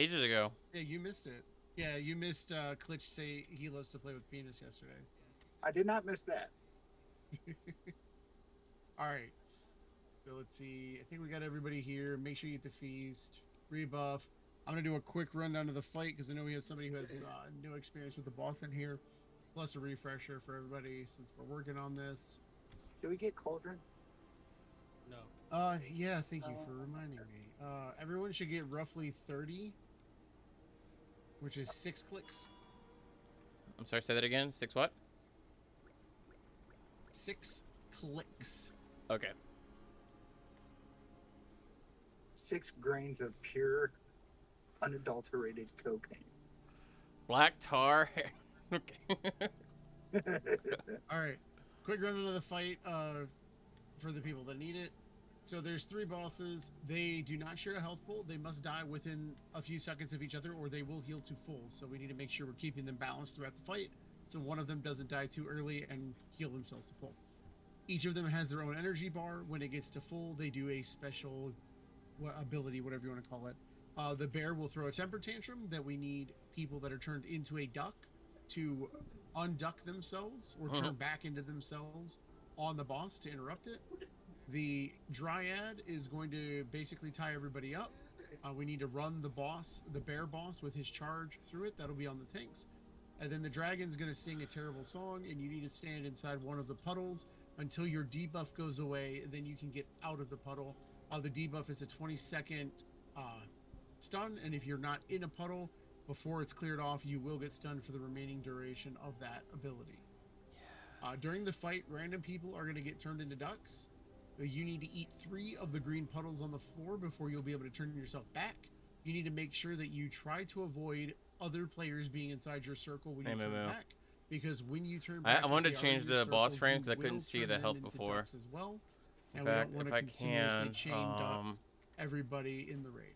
ages ago. Yeah, you missed it. Yeah, you missed Klitsch say he loves to play with penis yesterday. I did not miss that. All right. So let's see. I think we got everybody here. Make sure you get the feast. Rebuff. I'm going to do a quick rundown of the fight because I know we have somebody who has no experience with the boss in here. Plus a refresher for everybody since we're working on this. Do we get cauldron? No. Yeah, thank you for reminding me. Everyone should get roughly 30, which is 6 clicks. I'm sorry, say that again. 6 what? 6 clicks. Okay. 6 grains of pure, unadulterated cocaine. Black tar. Okay. All right. Quick rundown of the fight for the people that need it. So there's 3 bosses. They do not share a health pool. They must die within a few seconds of each other or they will heal to full. So we need to make sure we're keeping them balanced throughout the fight so one of them doesn't die too early and heal themselves to full. Each of them has their own energy bar. When it gets to full, they do a special ability, whatever you want to call it. The bear will throw a temper tantrum that we need people that are turned into a duck to unduck themselves or turn back into themselves on the boss to interrupt it. The dryad is going to basically tie everybody up. We need to run the bear boss with his charge through it. That'll be on the tanks. And then the dragon's going to sing a terrible song, and you need to stand inside one of the puddles until your debuff goes away. Then you can get out of the puddle. The debuff is a 20-second stun, and if you're not in a puddle before it's cleared off, you will get stunned for the remaining duration of that ability. During the fight, random people are going to get turned into ducks. You need to eat 3 of the green puddles on the floor before you'll be able to turn yourself back. You need to make sure that you try to avoid other players being inside your circle when you turn back. Because when you turn back, I wanted to change the boss frame because I couldn't see the health before. As well. In And fact, we don't if want I to continuously can, chain duck everybody in the raid.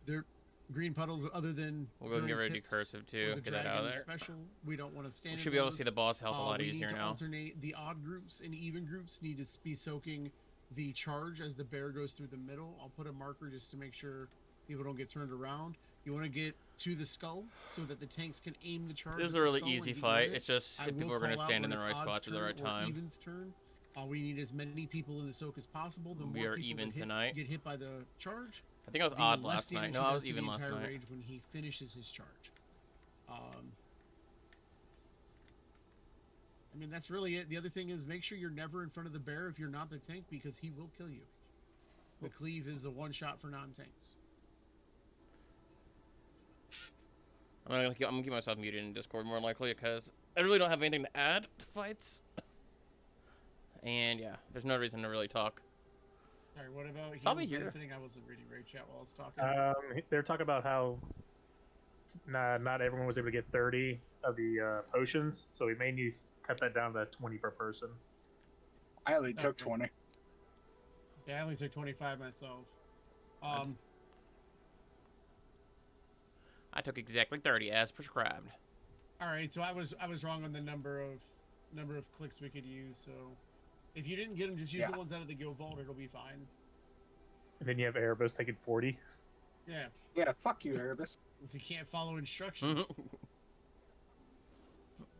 They're green puddles other than we'll go and get ready to do cursive too. Get that out of there. Special. We don't want to stand. We should be able to see the boss health a lot we easier need to now. Alternate the odd groups and even groups need to be soaking the charge as the bear goes through the middle. I'll put a marker just to make sure people don't get turned around. You want to get to the skull so that the tanks can aim the charge. This is a really easy fight. It's just if people are going to stand in the right spots spots at the right time. Evens turn. We need as many people in the soak as possible. The We more are people even that tonight. Get hit by the charge. I think I was the odd less last night. damage No, he I does was to even the last entire night. rage when he finishes his charge. I mean, that's really it. The other thing is make sure you're never in front of the bear if you're not the tank because he will kill you. The cleave is a one-shot for non-tanks. I'm gonna keep myself muted in Discord more likely because I really don't have anything to add to fights. And yeah, there's no reason to really talk. Sorry, what about I'll be here. benefiting? I wasn't reading raid chat while I was talking. They're talking about how not everyone was able to get 30 of the potions, so we may need to cut that down to 20 per person. I only took 20. Yeah, I only took 25 myself. I took exactly 30 as prescribed. All right, so I was wrong on the number of clicks we could use. So if you didn't get them, just use the ones out of the guild vault. It'll be fine. And then you have Erebus taking 40. Yeah. Yeah, fuck you, Erebus. Because he can't follow instructions.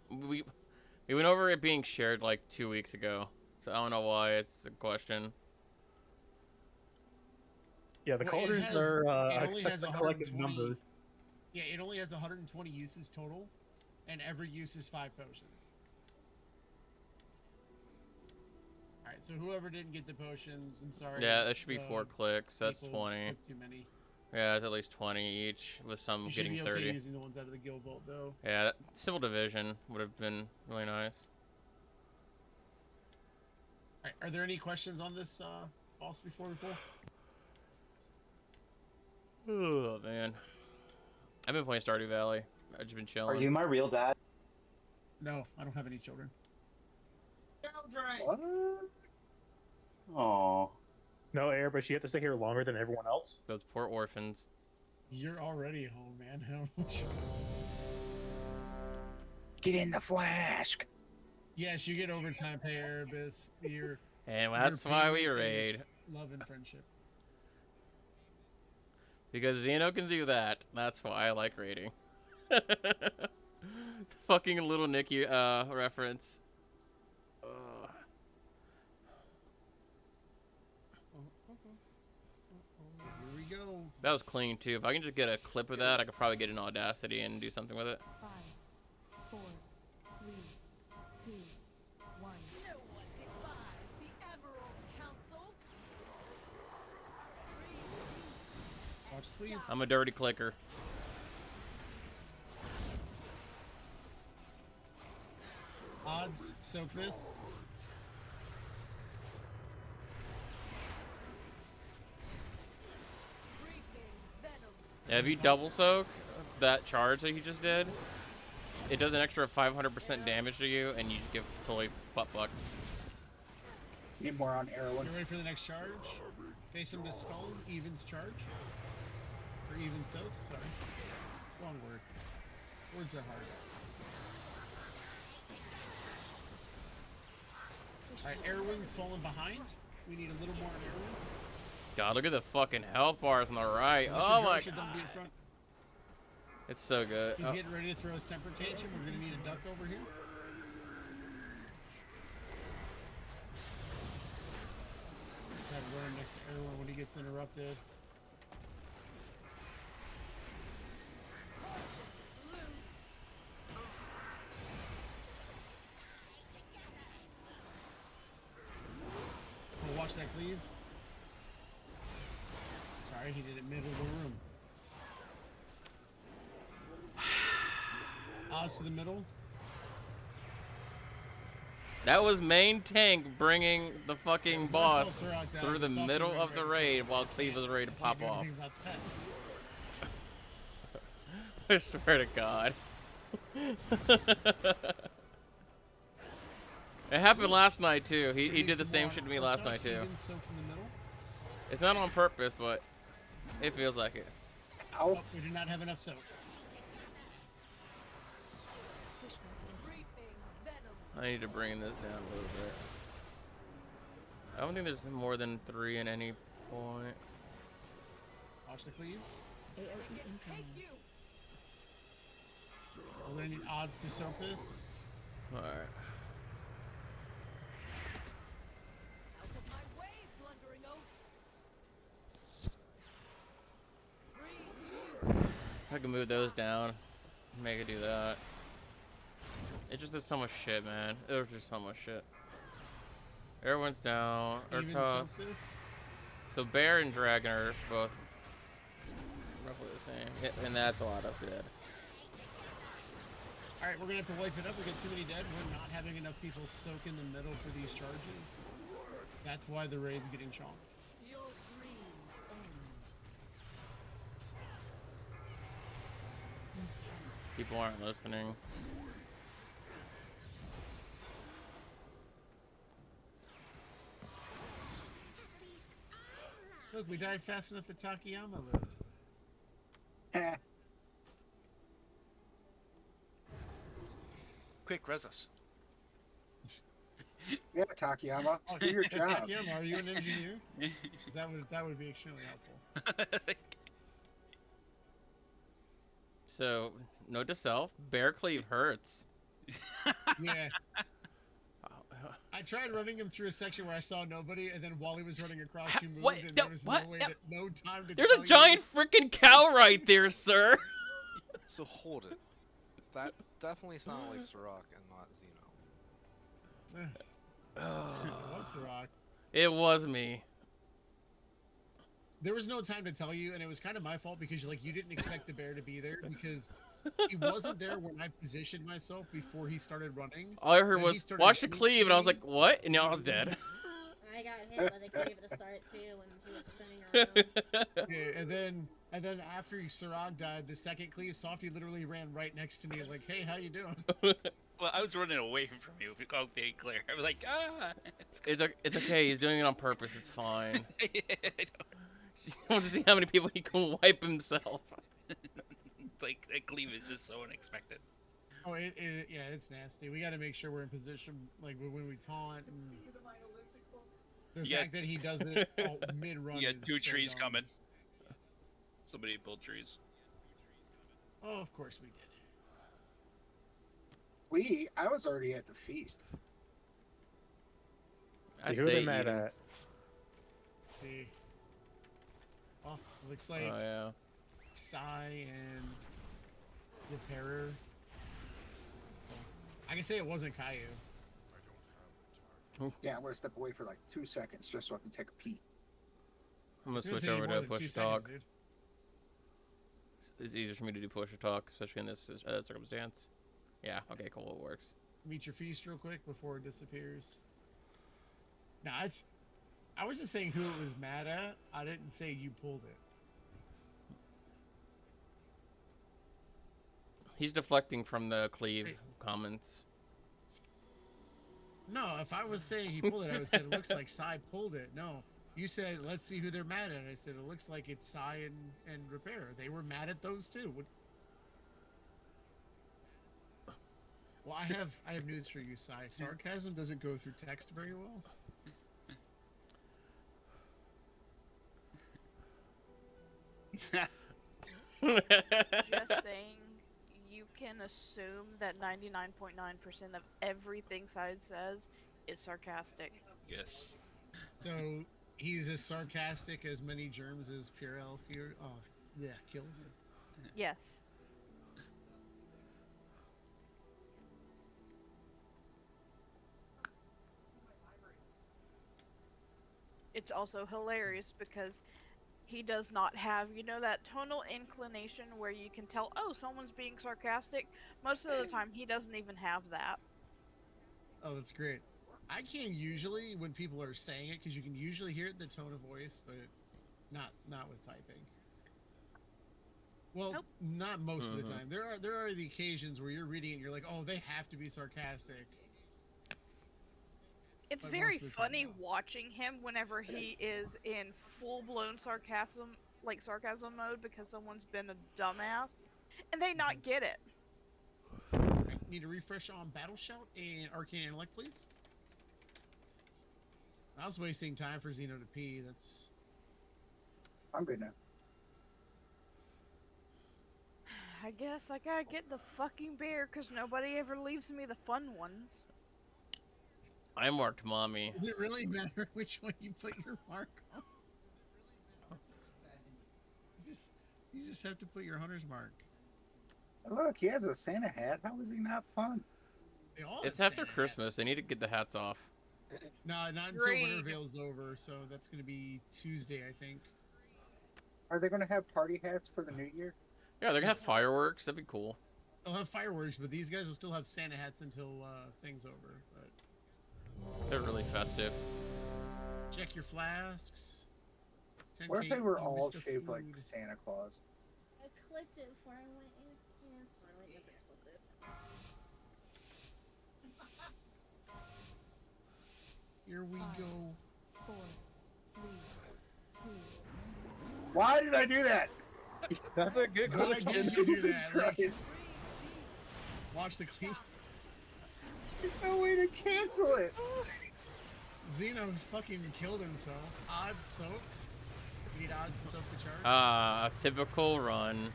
we went over it being shared like 2 weeks ago, so I don't know why it's a question. Yeah, the cauldrons are a collective number. Yeah, it only has 120 uses total, and every use is 5 potions. Alright, so whoever didn't get the potions, I'm sorry. Yeah, that should be 4 clicks. That's 20. That's too many. Yeah, it's at least 20 each, with some getting You should be 30. okay using the ones out of the guild vault, though. Yeah, Civil Division would have been really nice. Alright, are there any questions on this boss before we pull? Oh, man. I've been playing Stardew Valley. I've just been chilling. Are you my real dad? No, I don't have any children. What? Oh. No, Erebus, you have to stay here longer than everyone else. Those poor orphans. You're already home, man. How much? Get in the flask. Yes, you get overtime pay, Erebus. And that's why we raid. Love and friendship. Because Xeno can do that. That's why I like raiding. Fucking Little Nicky reference. Here we go. That was clean too. If I can just get a clip of that, I could probably get an Audacity and do something with it. 5, 4, 3, 2, 1. No one defies the Emerald Council. Watch the cleave. I'm a dirty clicker. Odds, soak this. Yeah, if you double soak that charge that he just did, it does an extra 500% damage to you, and you just get totally butt fucked. Need more on Erwin. You ready for the next charge? Face him to skull. Evens charge. Or even soak. Sorry. Wrong word. Words are hard. Alright, Erwin's falling behind. We need a little more on Erwin. God, look at the fucking health bars on the right. Unless Oh your my Josh god. don't be in front. It's so good. He's Oh. getting ready to throw his temper tantrum. We're gonna need a duck over here. Try to run next to Erwin when he gets interrupted. We'll watch that cleave. Sorry, he did it middle of the room. Odds to the middle. That was main tank bringing the fucking boss Fault, Sirach, through the it's off middle ring of the right raid while Cleve was ready to now. pop Can't do off. anything about that. I swear to God. It happened last night too. He We need did the some same more shit to me on last Orcos, night too. even soak in the middle. It's not on purpose, but it feels like it. Ow. Oh, we do not have enough soak. I need to bring this down a little bit. I don't think there's more than 3 at any point. Watch the cleaves. AOE incoming. We're gonna need odds to soak this. Alright. Out of my way, blundering oaf. I can move those down. Make it do that. It just does so much shit, man. There's just so much shit. Everyone's down. Even soak Urtos. this. So Bear and Dragon are both roughly the same. Yeah, and that's a lot of dead. Alright, we're gonna have to wipe it up. We got too many dead. We're not having enough people soak in the middle for these charges. That's why the raid's getting chomped. Your dream ends. People aren't listening. Look, we died fast enough that Takayama lived. Eh. Quick, res us. Yeah, Takayama. Oh, Do your job. Takayama, are you an engineer? 'Cause that would be extremely helpful. So, note to self, Bear Cleave hurts. Yeah. I tried running him through a section where I saw nobody, and then while he was running across, you moved, What? and No, there was what? no way, no time to There's tell a you. giant freaking cow right there, sir! So hold it. That definitely sounded like Sirach and not Xeno. It was Sirach. It was me. There was no time to tell you, and it was kind of my fault because you didn't expect the bear to be there because he wasn't there when I positioned myself before he started running. All I heard Then he was, started watch the running cleave, and I was me. like, what? And now I was dead. I got hit by the cleave at the start too when he was spinning around. Yeah, and then after Sirach died, the second cleave, Softy literally ran right next to me like, hey, how you doing? Well, I was running away from you. If you call being clear, I was like, ah. It's okay, he's doing it on purpose, it's fine. I He wants to see how many people he can wipe himself. It's like that cleave is just so unexpected. Oh, yeah, it's nasty. We got to make sure we're in position, like when we taunt. And the Yeah. fact that he does it mid-run. You got is two so trees dumb. coming. Somebody build trees. Oh, of course we did. I was already at the feast. I See, who are they stay mad eating. at? Let's see. Oh, looks like Oh yeah. Psy and Repairer. I can say it wasn't Caillou. Yeah, I'm gonna step away for like 2 seconds just so I can take a pee. I'm gonna It's gonna switch take you over more to than 2 push seconds, talk. dude. It's easier for me to do push or talk, especially in this circumstance. Yeah. Okay. Cool. It works. Meet your feast real quick before it disappears. Nah, I was just saying who it was mad at. I didn't say you pulled it. He's deflecting from the cleave Hey. comments. No, if I was saying he pulled it, I would have said it looks like Psy pulled it. No. You said, let's see who they're mad at. I said, it looks like it's Psy and Repair. They were mad at those two. Well, I have news for you, Psy. Sarcasm doesn't go through text very well. Just saying, you can assume that 99.9% of everything Side says is sarcastic. Yes. So he's as sarcastic as many germs as Purell fear. Oh, yeah, kills. Yes. It's also hilarious because he does not have, that tonal inclination where you can tell, oh, someone's being sarcastic. Most of the time, he doesn't even have that. Oh, that's great. I can usually, when people are saying it, because you can usually hear it in the tone of voice, but not with typing. Well, Nope. not most of the Mhm. time. There are the occasions where you're reading it and you're like, oh, they have to be sarcastic. It's But very most of the time, funny no. watching him whenever he is in full-blown sarcasm mode because someone's been a dumbass, and they not get it. Right, need a refresh on Battle Shout and Arcane Intellect, please. I was wasting time for Xeno to pee. That's I'm good now. I guess I gotta get the fucking bear because nobody ever leaves me the fun ones. I marked mommy. Does it really matter which one you put your mark on? You just have to put your hunter's mark. Look, he has a Santa hat. How is he not fun? They all It's have after Santa Christmas. hats. They need to get the hats off. No, not until Agreed. Wintervale's over, so that's going to be Tuesday, I think. Are they gonna have party hats for the new year? Yeah, they're gonna have fireworks. That'd be cool. They'll have fireworks, but these guys will still have Santa hats until thing's over. But They're really festive. check your flasks. What if they were 10K, all Mr. shaped like Food. Santa Claus? I clicked it before I went in. Yeah, it's fine. Wait, my pixel fit. Here we go. 4, 3, 2, Why did I do that? That's a good Why question. did you do Jesus that? Like, Christ! watch the clean. There's no way to cancel it. Xeno fucking killed himself. Odds soak. You need odds to soak the charge. A typical run.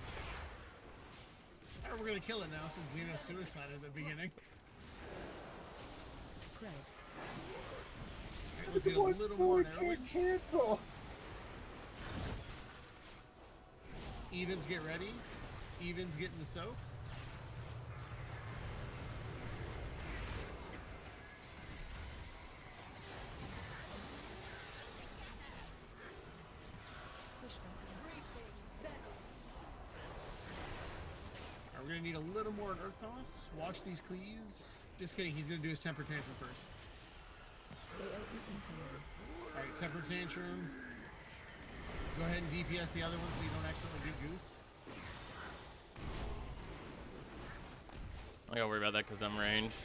Alright, we're gonna kill it now since Xeno suicided at the beginning. spread. Alright, let's get a little more narrow. Can't cancel. Evens get ready. Evens getting the soak. Alright, we're gonna need a little more Earth Toss. Watch these cleaves. Just kidding, he's gonna do his temper tantrum first. Alright, temper tantrum. Go ahead and DPS the other one so you don't accidentally get goosed. I gotta worry about that because I'm ranged.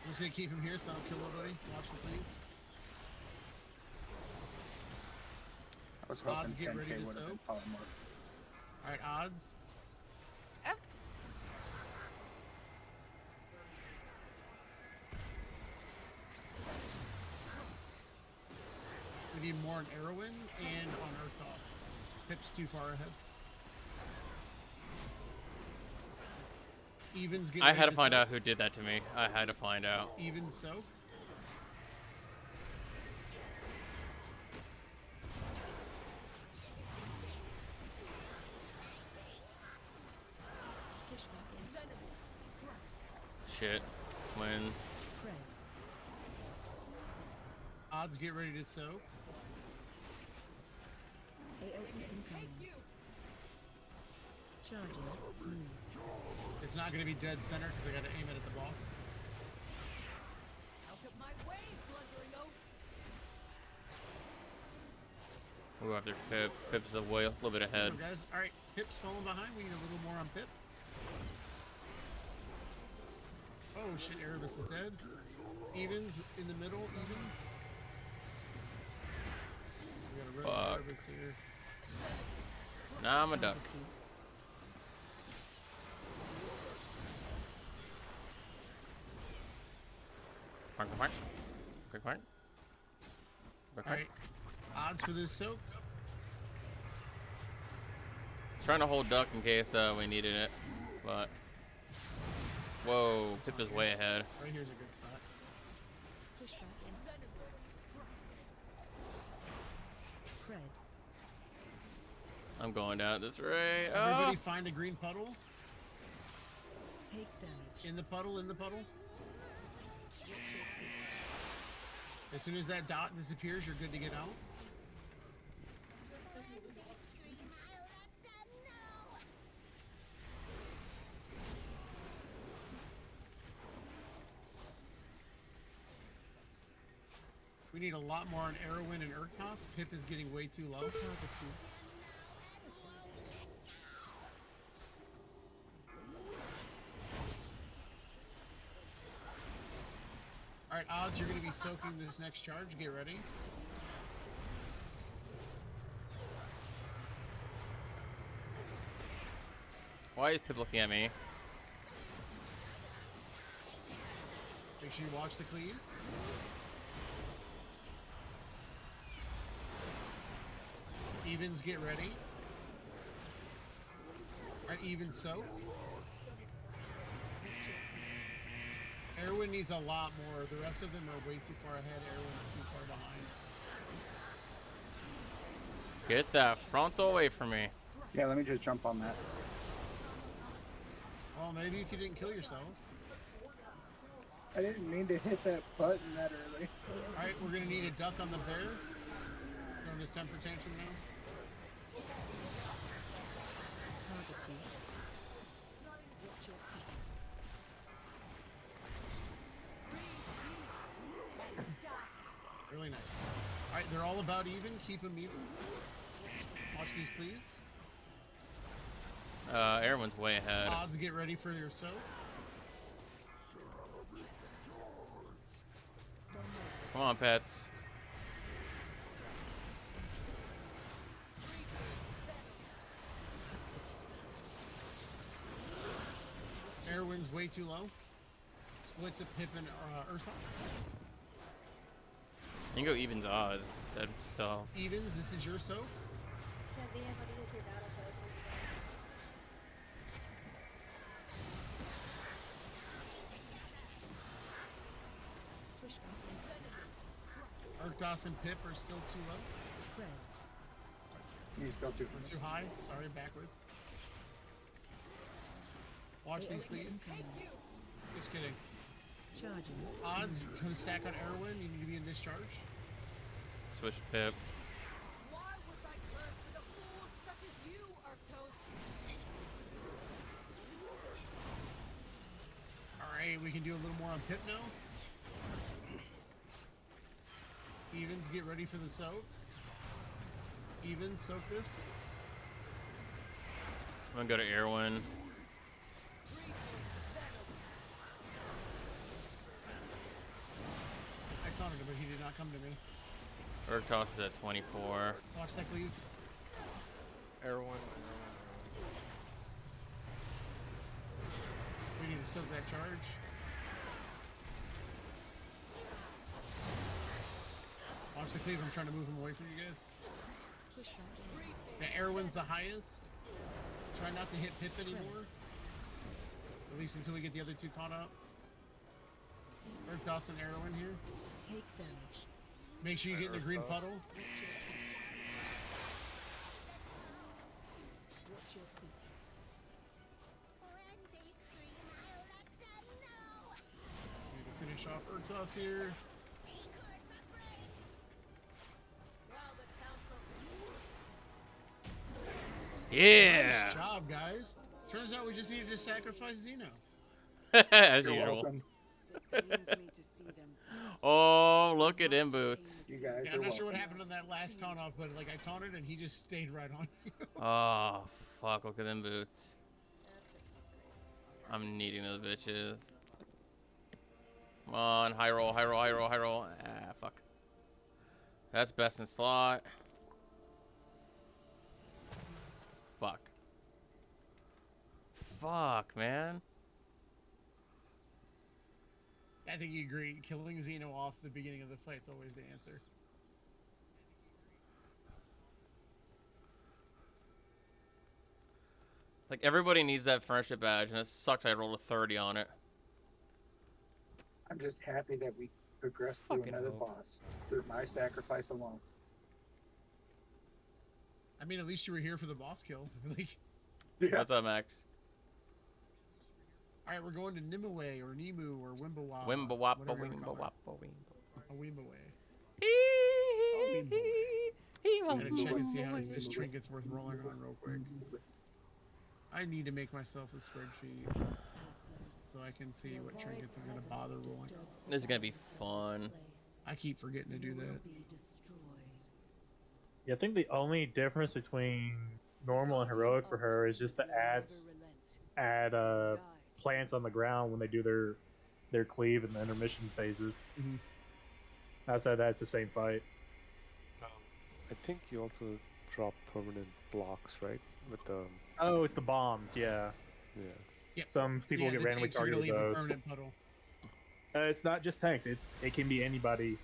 I'm just gonna keep him here so I don't kill nobody. Watch the cleaves. I was Odds hoping get 10K ready to would have been soak. polymorph. Alright, odds. We need more on Erwin and on Urthos. Pip's too far ahead. Evens get I ready had to find soak. out who did that to me. I had to find out. Even soak. Shit. Wins. Spread. Odds get ready to soak. AoE incoming. Charging. Move. It's not going to be dead center because I got to aim it at the boss. Out of my way, blundering oaf. We'll go after Pip. Pip's a little bit ahead. So guys, all right, Pip's falling behind. We need a little more on Pip. Oh shit, Erebus is dead. Evens in the middle. Evens. We got a rogue Fuck. Erebus here. Nah, I'm a duck. Target you. Quack, quack. Quack, quack. Quack, All quack. right, odds for this soak. Trying to hold duck in case we needed it, but whoa, Pip is way ahead. Right here's a good spot. Push back in. Spread. I'm going down this way. Everybody Oh, find a green puddle. Take damage. In the puddle. In the puddle. As soon as that dot disappears, you're good to get out. We need a lot more on Erwin and Urkos. Pip is getting way too low. Target you. Alright, odds, you're going to be soaking this next charge. Get ready. why is Pip looking at me? Make sure you watch the cleaves. Evens, get ready. Alright, even soak. Erwin needs a lot more. The rest of them are way too far ahead. Erwin's too far behind. Get that frontal away from me. Yeah, let me just jump on that. Well, maybe if you didn't kill yourself. I didn't mean to hit that button that early. Alright, we're gonna need a duck on the bear. Going his temper tantrum now. Target you. Really nice. Alright, they're all about even. Keep them even. Watch these, please. Everyone's way ahead. Odds, get ready for your soak. Come on, pets. Erwin's way too low. Split to Pip and Ursa. You can go evens odds. That's so. Evens, this is your soak. So be able to use your battle code when you're done. Push back in. Urkdos and Pip are still too low. Spread. You're still too Too high. Sorry, backwards. Watch these, please. Just kidding. Charging. Odds, can stack on Erwin. You need to be in this charge. Switch Pip. Why was I cursed with a fool such as you, Arctos? Alright, we can do a little more on Pip now. Evens, get ready for the soak. Evens, soak this. I'm gonna go to Erwin. I taunted him, but he did not come to me. Urtos is at 24. Watch that cleave. Erwin. We need to soak that charge. Watch the cleave. I'm trying to move him away from you guys. Push out. The Erwin's the highest. Try not to hit Pip anymore. At least until we get the other two caught up. Earth Dawson Erwin here. Take damage. Make sure you get in the green puddle. Watch your feet. Need to finish off Urtos here. Yeah. Nice job, guys. Turns out we just needed to sacrifice Xeno. As You're usual. welcome. It pains me to see them. Oh, look at him boots. You guys Yeah, are I'm not sure what welcome. happened on that last taunt off, but like I taunted and he just stayed right on you. Oh, fuck, look at them boots. That's a I'm needing those bitches. Come on, high roll, high roll, high roll, high roll. Ah, fuck. That's best in slot. Fuck. Fuck, man. I think you agree. Killing Xeno off the beginning of the fight's always the answer. Like, everybody needs that friendship badge, and it sucks I rolled a 30 on it. I'm just happy that we progressed through Fucking another hope. boss through my sacrifice alone. I mean, at least you were here for the boss kill. Like, Yeah. What's up, Max? all right, we're going to Nimue or Nimu or Wimbawa. Wimba wappa, whatever you wimba wanna call wappa, it. wimba. A Wimbawa. Hee Wimba. hee I'm gonna check and see how wimba. this trinket's worth rolling on real quick. I need to make myself a spreadsheet so I can see what trinkets I'm gonna bother rolling. This is gonna be fun. I keep forgetting to do that. Yeah, I think the only difference between normal and heroic for her is just the add plants on the ground when they do their cleave and the intermission phases. Mhm. Outside that, it's the same fight. I think you also drop permanent blocks, right? With the Oh, it's the bombs, yeah. yeah. Some people Yeah, get the randomly tanks are gonna targeted leave a with those. permanent puddle. It's not just tanks. It can be anybody.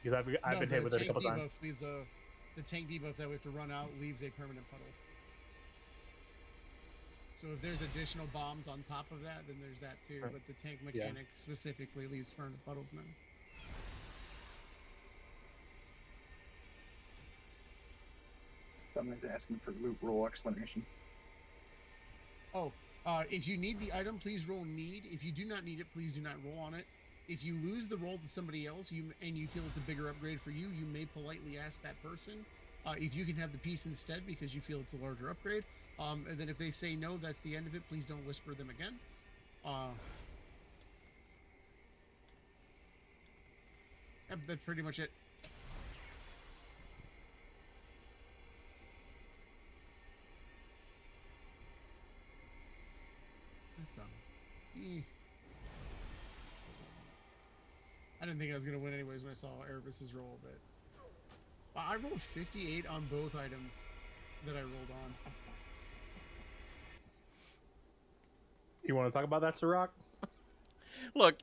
Because I've No, been the hit with it a tank couple debuff times. leaves the tank debuff that we have to run out leaves a permanent puddle. So if there's additional bombs on top of that, then there's that too. Right. But the tank mechanic specifically leaves permanent puddles now. Someone's asking for loot roll explanation. Oh, if you need the item, please roll need. If you do not need it, please do not roll on it. If you lose the roll to somebody else and you feel it's a bigger upgrade for you, you may politely ask that person if you can have the piece instead because you feel it's a larger upgrade. And then if they say no, that's the end of it. Please don't whisper them again. Yep, that's pretty much it. That's I didn't think I was gonna win anyways when I saw Erebus's roll, but I rolled 58 on both items that I rolled on. You want to talk about that, Sirach? Look,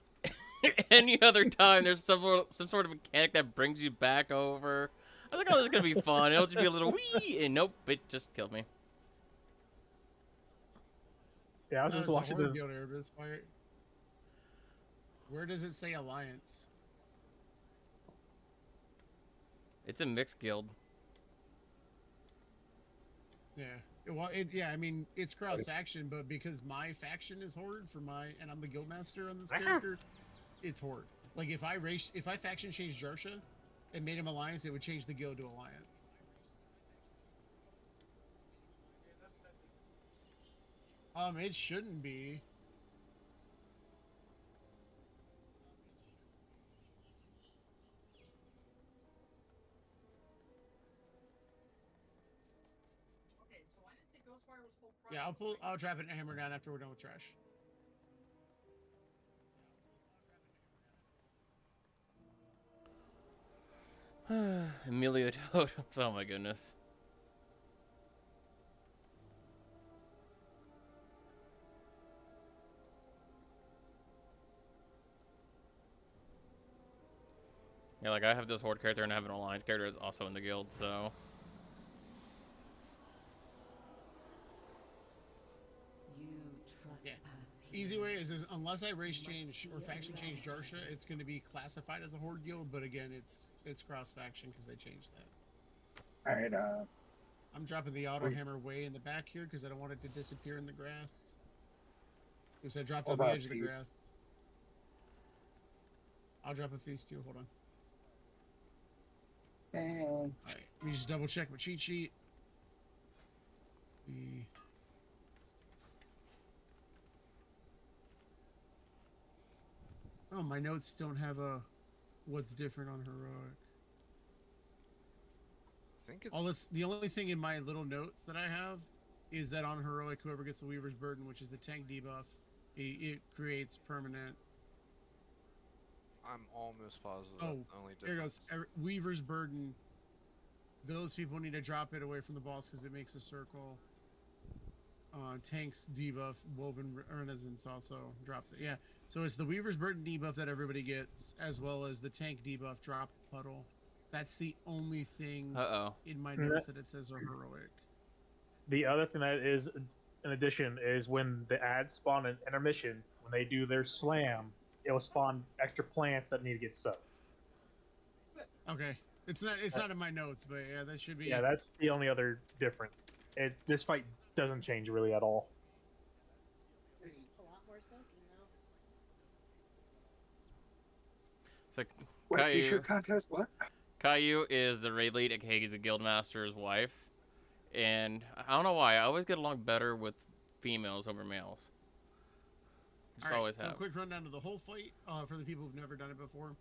any other time there's some sort of mechanic that brings you back over. I was like, oh, this is gonna be fun. It'll just be a little wee, and nope, it just killed me. Yeah, I was No, just it's a watching Horde the. guild, Erebus. Where does it say Alliance? It's a mixed guild. Yeah. Well, yeah, I mean, it's cross faction, but because my faction is Horde and I'm the guildmaster on this character, it's Horde. Like if I faction changed Jarsha and made him Alliance, it would change the guild to Alliance. It shouldn't be. Yeah, I'll drop it and hammer down after we're done with trash. Emilio Totems. Oh my goodness. Yeah, like I have this horde character and I have an alliance character that's also in the guild, so. Yeah. Easy way is unless I race change or faction change Jarsha, it's going to be classified as a horde guild. But again, it's cross faction because they changed that. All right. I'm dropping the auto hammer way in the back here because I don't want it to disappear in the grass. Because I dropped on the edge of the grass. I'll drop a feast too. Hold on. All right. Let me just double check my cheat sheet. Oh, my notes don't have a what's different on heroic. I think it's The only thing in my little notes that I have is that on heroic, whoever gets the Weaver's Burden, which is the tank debuff, it creates permanent. I'm almost positive. Oh, that's the only here difference. goes. Weaver's Burden. Those people need to drop it away from the boss because it makes a circle. Tank's debuff, Woven Renaissance also drops it. Yeah, so it's the Weaver's Burden debuff that everybody gets, as well as the tank debuff drop puddle. That's the only thing in my notes that it says are heroic. The other thing that is in addition is when the ads spawn an intermission, when they do their slam, it will spawn extra plants that need to get soaked. Okay, it's not in my notes, but yeah, that should be. Yeah, that's the only other difference. This fight doesn't change really at all. A lot more soaking though. So what Caillou, t-shirt contest? What? Caillou is the raid lead, aka the guildmaster's wife, and I don't know why I always get along better with females over males. Just All right, always so have. quick rundown of the whole fight for the people who've never done it before.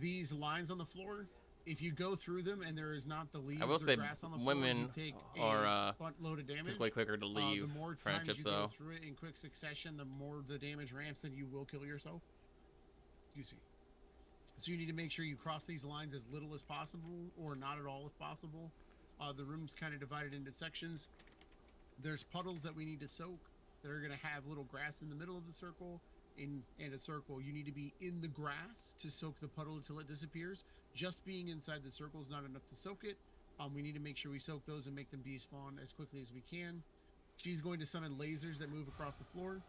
These lines on the floor, if you go through them and there is not the leaves I will or say grass on the floor, women you take are a buttload of damage. typically quicker to leave The more times friendships you though. go through it in quick succession, the more the damage ramps and you will kill yourself. Excuse me. So you need to make sure you cross these lines as little as possible or not at all if possible. The room's kind of divided into sections. There's puddles that we need to soak that are going to have little grass in the middle of the circle. In a circle, you need to be in the grass to soak the puddle until it disappears. Just being inside the circle is not enough to soak it. We need to make sure we soak those and make them despawn as quickly as we can. She's going to summon lasers that move across the floor.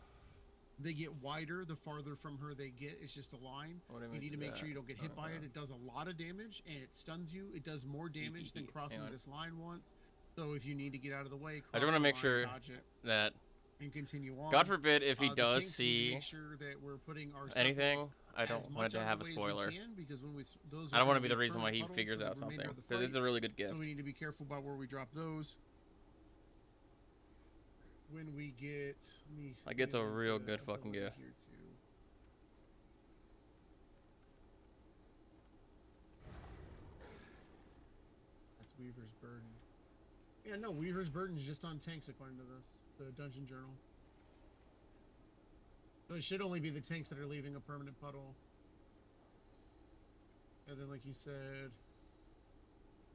They get wider the farther from her they get. It's just a line. You need to make sure you don't get hit by it. It does a lot of damage and it stuns you. It does more damage than crossing this line once. So if you need to get out of the way, I do want to make sure that and continue on. God forbid if he does see see make sure that we're putting our anything, I don't want it to have a spoiler. Because when I don't want to be the reason why he figures out something, because it's a really good gift. So we need to be careful about where we drop those. When we get, like it's a real good fucking gift. Here too. That's Weaver's Burden. Yeah, no, Weaver's Burden is just on tanks according to this, the Dungeon Journal. So it should only be the tanks that are leaving a permanent puddle. And then, like you said,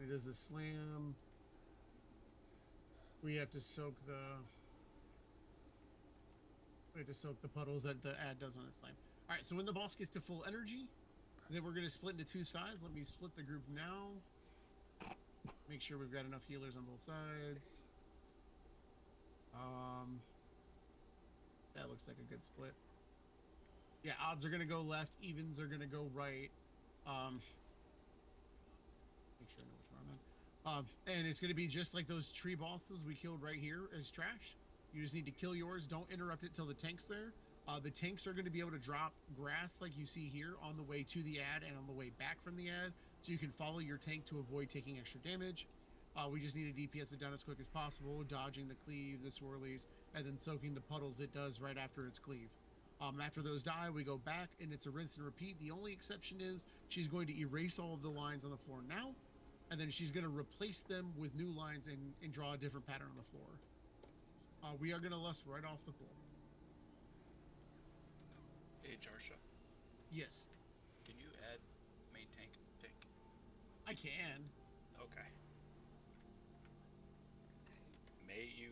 it does the slam. We have to soak the. We have to soak the puddles that the ad does on its slam. All right, so when the boss gets to full energy, then we're going to split into two sides. Let me split the group now. Make sure we've got enough healers on both sides. That looks like a good split. Yeah, odds are going to go left. Evens are going to go right. Make sure I know which one I'm on. And it's going to be just like those tree bosses we killed right here as trash. You just need to kill yours. Don't interrupt it till the tank's there. The tanks are going to be able to drop grass like you see here on the way to the ad and on the way back from the ad. So you can follow your tank to avoid taking extra damage. We just need to DPS it down as quick as possible, dodging the cleave, the swirlies, and then soaking the puddles it does right after its cleave. After those die, we go back and it's a rinse and repeat. The only exception is she's going to erase all of the lines on the floor now, and then she's going to replace them with new lines and draw a different pattern on the floor. We are going to lust right off the floor. Hey, Jarsha. Yes. Can you add main tank pick? I can. Okay. May you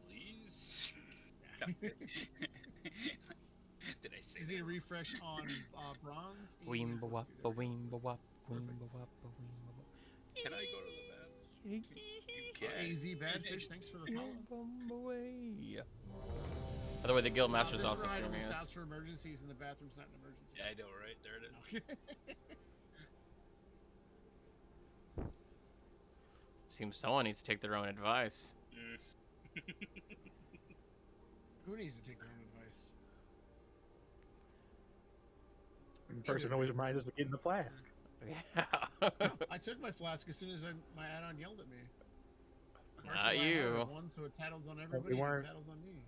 please? Did I say Just need that? a refresh on bronze. And Weemba fortitude. wap, There we go. weemba wap, Perfect. weemba wap, weemba wap. Can I go to the bathroom? You can. AZ Badfish, thanks for the follow. Away. By the way, the guild master's This also ride streaming only us. stops for emergencies, and the bathroom's not an emergency. Yeah, I know, right? There it is. No. Seems someone needs to take their own advice. Who needs to take their own advice? The person always reminds us to get in the flask. Yeah. No, I took my flask as soon as my add-on yelled at me. Not Marshall, I have you. it once, so it tattles on everybody. And weren't- it tattles on me.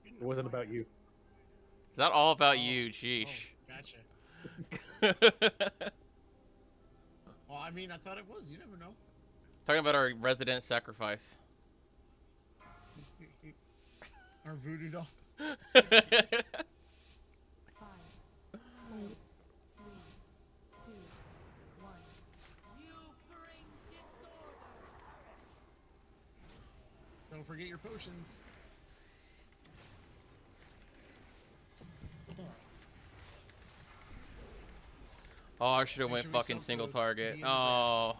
It wasn't about you. It's not all about Oh, you, Oh, sheesh. gotcha. Well, I mean, I thought it was. You never know. Talking about our resident sacrifice. Our voodoo doll. 5, 4, 3, 2, 1. You bring disorder. Don't forget your potions. Oh, I should have Make went sure we fucking soak single those target. in the grass. Oh,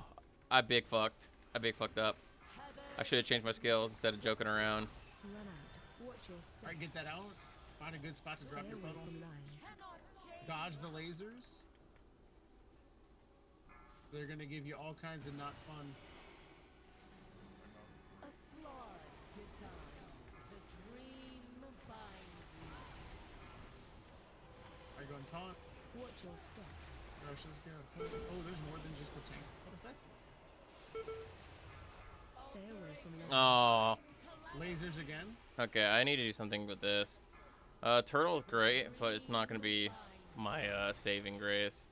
I big fucked. I big fucked up. I should have changed my skills instead of joking around. Run out. Watch your step. Alright, get that out. Find a good spot to Stay drop your away puddle. from lines. Dodge the lasers. They're gonna give you all kinds of not fun. A flawed design. The dream binds you. Are you going taunt? Watch your step. Rush is good. Oh, there's more than just the tank. What if that's Stay away from lines. Oh, lasers again? okay. I need to do something with this. Turtle's great, but it's not gonna be my saving grace,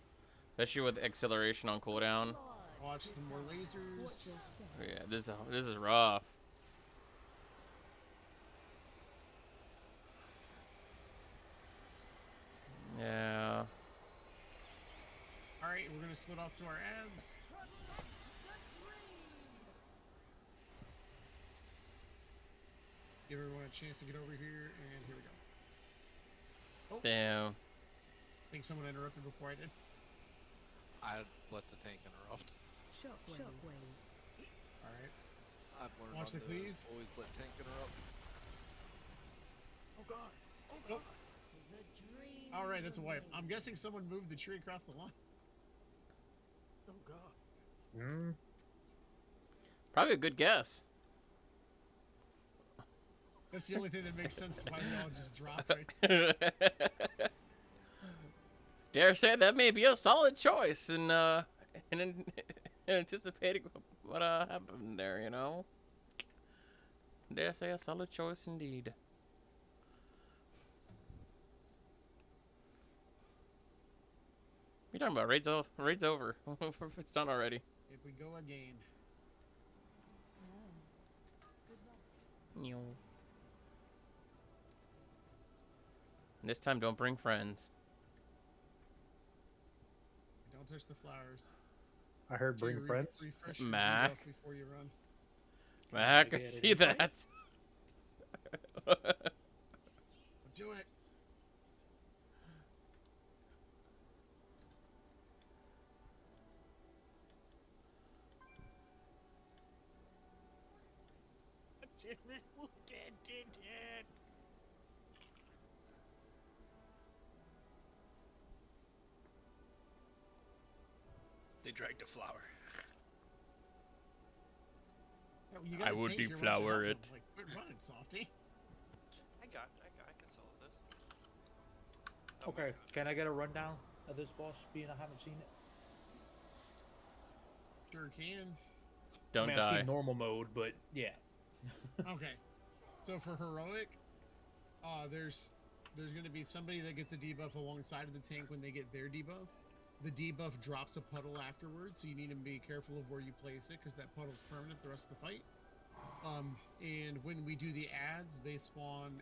especially with acceleration on cooldown. Watch some more Watch lasers. your step. Yeah, this is rough. Yeah. Alright, we're gonna split off to our ads. Give everyone a chance to get over here, and here we go. Oh, Damn. I think someone interrupted before I did. I let the tank interrupt. Shockwave. Shockwave. Alright. I've learned Watch on the those, cleave. always let tank interrupt. Oh god. Oh The god. dream. Alright, that's a wipe. I'm guessing someone moved the tree across the line. Oh god. Mm, Probably a good guess. That's the only thing that makes sense why we all just dropped right. Dare say that may be a solid choice in anticipating what happened there, you know. Dare say a solid choice indeed. What are you talking about? Raid's over. If it's done already. If we go again. Meow. And this time, don't bring friends. Don't touch the flowers. I heard Jay, bring friends. refresh your Mac. debuff before you run. Mac, I see that. Do it. They dragged a flower. Yeah, well, you got I a would tank here, why don't you deflower help it. them? Like, quit running, softy. I can solve this. Okay, can I get a rundown of this boss, being I haven't seen it? Sure can. Don't I mean, I've die. seen normal mode, but yeah. Okay. So for heroic, there's going to be somebody that gets a debuff alongside of the tank when they get their debuff. The debuff drops a puddle afterwards, so you need to be careful of where you place it because that puddle's permanent the rest of the fight. And when we do the ads, they spawn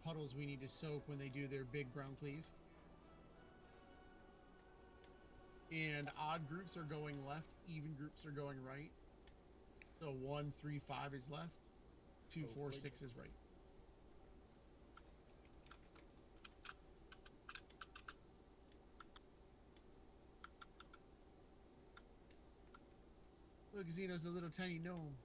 puddles we need to soak when they do their big brown cleave. And odd groups are going left, even groups are going right. So 1, 3, 5 is left, 2, 4, 6 is right. Look, Xeno's a little tiny gnome.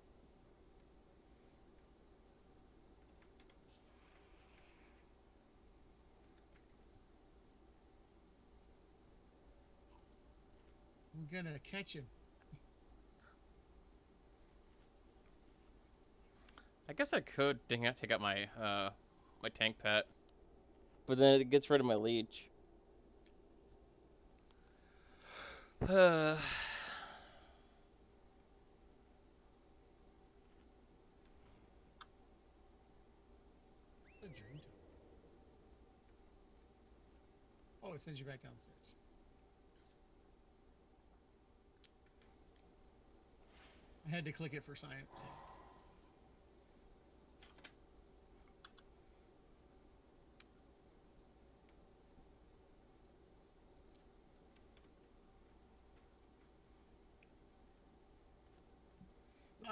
I'm gonna catch him. I guess I could take out my my tank pet, but then it gets rid of my leech. A dream token. Oh, it sends you back downstairs. I had to click it for science.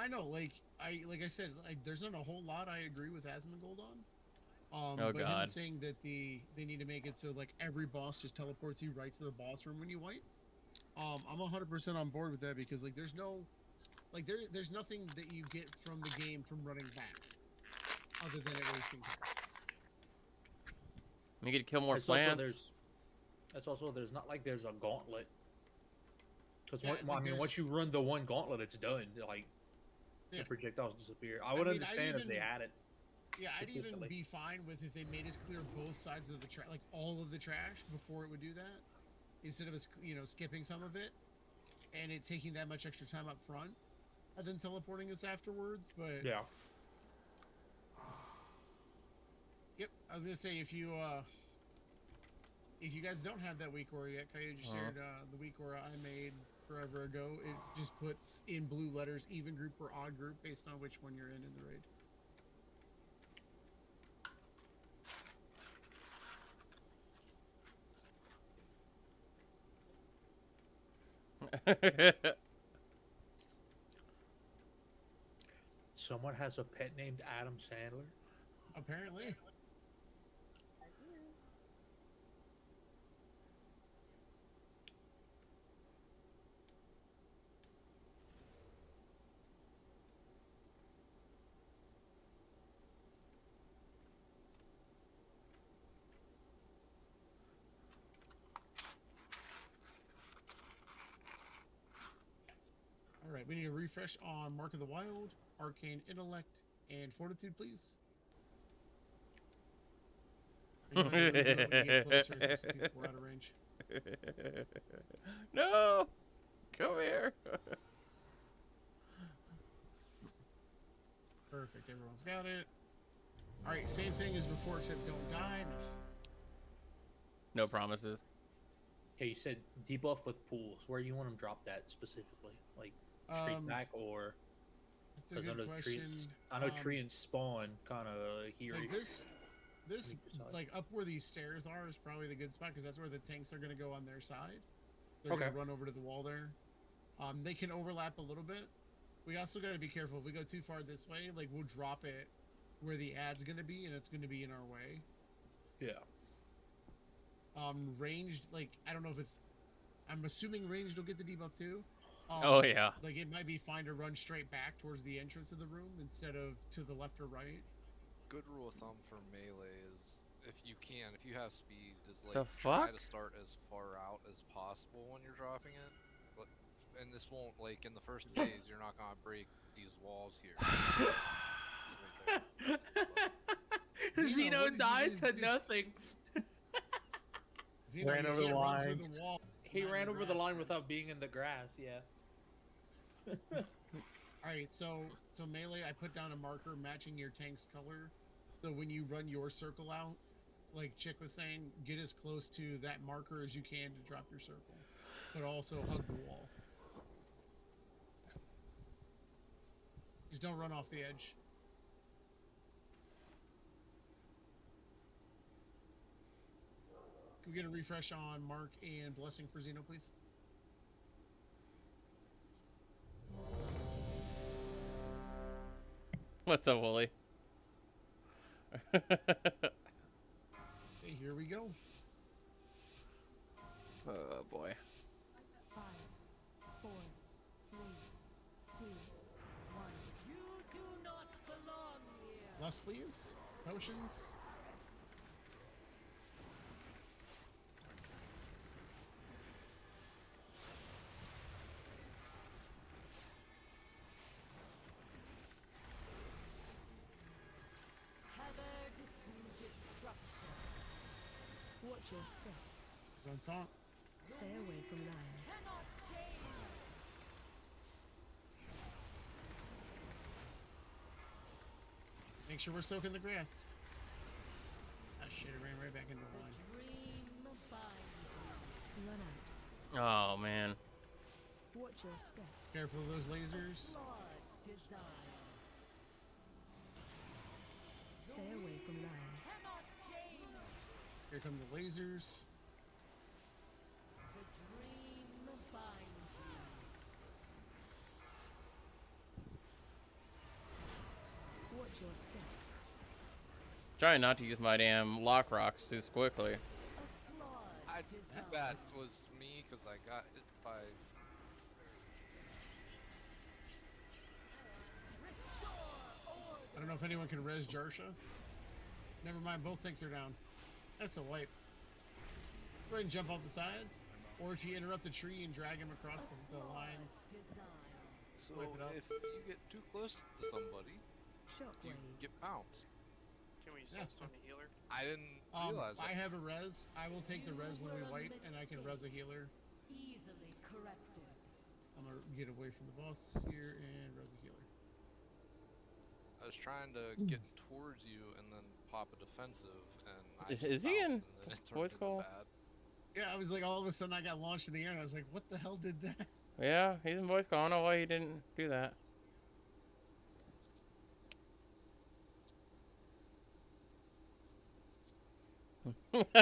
I know, like I said, there's not a whole lot I agree with Asmongold on. Oh But him God. saying that they need to make it so like every boss just teleports you right to the boss room when you wipe. I'm 100% on board with that because like there's no, like there's nothing that you get from the game from running back, other than it wasting time. You get to kill more It's plants. also there's not like there's a gauntlet. Because Yeah, I like, mean, once you run the one gauntlet, it's done. Like Yeah. the projectiles disappear. I would mean, understand if they had it. Yeah, I'd even consistently. be fine with if they made us clear both sides of the trash, like all of the trash before it would do that, instead of us, skipping some of it, and it taking that much extra time up front, and then teleporting us afterwards. But Yeah. Yep, I was gonna say if you guys don't have that weak aura yet, Coyote just shared the weak aura I made forever ago. It just puts in blue letters even group or odd group based on which one you're in the raid. Someone has a pet named Adam Sandler. Apparently. All right, we need a refresh on Mark of the Wild, Arcane Intellect, and Fortitude, please. And you'll have to redo it when you get closer because some people were out of range. No! Come here! Perfect, everyone's got it. All right, same thing as before, except don't die. No promises. Okay, you said debuff with pools. Where do you want them dropped at specifically? Like straight back or? That's a good question. I know tree and spawn kind of here. Like this like up where these stairs are is probably the good spot because that's where the tanks are going to go on their side. They're going to run over to the wall there. They can overlap a little bit. We also got to be careful. If we go too far this way, like we'll drop it where the ad's going to be, and it's going to be in our way. Yeah. Ranged, like I don't know if it's. I'm assuming ranged will get the debuff too. Oh yeah. Like it might be fine to run straight back towards the entrance of the room instead of to the left or right. Good rule of thumb for melee is if you have speed, is like The try fuck? to start as far out as possible when you're dropping it. And this won't, like, in the first phase, you're not gonna break these walls here. Right there. Xeno dies to nothing. Xeno, Ran you over the can't run through lines. the wall. He ran over the line without being in the grass. Yeah. All right, so melee, I put down a marker matching your tank's color. So when you run your circle out, like Chick was saying, get as close to that marker as you can to drop your circle, but also hug the wall. Just don't run off the edge. Can we get a refresh on Mark and Blessing for Xeno, please? What's up, Wooly? Okay, here we go. Oh boy. 5, 4, 3, Must please. Potions. Tethered to destruction. Watch your step. Don't talk. Stay away from lands. Cannot change. Make sure we're soaking the grass. Ah, shit, it ran right back into the line. Dream binds. Run out. Oh man. Watch your step. Careful of those lasers. Blood desire. Stay away from lands. Cannot change. Here come the lasers. The dream binds you. Watch your step. Trying not to use my damn lock rocks as quickly. A flood I desire. that was me because I got hit by. I don't know if anyone can res Jarsha. Never mind, both tanks are down. That's a wipe. Go ahead and jump off the sides. Or if you interrupt the tree and drag him across the lines. So Wipe it up. if you get too close to somebody, you Shockwave. get bounced. Can we Yeah. soulstone the healer? I didn't realize I that. have a res. I will take the res when we wipe, and I can res a healer. Easily corrected. I'm gonna get away from the boss here and res a healer. I was trying to get towards you and then pop a defensive, and I Is just he in bounced, and then it turned voice into call? bad. Yeah, I was like, all of a sudden I got launched in the air, and I was like, what the hell did that? Yeah, he's in voice call. I don't know why he didn't do that.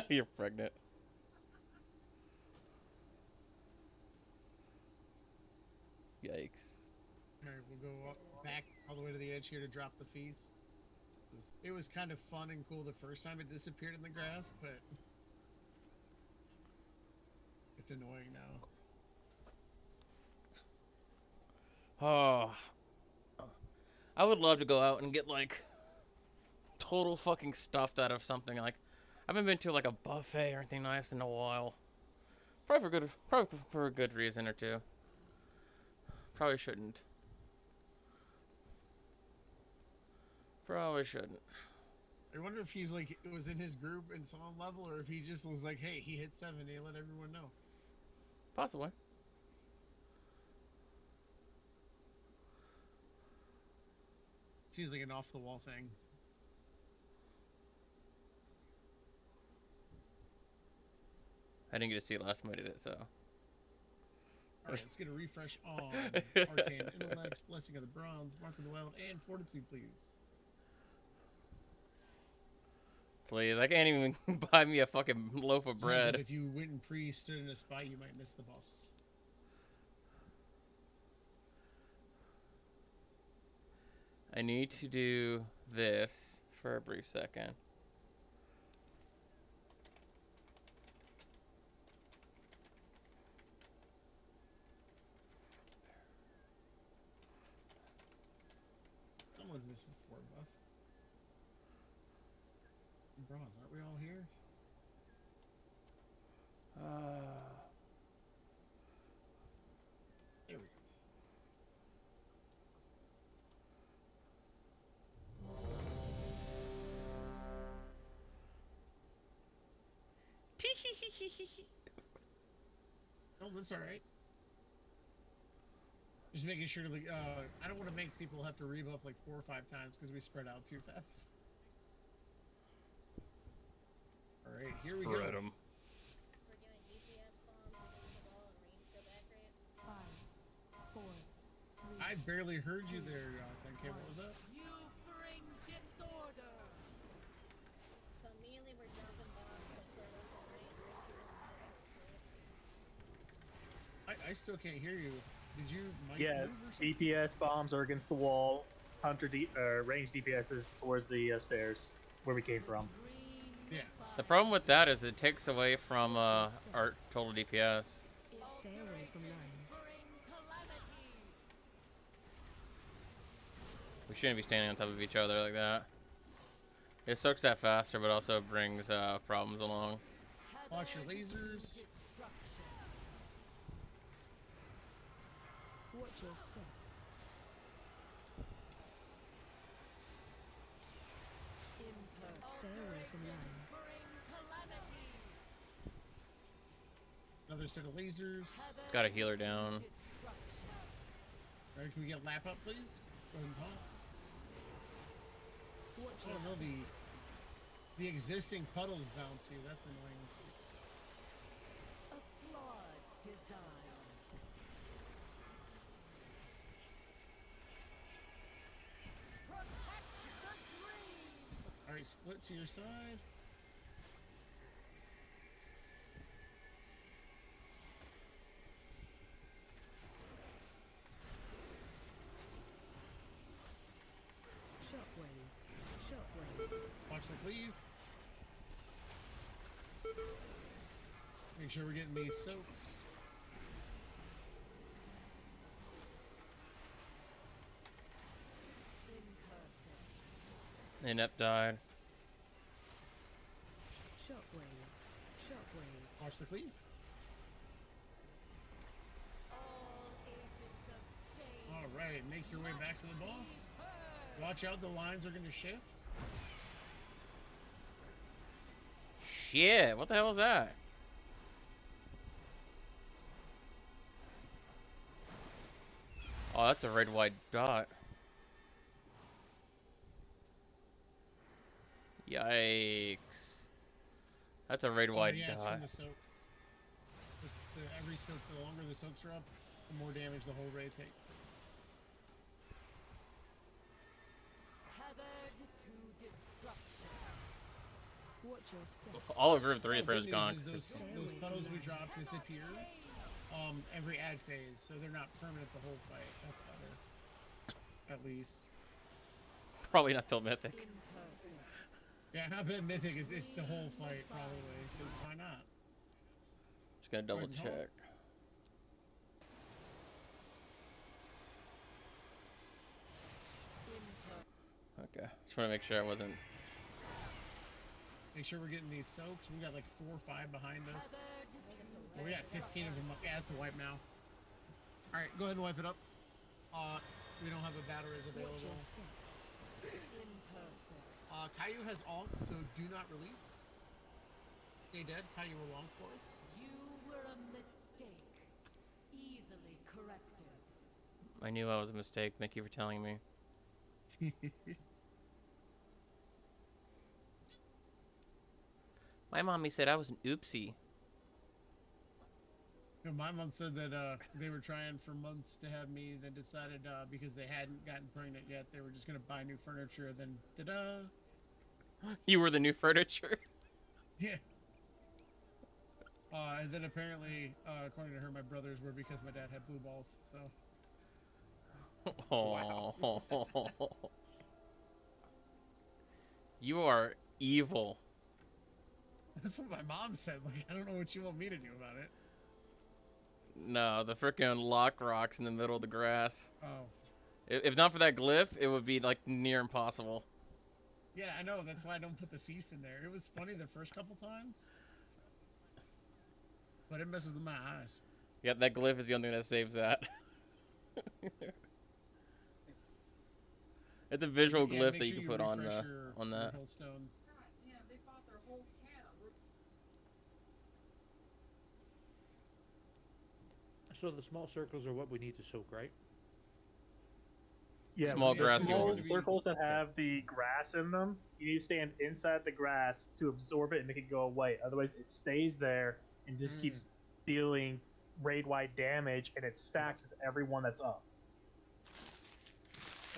You're pregnant. Yikes. Alright, we'll go back all the way to the edge here to drop the feast. It was kind of fun and cool the first time it disappeared in the grass, but it's annoying now. Oh, I would love to go out and get like total fucking stuffed out of something. Like, I haven't been to like a buffet or anything nice in a while. Probably for a good reason or two. Probably shouldn't. Probably shouldn't. I wonder if he's like, it was in his group and saw him level, or if he just was like, hey, he hit 70, let everyone know. Possibly. Seems like an off the wall thing. I didn't get to see it last time I did it, so. Alright, let's get a refresh on Arcane Intellect, Blessing of the Bronze, Mark of the Wild, and Fortitude, please. Please, I can't even buy me a fucking loaf of Seems bread. that if you went and stood in a spy, you might miss the boss. I need to do this for a brief second. Someone's missing 4 buff. Bronze, aren't we all here? There we go. Oh, that's alright. Just making sure to, like, I don't want to make people have to rebuff like 4 or 5 times because we spread out too fast. Alright, here we go. Spread 'em. We're doing DPS bombs against the wall and range go back right. 5, 4, 3. I barely heard you there, Xenk. What was that? You bring disorder. So immediately we're jumping bombs, like we're left and right, and I still can't hear you. Did you mic Yeah, move or something? DPS bombs are against the wall. Range DPS is towards the stairs where we came from. Yeah. The problem with that is it takes away from our total DPS. Stay away from lands. We shouldn't be standing on top of each other like that. It soaks that faster, but also brings problems along. Watch your lasers. Watch your step. Stay away from lines. Another set of lasers. Got a healer down. Alright, can we get lap up, please? Go ahead and talk. Oh no, the existing puddles bounce you. That's annoying. A flawed design. Protect the dream. Alright, split to your side. Shockwave. Shockwave. Watch the cleave. Make sure we're getting these soaks. Inept died. Shockwave. Shockwave. Watch the cleave. Alright, make your way back to the boss. Watch out, the lines are going to shift. Shit, what the hell was that? Oh, that's a red white dot. Yikes. That's a red white yeah, it's dot. from the soaks. Every soak, the longer the soaks are up, the more damage the whole raid takes. Watch your step. All of Group 3 The for his good news gonks. is those puddles we drop disappear every ad phase, so they're not permanent the whole fight. That's better. At least. Probably not till Mythic. Yeah, I bet Mythic it's the whole fight, probably. Because why not? Just gonna double Go ahead and check. Okay, just want to make sure I wasn't. Make sure we're getting these soaks. We got like 4 or 5 behind us. Well, we got 15 of them. Yeah, it's a wipe now. Alright, go ahead and wipe it up. We don't have a batteries available. Caillou has Onk, so do not release. Stay dead. Caillou will Onk for us. You were a mistake. Easily corrected. I knew I was a mistake. Thank you for telling me. My mommy said I was an oopsie. My mom said that they were trying for months to have me, then decided because they hadn't gotten pregnant yet, they were just going to buy new furniture, then ta-da! You were the new furniture. Yeah. And then apparently, according to her, my brothers were because my dad had blue balls, so... Oh. You are evil. That's what my mom said. Like, I don't know what you want me to do about it. No, the frickin' lock rocks in the middle of the grass. Oh. If not for that glyph, it would be like near impossible. Yeah, I know. That's why I don't put the feast in there. It was funny the first couple times, but it messes with my eyes. Yeah, that glyph is the only thing that saves that. It's a visual Yeah, glyph make that sure you can put on refresh on your that. Hillstones. So the small circles are what we need to soak, right? Yeah, Small the grass small ones. circles that have the grass in them, you need to stand inside the grass to absorb it and make it go away. Otherwise, it stays there and just keeps dealing raid-wide damage, and it stacks with everyone that's up.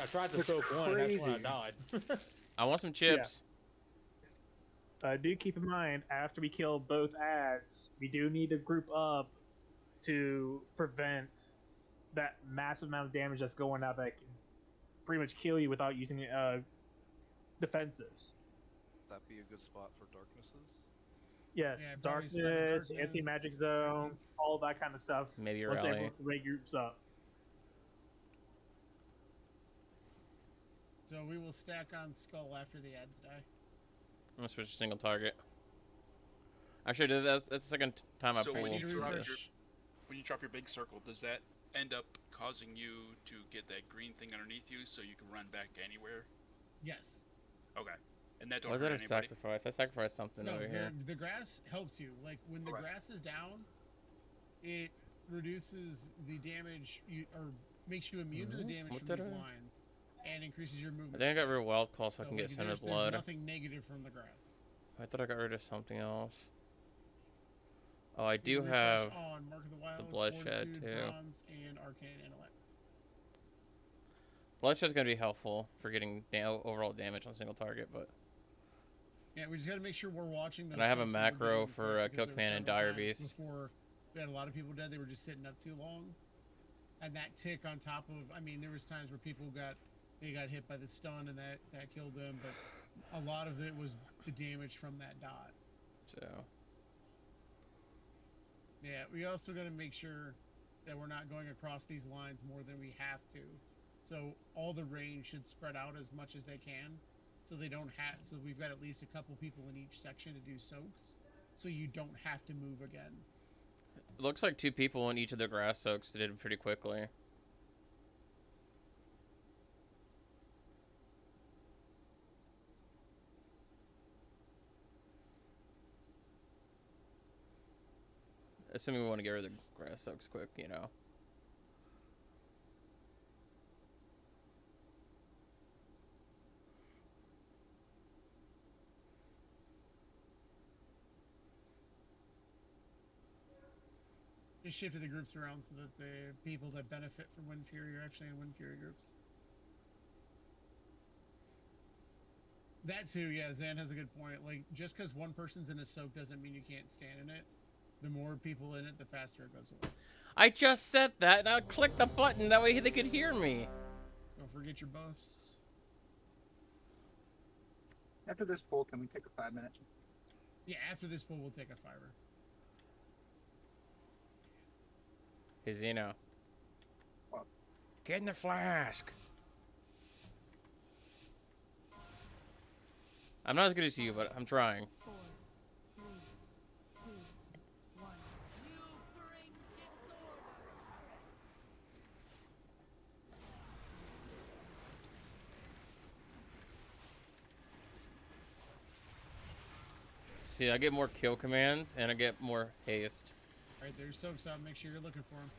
I tried to It's soak one, and that's when I crazy. died. I want some chips. Do keep in mind, after we kill both ads, we do need to group up to prevent that massive amount of damage that's going out that can pretty much kill you without using defensives. That be a good spot for darknesses? Yes, Yeah, probably Step of darkness, Darkness, anti-magic zone, all that kind of stuff. Maybe once rally. everyone regroups up. So we will stack on Skull after the ads die. gonna switch to single target. Actually, that's the second time I So pulled. when you drop your big circle, does that end up causing you to get that green thing underneath you so you can run back anywhere? Yes. Okay. And that don't Was hurt that a anybody? sacrifice? I sacrificed something No, over here. the grass helps you. Like when the grass is down, it reduces the damage or makes you immune to the damage What from did these I- lines, and increases your movement. I think I got rid of wild call so I can like, get Center there's Blood. nothing negative from the grass. I thought I got rid of something else. Oh, I You do refresh have on Mark of the Wild, the Bloodshed Fortitude, too. Bronze, and Arcane Intellect. Bloodshed's gonna be helpful for getting overall damage on single target, but. Yeah, we just got to make sure we're watching those. And I have a soaks and we're macro getting them for correct, Kill because there Command were and several Dire times Beast. Before we had a lot of people dead, they were just sitting up too long, and that tick on top of. I mean, there was times where people got hit by the stun and that killed them, but a lot of it was the damage from that dot. So. Yeah, we also got to make sure that we're not going across these lines more than we have to. So all the range should spread out as much as they can. So they don't have. So we've got at least a couple people in each section to do soaks, so you don't have to move again. It looks like 2 people in each of the grass soaks did it pretty quickly. Assuming we want to get rid of the grass soaks quick, you know. Just shifted the groups around so that the people that benefit from Wind Fury are actually in Wind Fury groups. That too, yeah, Zan has a good point. Like, just because one person's in a soak doesn't mean you can't stand in it. The more people in it, the faster it goes away. I just said that, and I clicked the button, that way they could hear me. Don't forget your buffs. After this poll, can we take a 5-minute? Yeah, after this poll, we'll take a 5-er. Hey, Zeno. What? Get in the flask. I'm not as good as you, but I'm trying. 4, 3, 2, 1. You bring disorder. See, I get more kill commands, and I get more haste. Alright, there's soaks out. Make sure you're looking for them.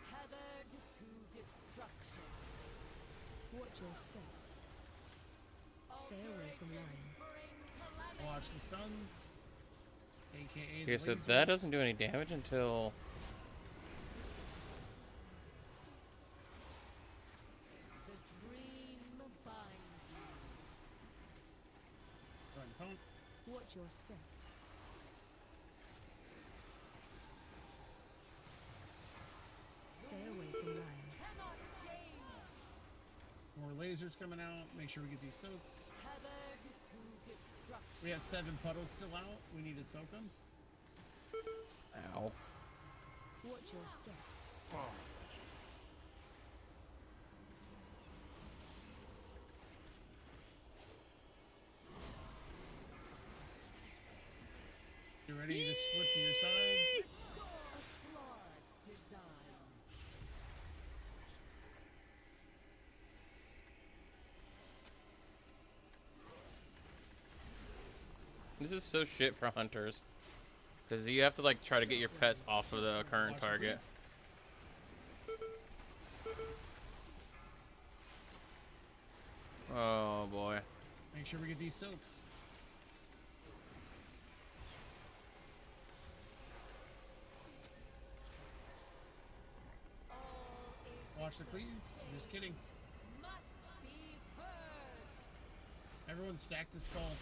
Tethered to destruction. Watch your step. Stay away from lines. Watch the stuns. AKA Okay, the so lasers. that doesn't do any damage until... The dream binds you. Go ahead and taunt. Watch your step. Stay away from lines. Cannot change. More lasers coming out. Make sure we get these soaks. Tethered to destruction. We have 7 puddles still out. We need to soak them. Ow. Watch your step. You ready to split to your sides? A flawed design. This is so shit for hunters. Because you have to, like, try to get your pets off of the current Watch target. Oh, boy. Make sure we get these soaks. Watch the cleave. Just kidding. Must be heard. Everyone stack to skull.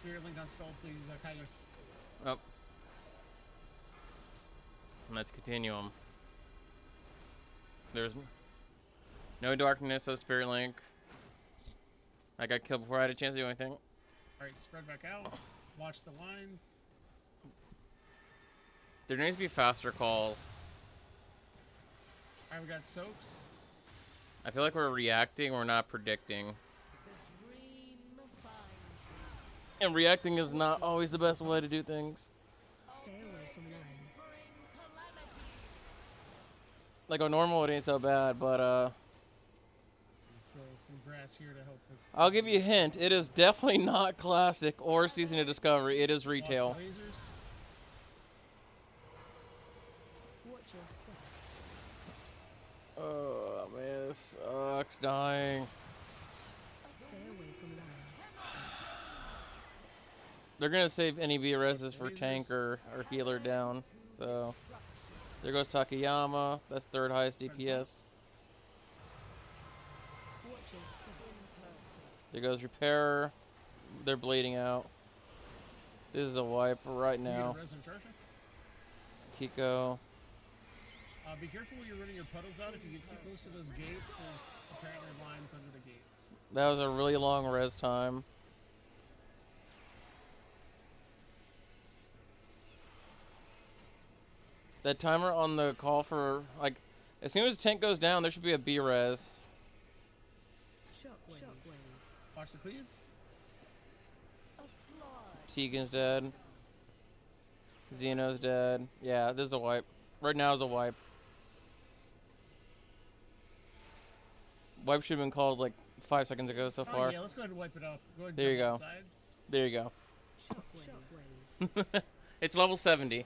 Spirit link on skull, please, Kyler. Oh. Let's continuum. There's no darkness, so Spirit Link. I got killed before I had a chance to do anything. Alright, spread back out. Watch the lines. There needs to be faster calls. Alright, we got soaks. I feel like we're reacting, we're not predicting. The dream binds you. And reacting is not always the best way to do things. Stay away from lines. Like on normal, it ain't so bad, but Throw some grass here to help with. I'll give you a hint. It is definitely not classic or season of discovery. It is retail. Lasers. Watch your step. Oh man, this sucks. Dying. Stay away from lines. They're gonna save any VRSs for tank or healer down. So there goes Takayama. That's third highest DPS. Watch your step. There goes Repairer. They're bleeding out. This is a wipe right now. Kiko. Be careful when you're running your puddles out. If you get too close to those gates, there's apparently lines under the gates. That was a really long res time. That timer on the call for, like, as soon as the tank goes down, there should be a B res. Shockwave. Watch the cleaves. Tegan's dead. Xeno's dead. Yeah, there's a wipe. Right now is a wipe. Wipe should have been called like 5 seconds ago so far. Yeah, let's go ahead and wipe it up. Go ahead and There you jump go. on sides. There you go. Shockwave. It's level 70.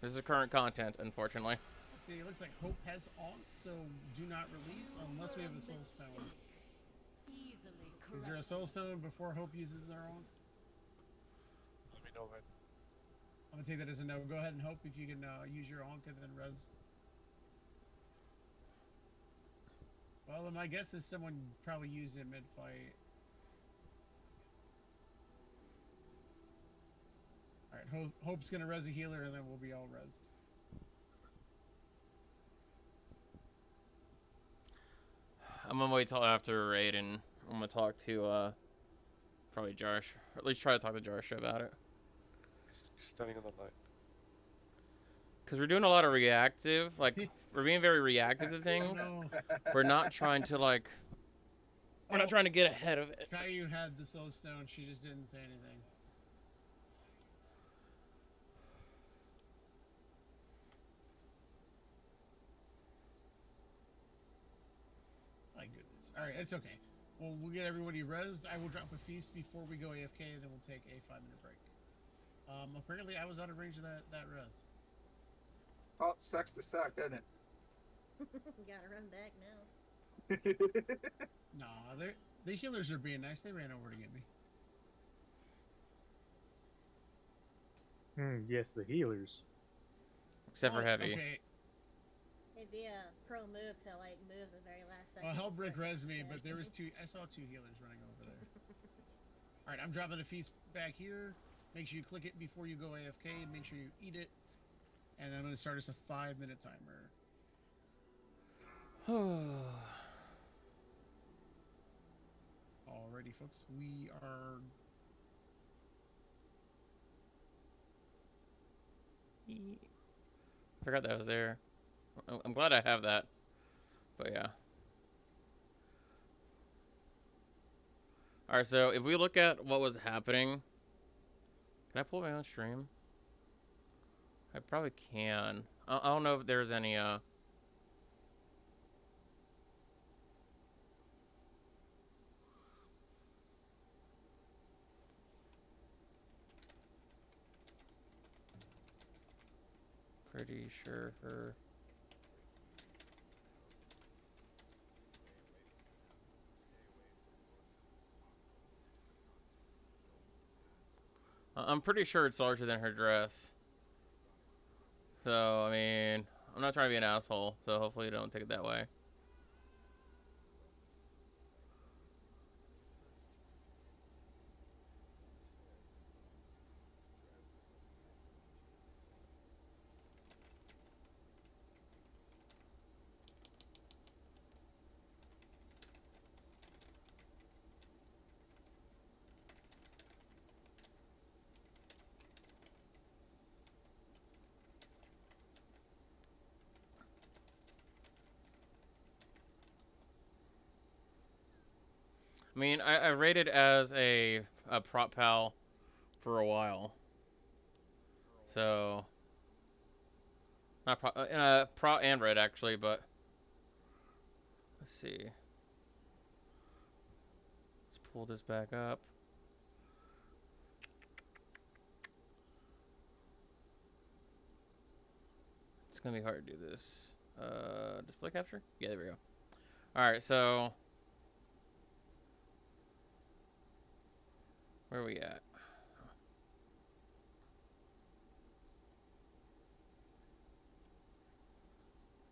This is current content, unfortunately. Let's see, it looks like Hope has on, so do not release unless we have a Soul Stone. Is there a Soul Stone before Hope uses their own? Let me know when. I'm gonna take that as a no. Go ahead and Hope if you can use your Onk and then res. Well, my guess is someone probably used it mid-fight. Alright, Hope's gonna res a healer and then we'll be all resed. I'm gonna wait till after raid and I'm gonna talk to probably Jarsh. Or at least try to talk to Jarsh about it. Standing on the line. Because we're doing a lot of reactive, like, we're being very reactive to things. We're not trying to, like, we're not trying to get ahead of it. Caillou had the Soul Stone, she just didn't say anything. My goodness. Alright, it's okay. Well, we'll get everybody rezzed. I will drop a feast before we go AFK, and then we'll take a 5-minute break. Apparently I was out of range of that res. Oh, sucks to suck, doesn't it? Gotta run back now. Nah, the healers are being nice. They ran over to get me. Yes, the healers. Except for heavy. Okay. It'd be a pro move to like move the very last second. Well, Hellbrick before res me, it but there was goes. I saw 2 healers running over there. Alright, I'm dropping a feast back here. Make sure you click it before you go AFK. Make sure you eat it. And I'm going to start us a 5-minute timer. Alrighty, folks. We are... Forgot that was there. I'm glad I have that. But yeah. Alright, so if we look at what was happening... Can I pull my own stream? I probably can. I don't know if there's any, pretty sure her... I'm pretty sure it's larger than her dress. So, I mean, I'm not trying to be an asshole, so hopefully you don't take it that way. I mean, I rated as a prop pal for a while. So not prop and red actually, but let's see. Let's pull this back up. It's gonna be hard to do this. Display capture? Yeah, there we go. Alright, so where are we at?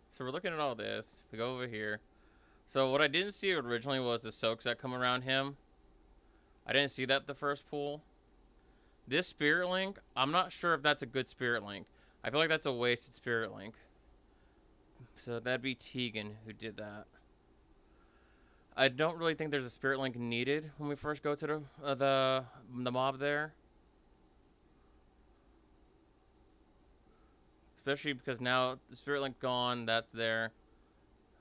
So we're looking at all this. We go over here. So what I didn't see originally was the soaks that come around him. I didn't see that the first pool. This spirit link, I'm not sure if that's a good spirit link. I feel like that's a wasted spirit link. So that'd be Tegan who did that. I don't really think there's a spirit link needed when we first go to the mob there. Especially because now the spirit link gone, that's there.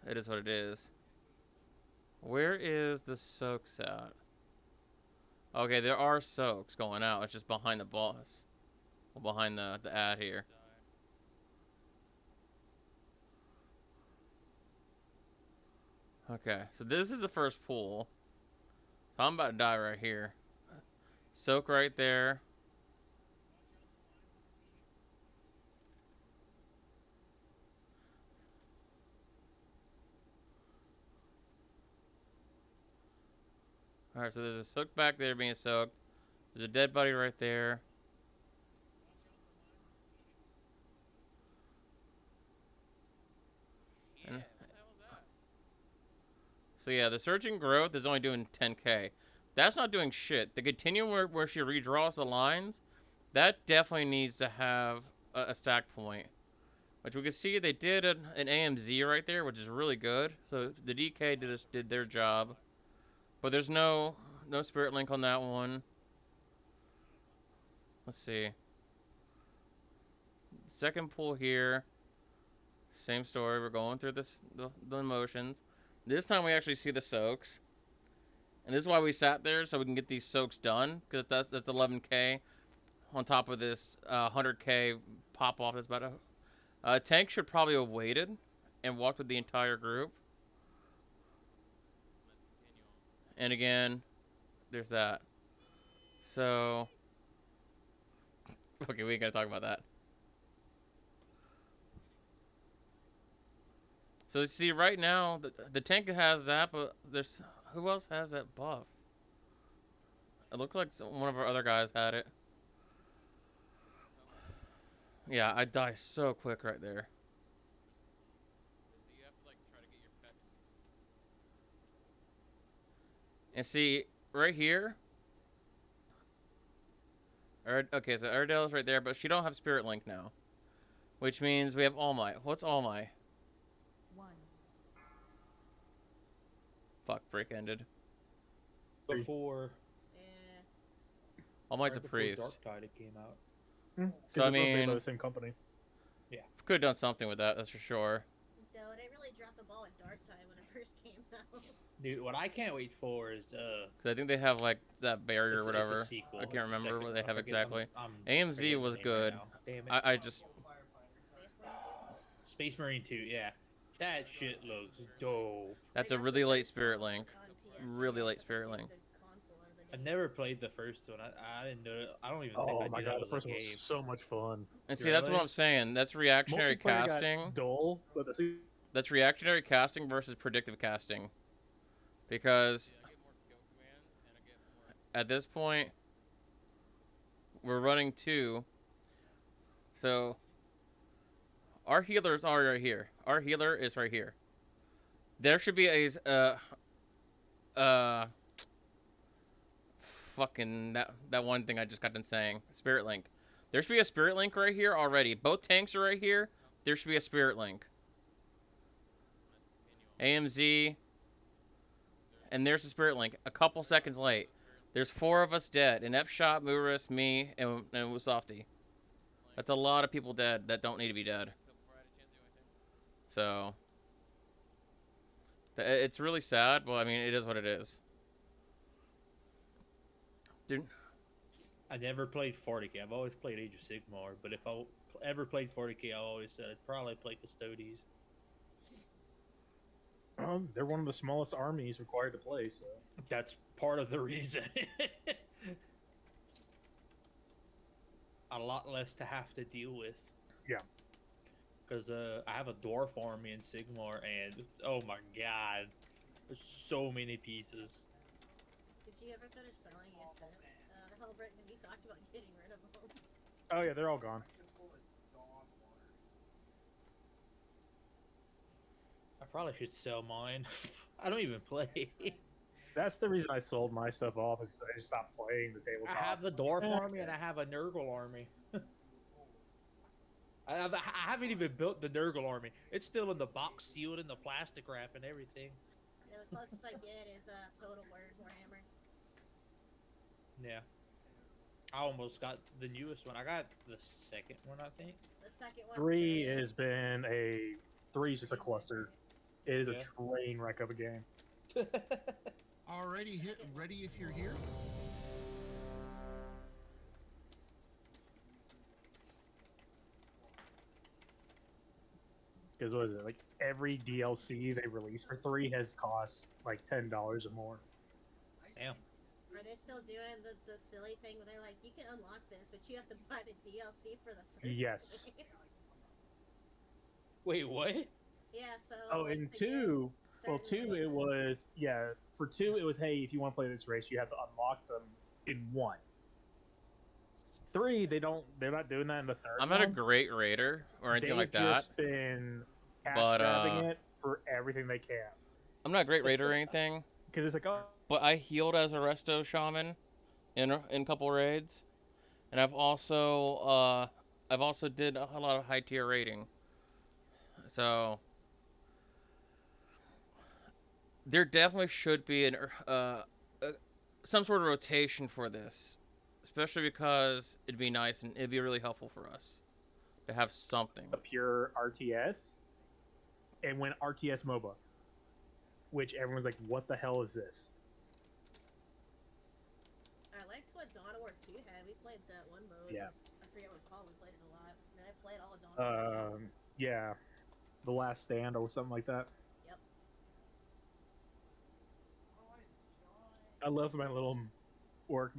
It is what it is. Where is the soaks at? Okay, there are soaks going out. It's just behind the boss. Well, behind the ad here. Okay, so this is the first pool. So I'm about to die right here. Soak right there. Alright, so there's a soak back there being soaked. There's a dead body right there. And, so yeah, the surging growth is only doing 10k. That's not doing shit. The continuum where she redraws the lines, that definitely needs to have a stack point. Which we can see they did an AMZ right there, which is really good. So the DK did their job. But there's no spirit link on that one. Let's see. Second pull here. Same story. We're going through the motions. This time we actually see the soaks. And this is why we sat there, so we can get these soaks done. Because that's 11k on top of this 100k pop off. That's about a tank should probably have waited and walked with the entire group. And again, there's that. So, okay, we ain't gonna talk about that. So see, right now the tank has that, but there's who else has that buff? It looked like one of our other guys had it. Yeah, I die so quick right there. And see, right here. Okay, so Ardell's right there, but she don't have Spirit Link now. Which means we have All Might. What's All Might? 1. Fuck, break ended. Before. All Might's right a before priest. Dark Tide came out. So I they're both made by mean, the same company. Yeah. Could have done something with that, that's for sure. Though they really dropped the ball at Dark Tide when it first came out. Dude, what I can't wait for is Cause I think they have like that barrier or whatever. It's a sequel. I can't It's a remember what they second- I have forget- exactly. I'm AMZ forgetting was the name good. right now. Damn it. I just Space Marine 2, yeah. That shit looks dope. that's a really late Spirit Link. Really late Spirit Link. I've never played the first one. I didn't know. I don't even think Oh I my knew god, that the was first a one game. was so much fun. And see, that's what I'm saying. That's reactionary Multiplayer got casting. dull, but the That's reactionary casting versus predictive casting. Because at this point, we're running 2. So our healers are right here. Our healer is right here. There should be a fucking that one thing I just got done saying. Spirit Link. There should be a Spirit Link right here already. Both tanks are right here. There should be a Spirit Link. AMZ. And there's the Spirit Link. A couple seconds late. There's 4 of us dead. An Epshot, Muris, me, and Wusofty. That's a lot of people dead that don't need to be dead. So it's really sad, but I mean, it is what it is. Dude, I never played 40k. I've always played Age of Sigmar, but if I ever played 40k, I always said I'd probably play Custodes. They're one of the smallest armies required to play, so That's part of the reason. A lot less to have to deal with. Yeah. Because I have a dwarf army in Sigmar, and oh my god, there's so many pieces. Did you ever finish selling your shit, Hellbrit? Because you talked about getting rid of them. Oh yeah, they're all gone. I probably should sell mine. I don't even play. That's the reason I sold my stuff off, is I just stopped playing the tabletop. I have the dwarf army and I have a Nurgle army. I haven't even built the Nurgle army. It's still in the box, sealed in the plastic wrap and everything. Yeah, the closest I get is Total Warhammer. Yeah. I almost got the newest one. I got the second one, I think. The second one. 3 has been a 3 is just a cluster. It is a train wreck of a game. Already hit ready if you're here. Because what is it, like every DLC they release for 3 has cost like $10 or more. Damn. Are they still doing the silly thing where they're like, you can unlock this, but you have to buy the DLC for the first Yes. game? Wait, what? Yeah, so. Oh, like, in to 2, get well, certain 2 it races- was, yeah, for 2 it was, hey, if you want to play this race, you have to unlock them in 1. 3, they're not doing that in the 3rd I'm one. not a great raider or anything They've like that. just been cash But, grabbing it for everything they can. I'm not a great raider or anything. Because it's like, oh. But I healed as a resto shaman in a couple raids, and I've also did a lot of high tier raiding. So there definitely should be some sort of rotation for this, especially because it'd be nice and it'd be really helpful for us to have something. A pure RTS, and went RTS MOBA, which everyone's like, what the hell is this? I liked what Dawn of War 2 had. We played that one mode. Yeah. I forget what it's called. We played it a lot. I mean, I played all of Dawn of War 2. Yeah, The Last Stand or something like that. Yep. I love my little orc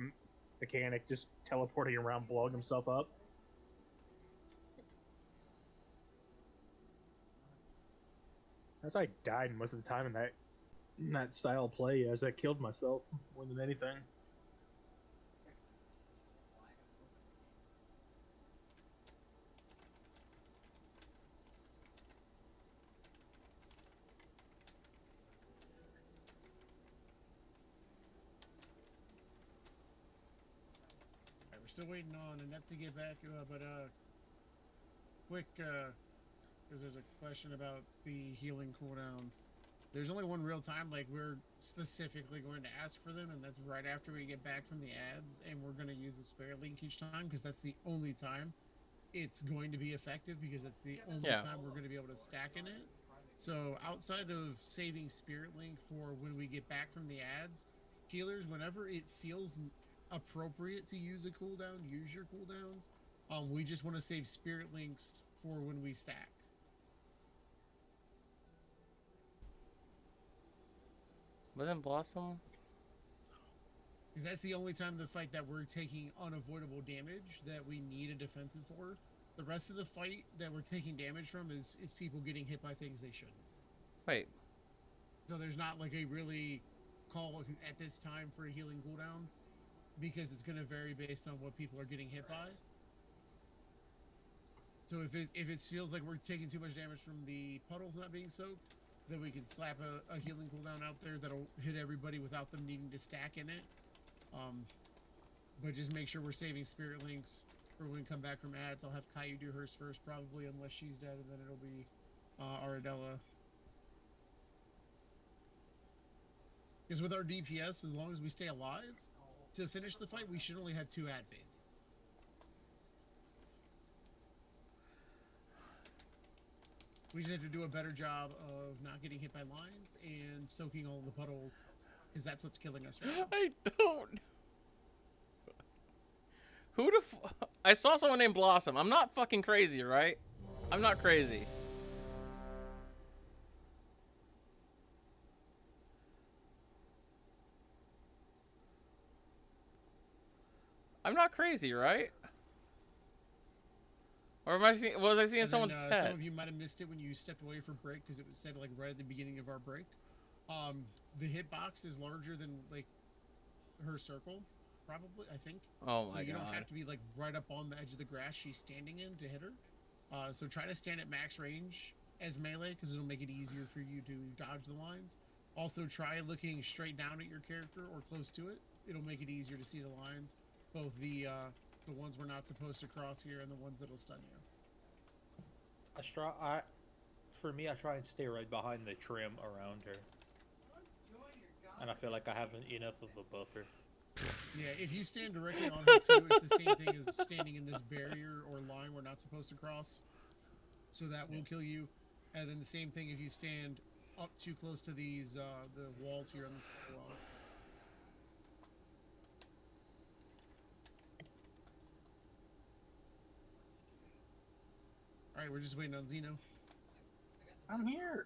mechanic just teleporting around, blowing himself up. That's how I died most of the time in that style of play, as I killed myself more than anything. Alright, we're still waiting on Annette to get back, but quick, because there's a question about the healing cooldowns. There's only one real time, like, we're specifically going to ask for them, and that's right after we get back from the ads, and we're going to use the spirit link each time, because that's the only time it's going to be effective, because that's the only time we're going to be able to stack in it. So outside of saving spirit link for when we get back from the ads, healers, whenever it feels appropriate to use a cooldown, use your cooldowns. We just want to save spirit links for when we stack. But then Blossom? Because that's the only time in the fight that we're taking unavoidable damage that we need a defensive for. The rest of the fight that we're taking damage from is people getting hit by things they shouldn't. Wait. So there's not like a really call at this time for a healing cooldown, because it's going to vary based on what people are getting hit by. So if it feels like we're taking too much damage from the puddles not being soaked, then we can slap a healing cooldown out there that'll hit everybody without them needing to stack in it. But just make sure we're saving spirit links for when we come back from ads. I'll have Caillou do hers first, probably, unless she's dead, and then it'll be Aradella. Because with our DPS, as long as we stay alive to finish the fight, we should only have 2 ad phases. We just have to do a better job of not getting hit by lines and soaking all the puddles, because that's what's killing us right now. I don't. Who the I saw someone named Blossom. I'm not fucking crazy, right? I'm not crazy. I'm not crazy, right? Or am I seeing, was I seeing And someone's then, pet? some of you might have missed it when you stepped away for break because it was said like right at the beginning of our break. The hitbox is larger than like her circle, probably. I think. Oh So my you god. don't have to be like right up on the edge of the grass she's standing in to hit her. So try to stand at max range as melee because it'll make it easier for you to dodge the lines. Also, try looking straight down at your character or close to it. It'll make it easier to see the lines, both the ones we're not supposed to cross here and the ones that'll stun you. For me, I try and stay right behind the trim around her, and I feel like I have enough of a buffer. Yeah, if you stand directly on her too, it's the same thing as standing in this barrier or line we're not supposed to cross. So that will kill you. And then the same thing if you stand up too close to these the walls here on the floor. All right, we're just waiting on Zeno. I'm here.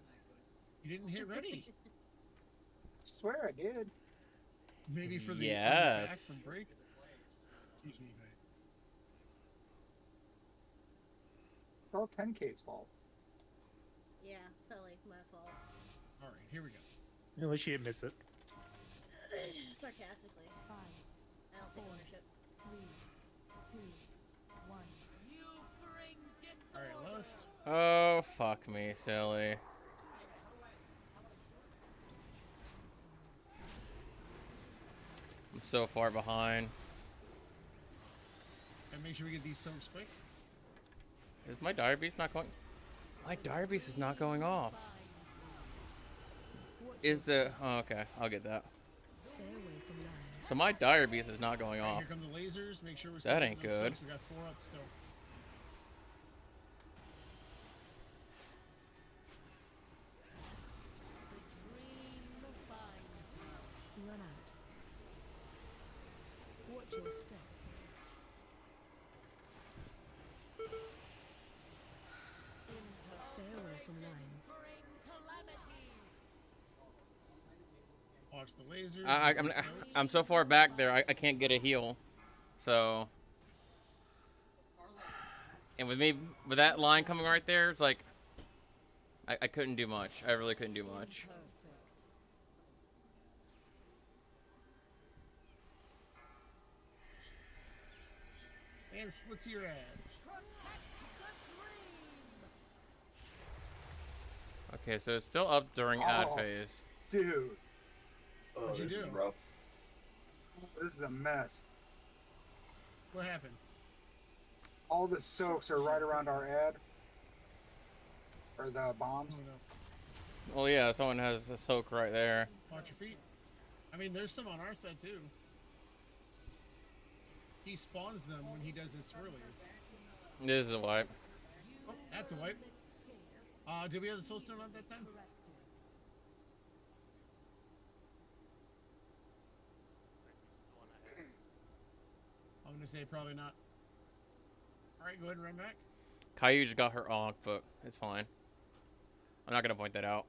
You didn't hit ready. Swear I did. Maybe for the yes. back from break. Excuse me, mate. It's all 10K's fault. Yeah, totally my fault. All right, here we go. At least she admits it. Sarcastically. 5, I don't take ownership. 3, 2, 1. You bring disorder. All right, last. Oh, fuck me, silly. I'm so far behind. And make sure we get these soaks quick. Is my dire beast not going? My dire beast is not going off. Is the... Oh, okay, I'll get that. Stay away from lines. So my dire beast is not going All right, off. here come the lasers. Make sure we're That still ain't getting those good. soaks. We got 4 up still. Run out. Watch your step. Stay away from lines. Watch the lasers. I'm so far back there, I can't get a heal. So... And with that line coming right there, it's like... I couldn't do much. I really couldn't do much. And split to your ads. Okay, so it's still up during ad phase. Dude. Oh, What'd you this do? is rough. This is a mess. What happened? All the soaks are right around our ad. Or the bombs. Oh, no. Well, yeah, someone has a soak right there. Watch your feet. I mean, there's some on our side, too. He spawns them when he does his swirlies. This is a wipe. Oh, that's a wipe. Did we have the soul stone on that time? I'm gonna say probably not. Alright, go ahead and run back. Caillou just got her on foot. It's fine. I'm not gonna point that out.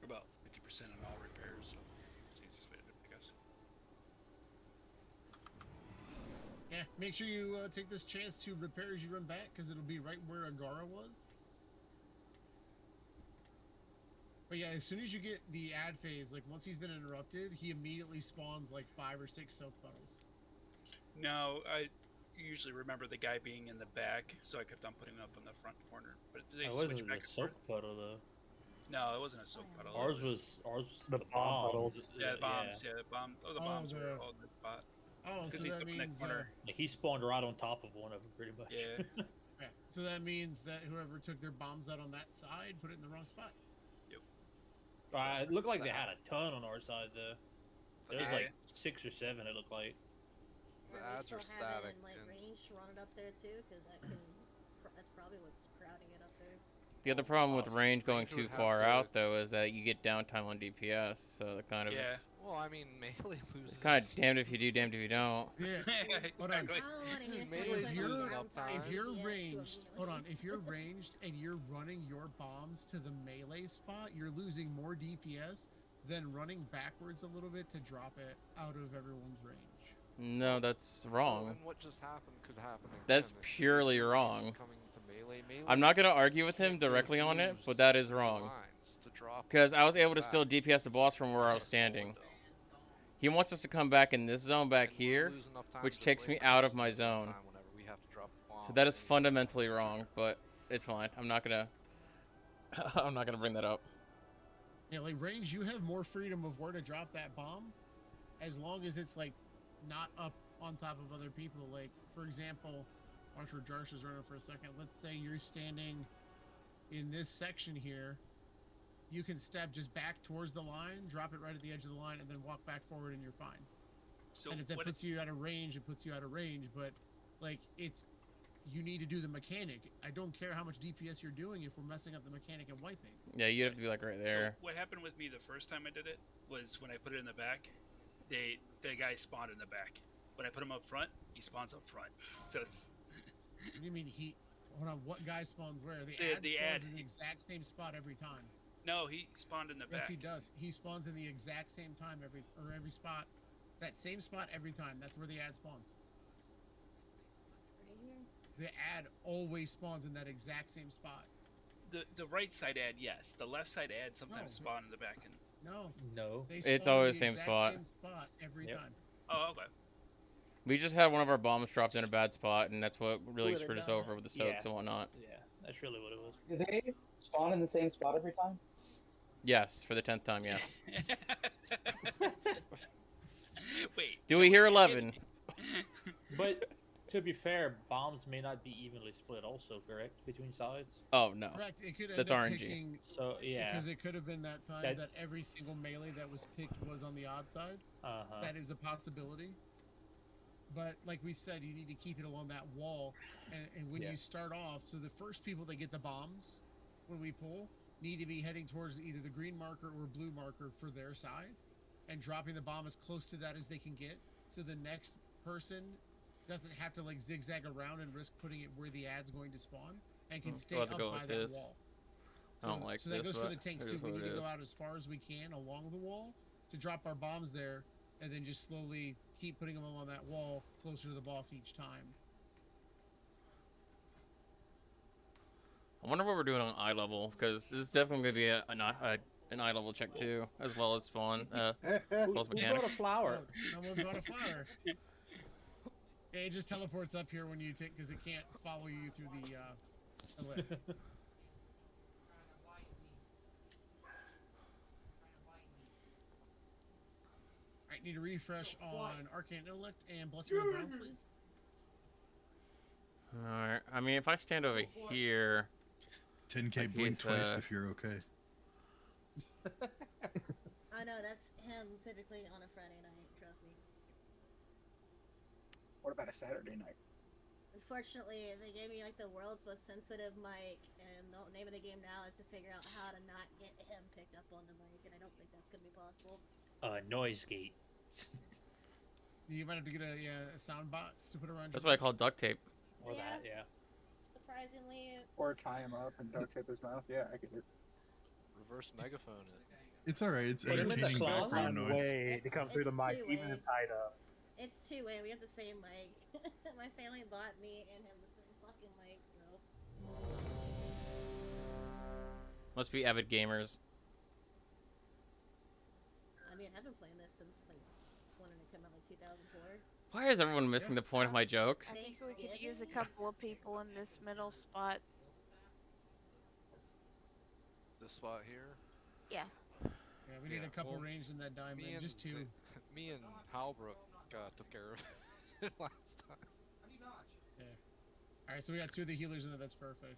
We're about 50% on all repairs, so it's the easiest way to do it, I guess. Yeah, make sure you take this chance to repair as you run back, because it'll be right where Agara was. But yeah, as soon as you get the ad phase, like once he's been interrupted, he immediately spawns like 5 or 6 soak puddles. No, I usually remember the guy being in the back, so I kept on putting him up in the front corner. But they It switch wasn't back a and soap forth. puddle though. No, it wasn't a soap puddle. Ours was the bomb puddles. Yeah, the bombs. Yeah, the bomb. Oh, the bombs were all the spot. Oh, so he's that up in that means corner. Like, he spawned right on top of one of them, pretty much. Yeah. yeah, so that means that whoever took their bombs out on that side put it in the wrong spot. Yep. It looked like they had a ton on our side though. There was like 6 or 7. It looked like. The Are we ads still are static. having, like, and range run it up there too? Because that can, that's probably what's crowding it up there. The other problem with range going range would too have far to- out though is that you get downtime on DPS, so it kind of Yeah. is Well, I mean, melee loses. kind of damned if you do, damned if you don't. Yeah. Hold on. Exactly. I don't want to hear someone Melee's If put you're- losing downtime uptime. If you're DPS to a ranged, hold on. melee. If you're ranged and you're running your bombs to the melee spot, you're losing more DPS than running backwards a little bit to drop it out of everyone's range. No, that's So, wrong. and what just happened could happen again. That's if purely you're wrong. Coming to melee. I'm not gonna argue with him can't go directly on it, through but that is the wrong. lines to drop Because I was them able to back. still DPS the boss from where I was standing. He wants us to come back in this zone back And we're here, losing uptime which just takes like me we're out of losing my uptime zone. whenever we have to drop a So bomb that is anyway. fundamentally wrong, but it's fine. I'm not gonna I'm not gonna bring that up. Yeah, like range, you have more freedom of where to drop that bomb, as long as it's like not up on top of other people. Like, for example, watch where Jarsh is running for a second. Let's say you're standing in this section here. You can step just back towards the line, drop it right at the edge of the line, and then walk back forward, and you're fine. So And if that what puts you out of range, it puts you out of range. But like, it's you need to do the mechanic. I don't care how much DPS you're doing if we're messing up the mechanic and wiping. Yeah, you'd have to be like right there. So what happened with me the first time I did it was when I put it in the back, the guy spawned in the back. When I put him up front, he spawns up front. So it's What do you mean he? Hold on, what guy spawns where? The ad The spawns ad. in the exact same spot every time. no, he spawned in the Yes, back. he does. He spawns in the exact same time every spot. That same spot every time. That's where the ad spawns. Right here. The ad always spawns in that exact same spot. The right side ad, yes. The left side ad sometimes No. spawn in the back. And No, No. they It's spawn in always the same exact spot. Same spot every Yep. time. oh, okay. We just had one of our bombs dropped in a bad spot, and that's what really Would've screwed us done over it. with the soaks Yeah. and whatnot. Yeah, that's really what it was. Do they spawn in the same spot every time? Yes, for the 10th time, yes. Wait. Do we hear 11? But to be fair, bombs may not be evenly split also, correct? Between sides? Oh, no. Correct. It could end That's up RNG. picking So, yeah. because it could have been that time That- that every single melee that was picked was on the odd side. Uh-huh. That is a possibility. But like we said, you need to keep it along that wall. And when Yeah. you start off, so the first people that get the bombs when we pull need to be heading towards either the green marker or blue marker for their side and dropping the bomb as close to that as they can get. So the next person doesn't have to like zigzag around and risk putting it where the ad's going to spawn and can stay We'll up have to go by with that this. wall. I don't like so that this, goes for but the tanks it too. is We what need it to go is. out as far as we can along the wall to drop our bombs there, and then just slowly keep putting them along that wall closer to the boss each time. I wonder what we're doing on eye level, because this is definitely going to be an eye level check too, as well as spawn, as well as Who brought a mechanics. flower? Oh, someone brought a flower. Yeah, it just teleports up here when you take, because it can't follow you through the lift. Alright, need a refresh on Arcane Intellect and Blessing of the Grounds, please. Alright, I mean, if I stand over here... 10k like blink he's, twice if you're okay. I know that's him typically on a Friday night. Trust me. What about a Saturday night? Unfortunately, they gave me like the world's most sensitive mic, and the name of the game now is to figure out how to not get him picked up on the mic, and I don't think that's gonna be possible. Noise gate. You might have to get a sound box to put around That's your what I call duct tape. Or that, yeah. Surprisingly, Or tie him up and duct tape his mouth? Yeah, I get it. Reverse megaphone it. It's alright, it's Put him in the entertaining closet. background noise. Way to come through the It's mic, two-way. even if tied up. it's two-way. We have the same mic. My family bought me and him the same fucking mic, so. Must be avid gamers. I mean, I've been playing this since like when did it come out? Like 2004. Why is everyone missing the point of my jokes? I think we could use a couple of people in this middle spot. This spot here. Yeah. Yeah, we need a couple well, ranged in that diamond. Me and Just two. Me and Halbrook took care of it last time. Yeah. Alright, so we got two of the healers in there. That's perfect.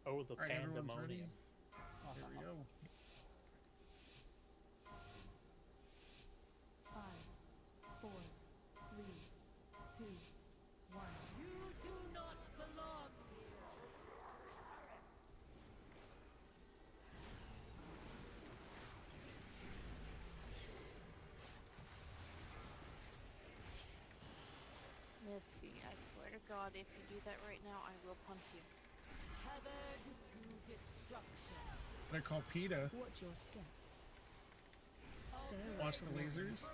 Oh, the Alright, everyone's ready? pandemonium. Here we go. 5, 4, 3, 2, 1. You do not belong Bestie, I swear to God, if you do that right now, I will punch you. Tethered to destruction. What I call PETA. Watch your step. Stay away Watch the from lines. lasers.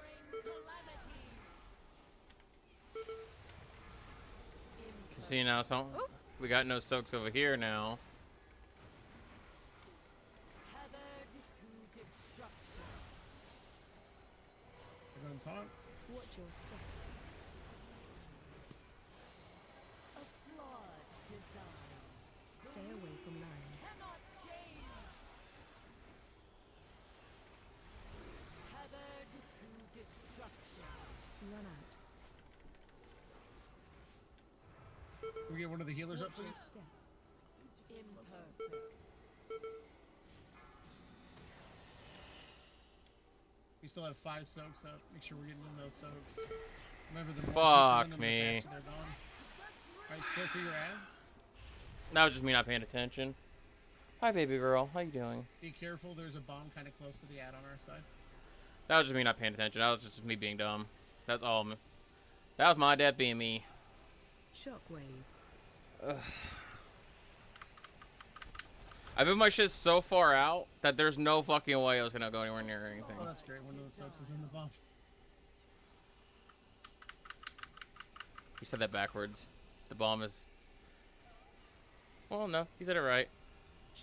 See now, so we got no soaks over here now. Tethered to destruction. We're going to talk. Watch your step. A flawed design. Stay away from lines. Cannot change. Tethered to destruction. Run out. Can we get one of the healers up, Watch your please? step. Imperfect. We still have 5 soaks up. Make sure we're getting in those soaks. Remember, the more Fuck people in them, me. the faster they're gone. Alright, split for your ads. That was just me not paying attention. Hi, baby girl. How you doing? Be careful, there's a bomb kind of close to the ad on our side. That was just me not paying attention. That was just me being dumb. That's all. That was my death being me. Shockwave. Ugh. I moved my shit so far out that there's no fucking way I was gonna go anywhere near anything. Oh, that's great. One of the soaks is in the bomb. You said that backwards. The bomb is... Well, no. You said it right.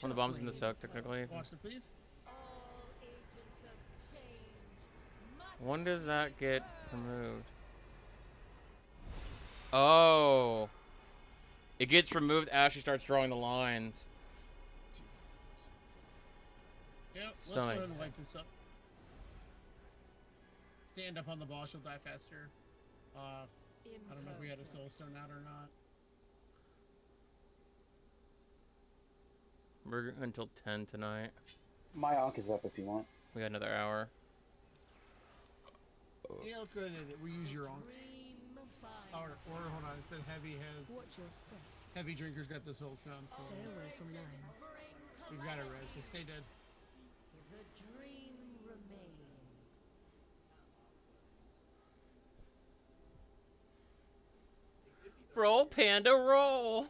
When the bomb's in the soak, technically. Watch the cleave. All agents of change must When does that get removed? Oh. It gets removed as she starts drawing the lines. Yep, let's So go ahead nice. and wipe this up. Stand up on the boss, you'll die faster. I don't know if we had a soul stone out or not. We're until 10 tonight. My Ankh is up if you want. We got another hour. Yeah, let's go ahead and reuse your Ankh. dream find. Or hold on, it said Heavy has... Watch your step. Heavy Drinker's got the soul stone, so Stay away from lines. we've got it res, so stay dead. The dream remains. Roll, panda, roll!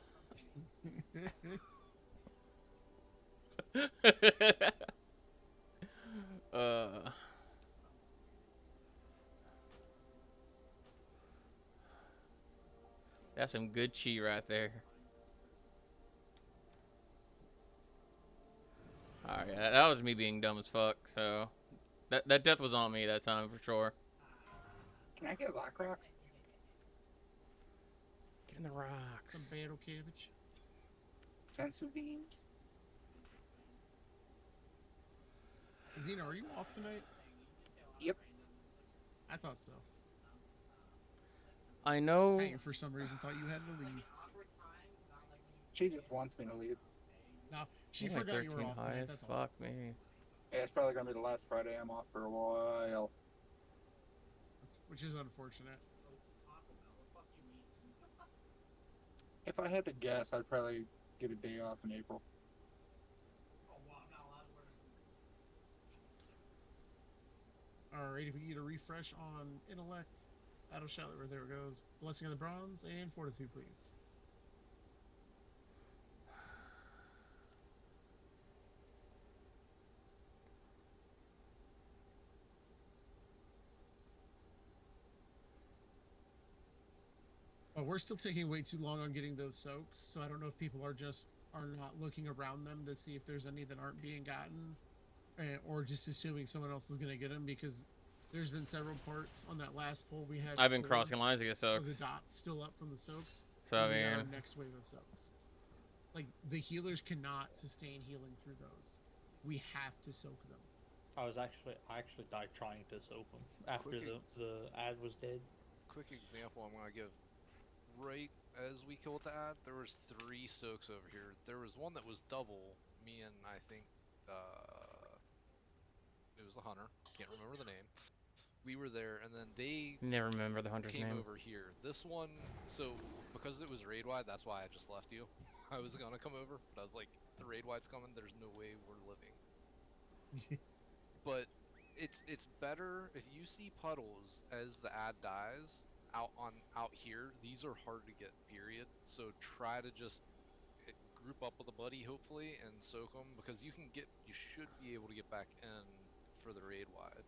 That's some good cheat right there. Alright, that was me being dumb as fuck, so... That death was on me that time, for sure. Can I get rock rocks? Get in the rocks. Some battle cabbage. Sensu beans? Xena, are you off tonight? Yep. I thought so. I know... I, for some reason, thought you had to leave. She just wants me to leave. No, she Only forgot you were 13 off high tonight, as that's all. fuck me. Yeah, it's probably gonna be the last Friday I'm off for a while. Which is unfortunate. If I had to guess, I'd probably get a day off in April. Alright, if we get a refresh on Intellect, Battle Shout, there it goes. Blessing of the Bronze, and Fortitude, please. But we're still taking way too long on getting those soaks, so I don't know if people are not looking around them to see if there's any that aren't being gotten, or just assuming someone else is going to get them, because there's been several parts on that last poll we had. I've been 4 crossing lines to get of soaks. the dots still up from the soaks. So, and I we got our mean... next wave of soaks. Like, the healers cannot sustain healing through those. We have to soak them. I actually died trying to soak them after the ad was dead. Quick example I'm gonna give. Right as we killed the ad, there was 3 soaks over here. There was one that was double. Me and I think it was the hunter. Can't remember the name. We were there, and then they Never remember the hunter's came name. over here. This one, so because it was raid wide, that's why I just left you. I was gonna come over, but I was like, the raid wide's coming. There's no way we're living. But it's better if you see puddles as the ad dies. out here, these are hard to get. Period. So try to just group up with a buddy, hopefully, and soak them because you should be able to get back in for the raid wide.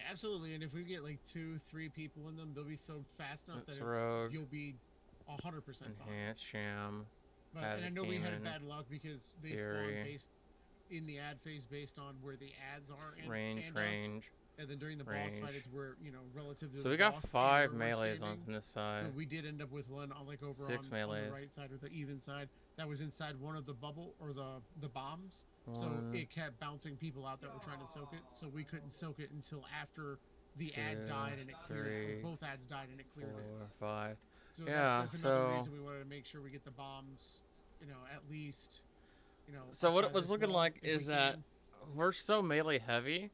Absolutely, and if we get like 2-3 people in them, they'll be soaked fast enough That's that rogue. You'll be 100% fine. Enhanced sham. But, and I know we had demon, bad luck because they theory, spawn based in the ad phase based on where the ads are and range, and range. And then during the range. boss fight, it's where, you know, relative to So the we got boss 5 and where we're melees on standing, this side. So we did end up with one on like over 6 on melees. the right side or the even side that was inside one of the bubble or the bombs. So One, it kept bouncing people out that were trying to soak it. So we couldn't soak it until after the 2, ad died and it cleared. 3, Or both ads died and it cleared 4, 5. So yeah, that's another so reason we wanted to make sure we get the bombs, you know, at least, you know. So up what by it was this looking wall like if we is that can, we're so melee heavy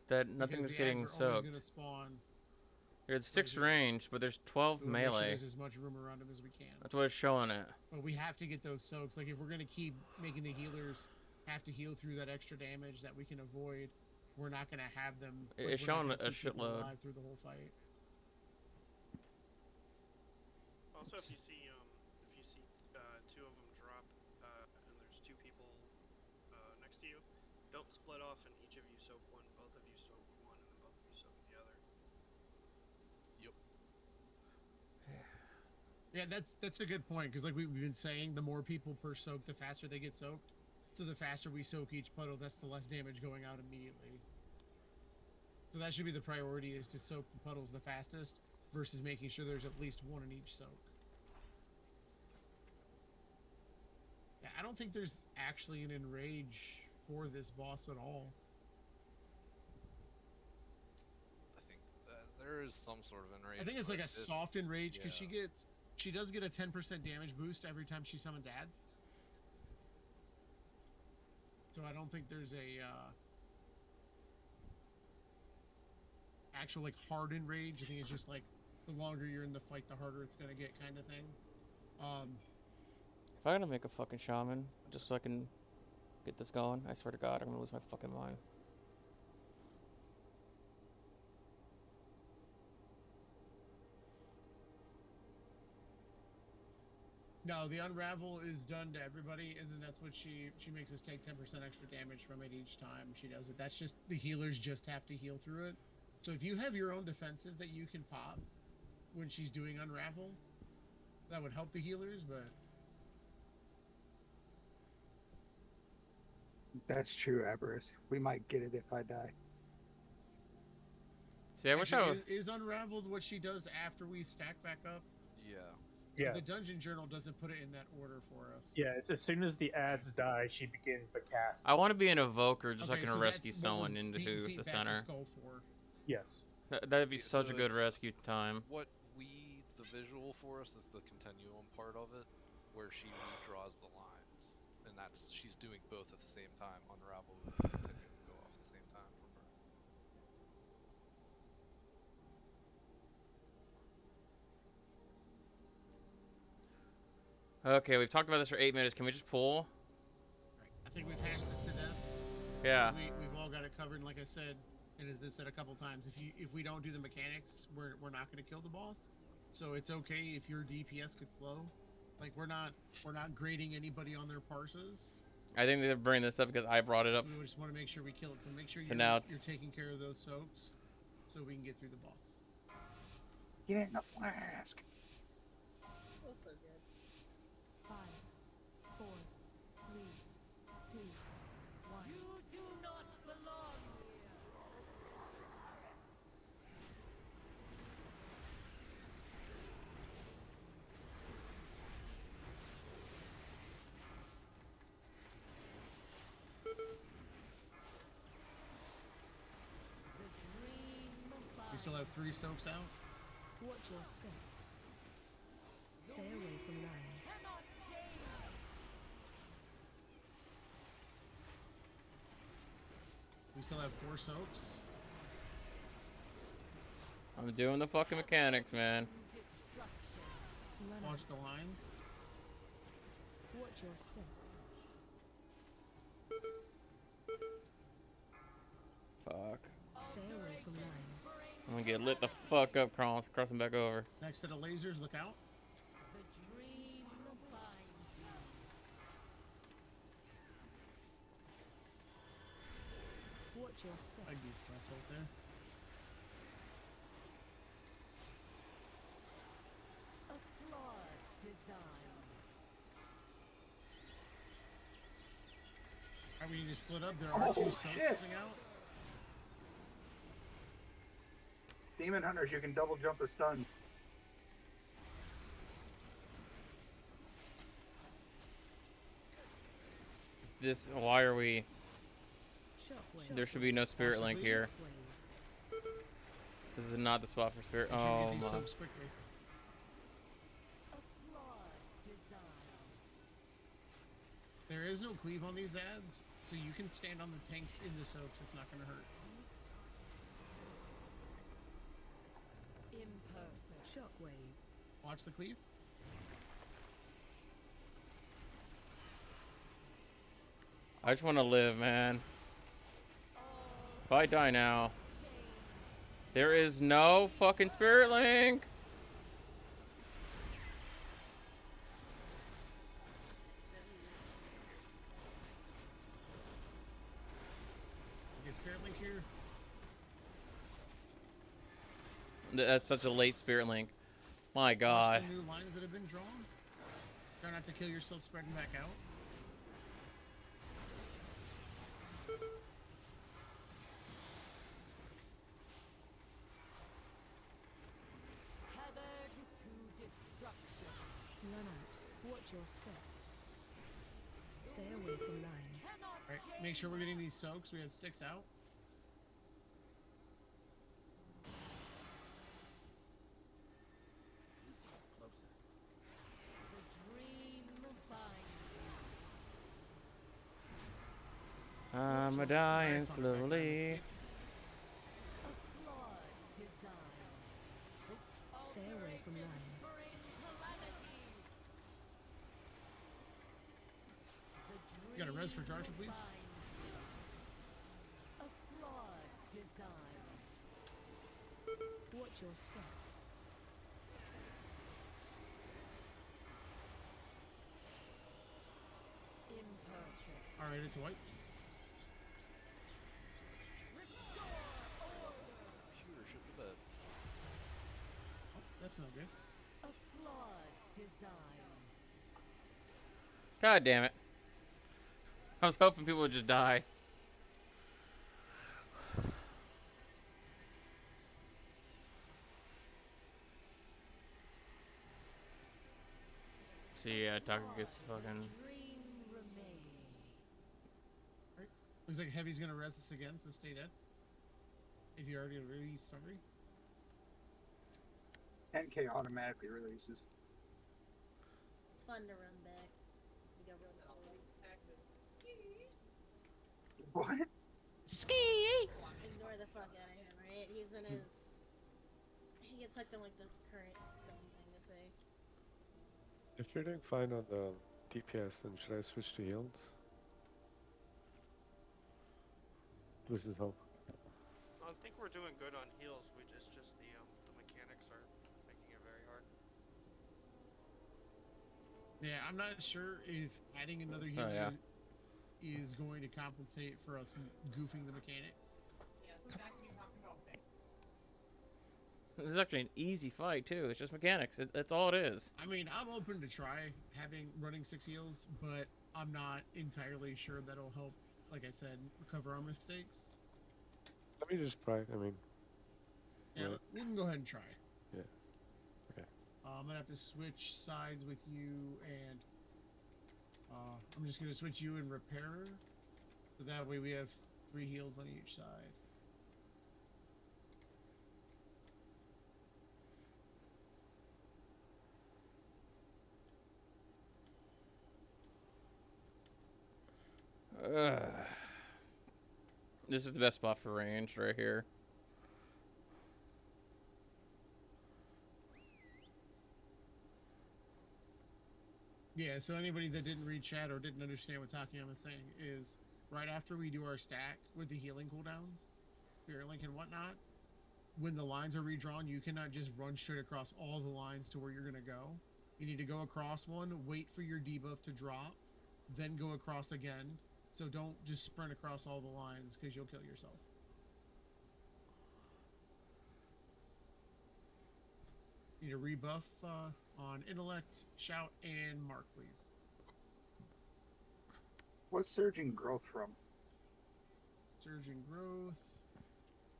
that nothing because was the ads getting are always soaked. gonna spawn. There's 6 here. range, but there's 12 We wanna make sure melee. there's as much room around them as we can. That's what it's showing it. But we have to get those soaks. Like if we're gonna keep making the healers have to heal through that extra damage that we can avoid, we're not gonna have them. Like, It's we're not showing gonna a keep people shitload. alive through the whole fight. Also, if you see 2 of them drop, and there's 2 people next to you, don't split off and each of you soak one. Both of you soak one, and then both of you soak the other. Yep. Yeah, that's a good point because like we've been saying, the more people per soak, the faster they get soaked. So the faster we soak each puddle, that's the less damage going out immediately. So that should be the priority, is to soak the puddles the fastest versus making sure there's at least one in each soak. Yeah, I don't think there's actually an enrage for this boss at all. I think there is some sort of enrage. I think it's like a soft enrage because yeah. she does get a 10% damage boost every time she summons ads. So I don't think there's a actual like hard enrage. I think it's just like the longer you're in the fight, the harder it's gonna get, kind of thing. If I gotta make a fucking shaman just so I can get this going, I swear to God, I'm gonna lose my fucking mind. No, the unravel is done to everybody, and then that's what she makes us take 10% extra damage from it each time she does it. That's just the healers just have to heal through it. So if you have your own defensive that you can pop when she's doing unravel, that would help the healers, but That's true, Aberus. We might get it if I die. See, I wish I was. Is unraveled what she does after we stack back up? Yeah. Yeah. The dungeon journal doesn't put it in that order for us. Yeah, it's as soon as the ads die, she begins the cast. I want to be an evoker just so I Okay, can so rescue that's what someone we're into beating the feet back to center. Skull for. Yes. That'd be Yeah, such so a good it's- rescue time. What the visual for us is the continuum part of it, where she redraws the lines, and she's doing both at the same time. Unravel and continuum go off at the same time from her. Okay, we've talked about this for 8 minutes. Can we just pull? I think we've hashed this to death. Yeah. We've all got it covered, and like I said, it has been said a couple times. If we don't do the mechanics, we're not going to kill the boss. So it's okay if your DPS gets low. Like we're not grading anybody on their parses. I think they're bringing this up because I brought it up. So we just want to make sure we kill it. So make sure you're taking care of those soaks, so we can get through the boss. Get it in a flask. Feels so good. 5, 4, 3, 2, 1. You do not belong here. We still have 3 soaks out. Watch your step. Stay away from lines. We still have 4 soaks. I'm doing the fucking mechanics, man. Watch the lines. Watch your step. Fuck. Stay away from lines. gonna get lit the fuck up crossing back over. Next set of lasers, look out. The dream binds you. Watch your step. I goofed myself there. A flawed design. Alright, we need to split up. There are two soaks coming out. Demon Hunters, you can double jump the stuns. Why are we? Shockwave. There should be no spirit link here. This is not the spot for spirit. Make sure you Oh get these my. soaks quickly. A flawed design. There is no cleave on these ads, so you can stand on the tanks in the soaks. It's not going to hurt. Imperfect. Shockwave. Watch the cleave. I just want to live, man. If I die now, there is no fucking spirit link. Get spirit link here. That's such a late spirit link. My God. Watch the new lines that have been drawn. Try not to kill yourself spreading back out. Tethered to destruction. Run out. Watch your step. Stay away from lines. Alright, make sure we're getting these soaks. We have 6 out. The dream binds you. I'm a dying slowly. A flawed design. Stay away from lines. Bring calamity. The You got a res for Jar, please? A flawed design. Watch your step. Imperfect. Alright, it's white. Computer shit the bed. Oh, that's not good. A flawed design. God damn it. I was hoping people would just die. See, yeah, Tucker gets fucking. Dream remains. Looks like Heavy's gonna res us again, so stay dead. If you already released somebody. 10k automatically releases. It's fun to run back. You go real slow. What? Ski! Ignore the fuck out of him, right? He's in his. He gets hooked on like the current dumb thing to say. If you're doing fine on the DPS, then should I switch to heals? This is hope. I think we're doing good on heals. We just the mechanics are making it very hard. Yeah, I'm not sure if adding another Oh, healer yeah. is going to compensate for us goofing the mechanics. This is actually an easy fight too. It's just mechanics. That's all it is. I mean, I'm open to try running 6 heals, but I'm not entirely sure that'll help, like I said, recover our mistakes. Let me just try. I mean, Yeah, right. we can go ahead and try. Yeah. Okay. I'm gonna have to switch sides with you, and I'm just gonna switch you and Repairer, so that way we have 3 heals on each side. This is the best spot for ranged right here. Yeah, so anybody that didn't read chat or didn't understand what Takayama is saying is right after we do our stack with the healing cooldowns, Spirit Link and whatnot, when the lines are redrawn, you cannot just run straight across all the lines to where you're gonna go. You need to go across one, wait for your debuff to drop, then go across again. So don't just sprint across all the lines because you'll kill yourself. Need a rebuff on intellect, shout, and mark, please. What's surging growth from? Surging growth.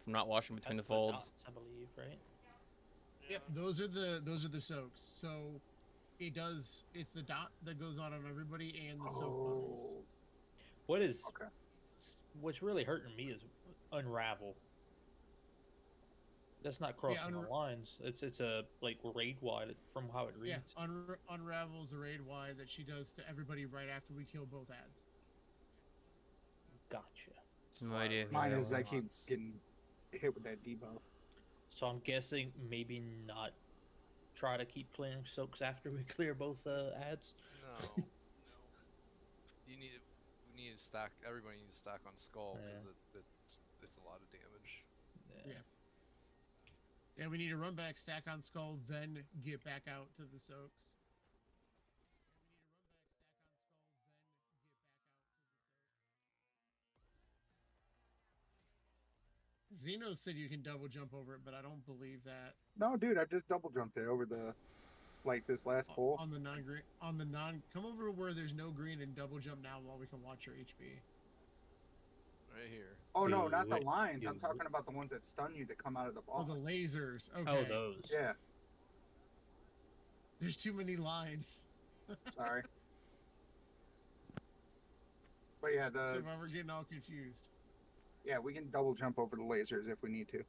From not washing between That's the folds. dots, I believe, right? Yep, those are the soaks. So it's the dot that goes on everybody and the soak bundles. What's really hurting me is unravel. That's not crossing the lines. It's a like raid wide from how it reads. Yeah, unravels the raid wide that she does to everybody right after we kill both ads. Gotcha. No idea. Mine is I keep getting hit with that debuff. So I'm guessing maybe not try to keep clearing soaks after we clear both ads. No. We need to stack. Everybody needs to stack on skull because it's a lot of damage. Yeah. Yeah, we need to run back, stack on skull, then get back out to the soaks. Zeno said you can double jump over it, but I don't believe that. No, dude, I just double jumped it over the, like this last hole. On the non-green, come over where there's no green and double jump now while we can watch your HP. Right here. Oh no, not the lines. I'm talking about the ones that stun you that come out of the boss. Oh, the lasers. Okay. Oh, those. Yeah. There's too many lines. Sorry. But yeah, So we're getting all confused. Yeah, we can double jump over the lasers if we need to.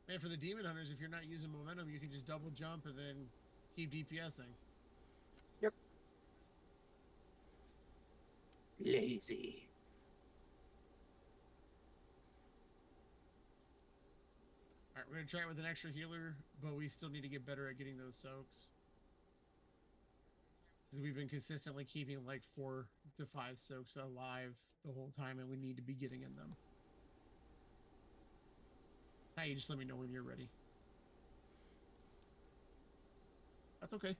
And for the demon hunters, if you're not using momentum, you can just double jump and then keep DPSing. Yep. Lazy. All right, we're gonna try it with an extra healer, but we still need to get better at getting those soaks. Because we've been consistently keeping like 4 to 5 soaks alive the whole time, and we need to be getting in them. Now you just let me know when you're ready. That's okay.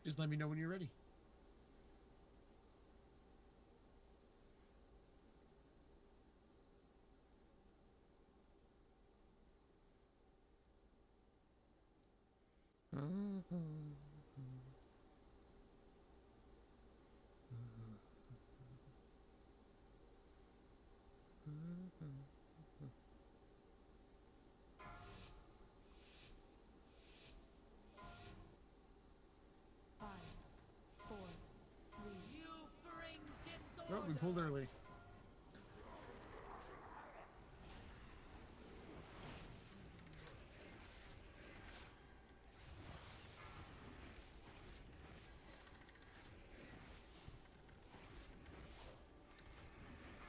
Just let me know when you're ready. Oh, we pulled early.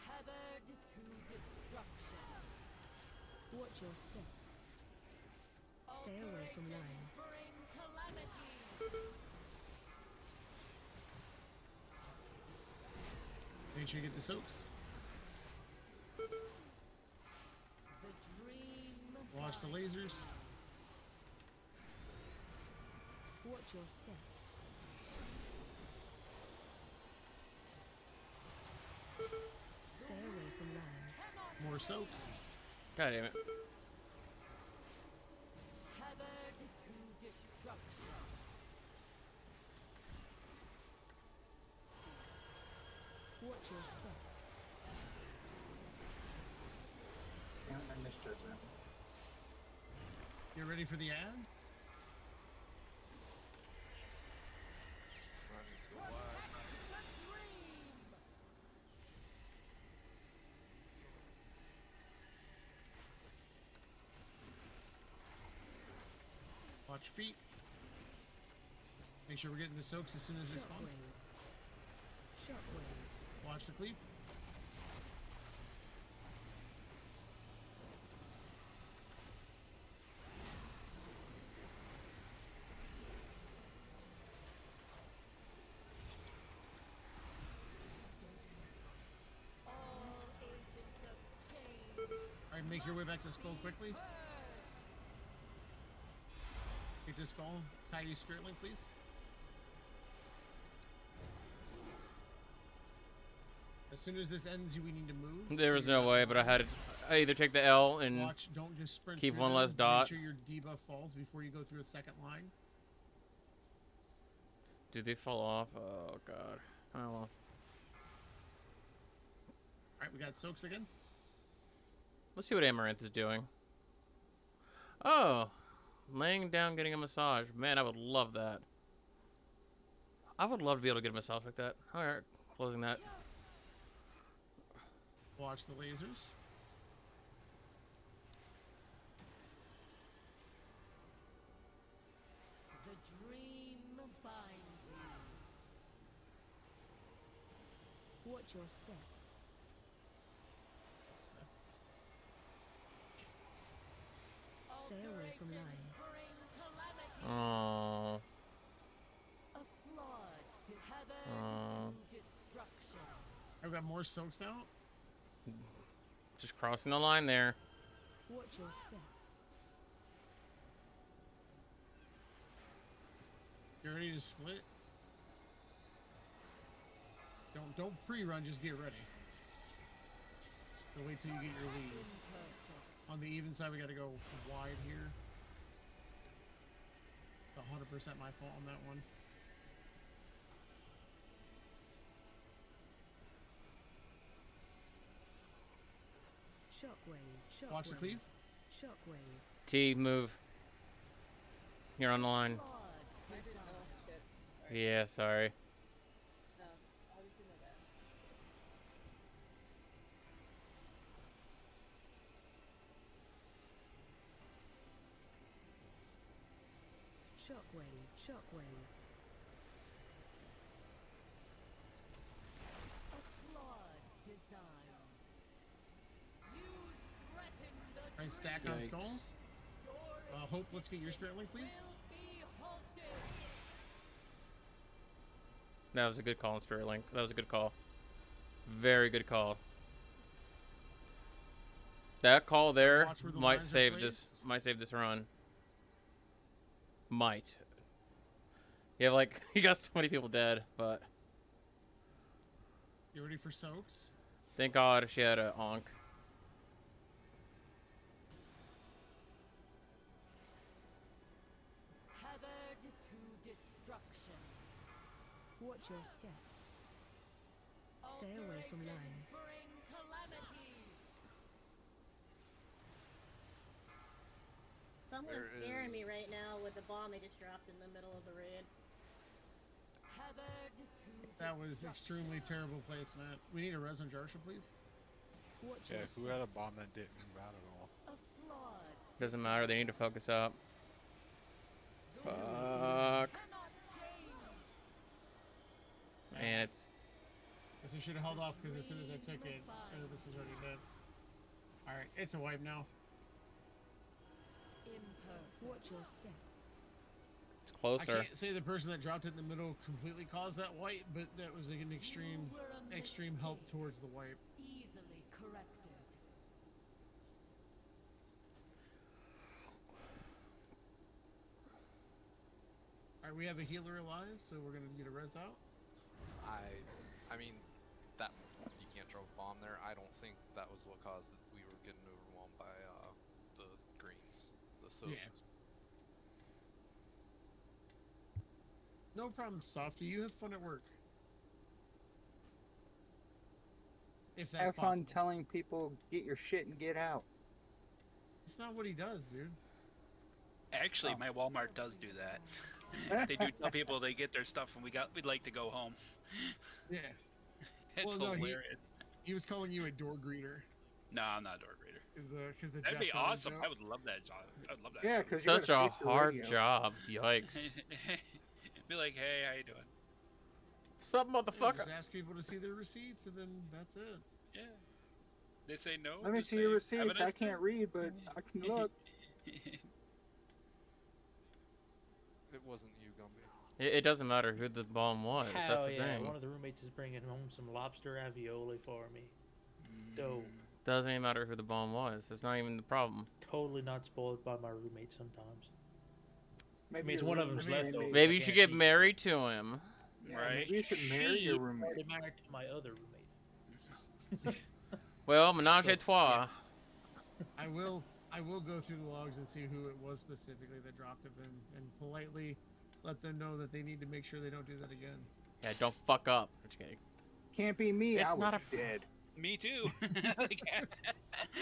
Tethered to destruction. Watch your step. Stay away from lines. Bring calamity. Make sure you get the soaks. The dream. Watch the lasers. Watch your step. Stay away from lines. More soaks. God damn it. Tethered to destruction. Watch your step. Damn, I misjudged that. You ready for the ads? Watch your feet. Make sure we're getting the soaks as soon as they spawn. Shockwave. Watch the cleave. Make your way back to Skull quickly. Get to Skull. Tie you Spirit Link, please. As soon as this ends, we need to move. There so was you're no not way, but I had to. I either take the L and Watch, don't just sprint keep through one them. less dot. Make sure your debuff falls before you go through a second line. Did they fall off? Oh god. Oh well. Alright, we got Soaks again. Let's see what Amaranth is doing. Oh, laying down, getting a massage. Man, I would love that. I would love to be able to get a massage like that. All right, closing that. Watch the lasers. The dream binds you. Watch your step. Stay away from lines. Oh. A flood tethered Oh. to destruction. I've got more Soaks out. Just crossing the line there. Watch your step. You ready to split? Don't pre-run, just get ready. Don't wait till you get your leads. On the even side, we got to go wide here. 100% my fault on that one. Shockwave. Shockwave. Watch the cleave. Shockwave. T, move. You're on the line. Yeah, sorry. Shockwave. Shockwave. A flood design. You threaten the Nice stack on Skull. Hope, let's get your Spirit Link, please. be halted. That was a good call on Spirit Link. That was a good call. Very good call. That call there Watch where the might lines are save placed. this. Might save this run. Might. You have like you got so many people dead, but You ready for Soaks? thank God she had a onk. Tethered to destruction. Watch your step. Stay away from lines. Bring calamity. Someone's scaring me right now with the bomb they just dropped in the middle of the raid. Tethered to That was extremely terrible placement. We need a res on Jarsha, please. Watch Yeah, your who step. had a bomb that didn't move out at all? a flood. Doesn't matter. They need to focus up. Fuck. Cannot change. And it's Guess I should have held off because as soon as I took it, this was already dead. Alright, it's a wipe now. Imperfect. Watch your step. it's I closer. can't say the person that dropped it in the middle completely caused that wipe, but that was like an extreme help towards the wipe. Easily corrected. Alright, we have a healer alive, so we're gonna get a res out. I mean, that you can't drop a bomb there. I don't think that was what caused it. We were getting overwhelmed by the greens, the soaks. Yeah. No problem, Softy. You have fun at work. If that's Have fun possible. telling people get your shit and get out. It's not what he does, dude. Actually, my Walmart does do that. They do tell people they get their stuff and we'd like to go home. Yeah. It's Well, no, hilarious. He was calling you a door greeter. No, I'm not a door grader. Because the That'd Jeff be Allen awesome. joke. I would love that job. I would love that. Yeah, job. because Such a hard job. Yikes. Be like, hey, how you doing? What's up, Yeah, motherfucker? just ask people to see their receipts, and then that's it. Yeah. They say no. Let me just see your say, "Have a receipts. I nice day." can't read, but I can look. It wasn't you, Gumby. It doesn't matter who the bomb was. That's Hell the yeah, thing. one of the roommates is bringing home some lobster ravioli for me. Dope. Doesn't even matter who the bomb was. It's not even the problem. Totally not spoiled by my roommate sometimes. Maybe I mean, it's your one of room- them's I mean, leftovers. Maybe I you should can't get eat. married to him. Yeah, Right. maybe you should marry your She's roommate. already married to my other roommate. Well, menage So, a trois. I will go through the logs and see who it was specifically that dropped it and politely let them know that they need to make sure they don't do that again. Yeah, don't fuck up. Just kidding. Can't be me. It's I was not a- dead. Me too. Like,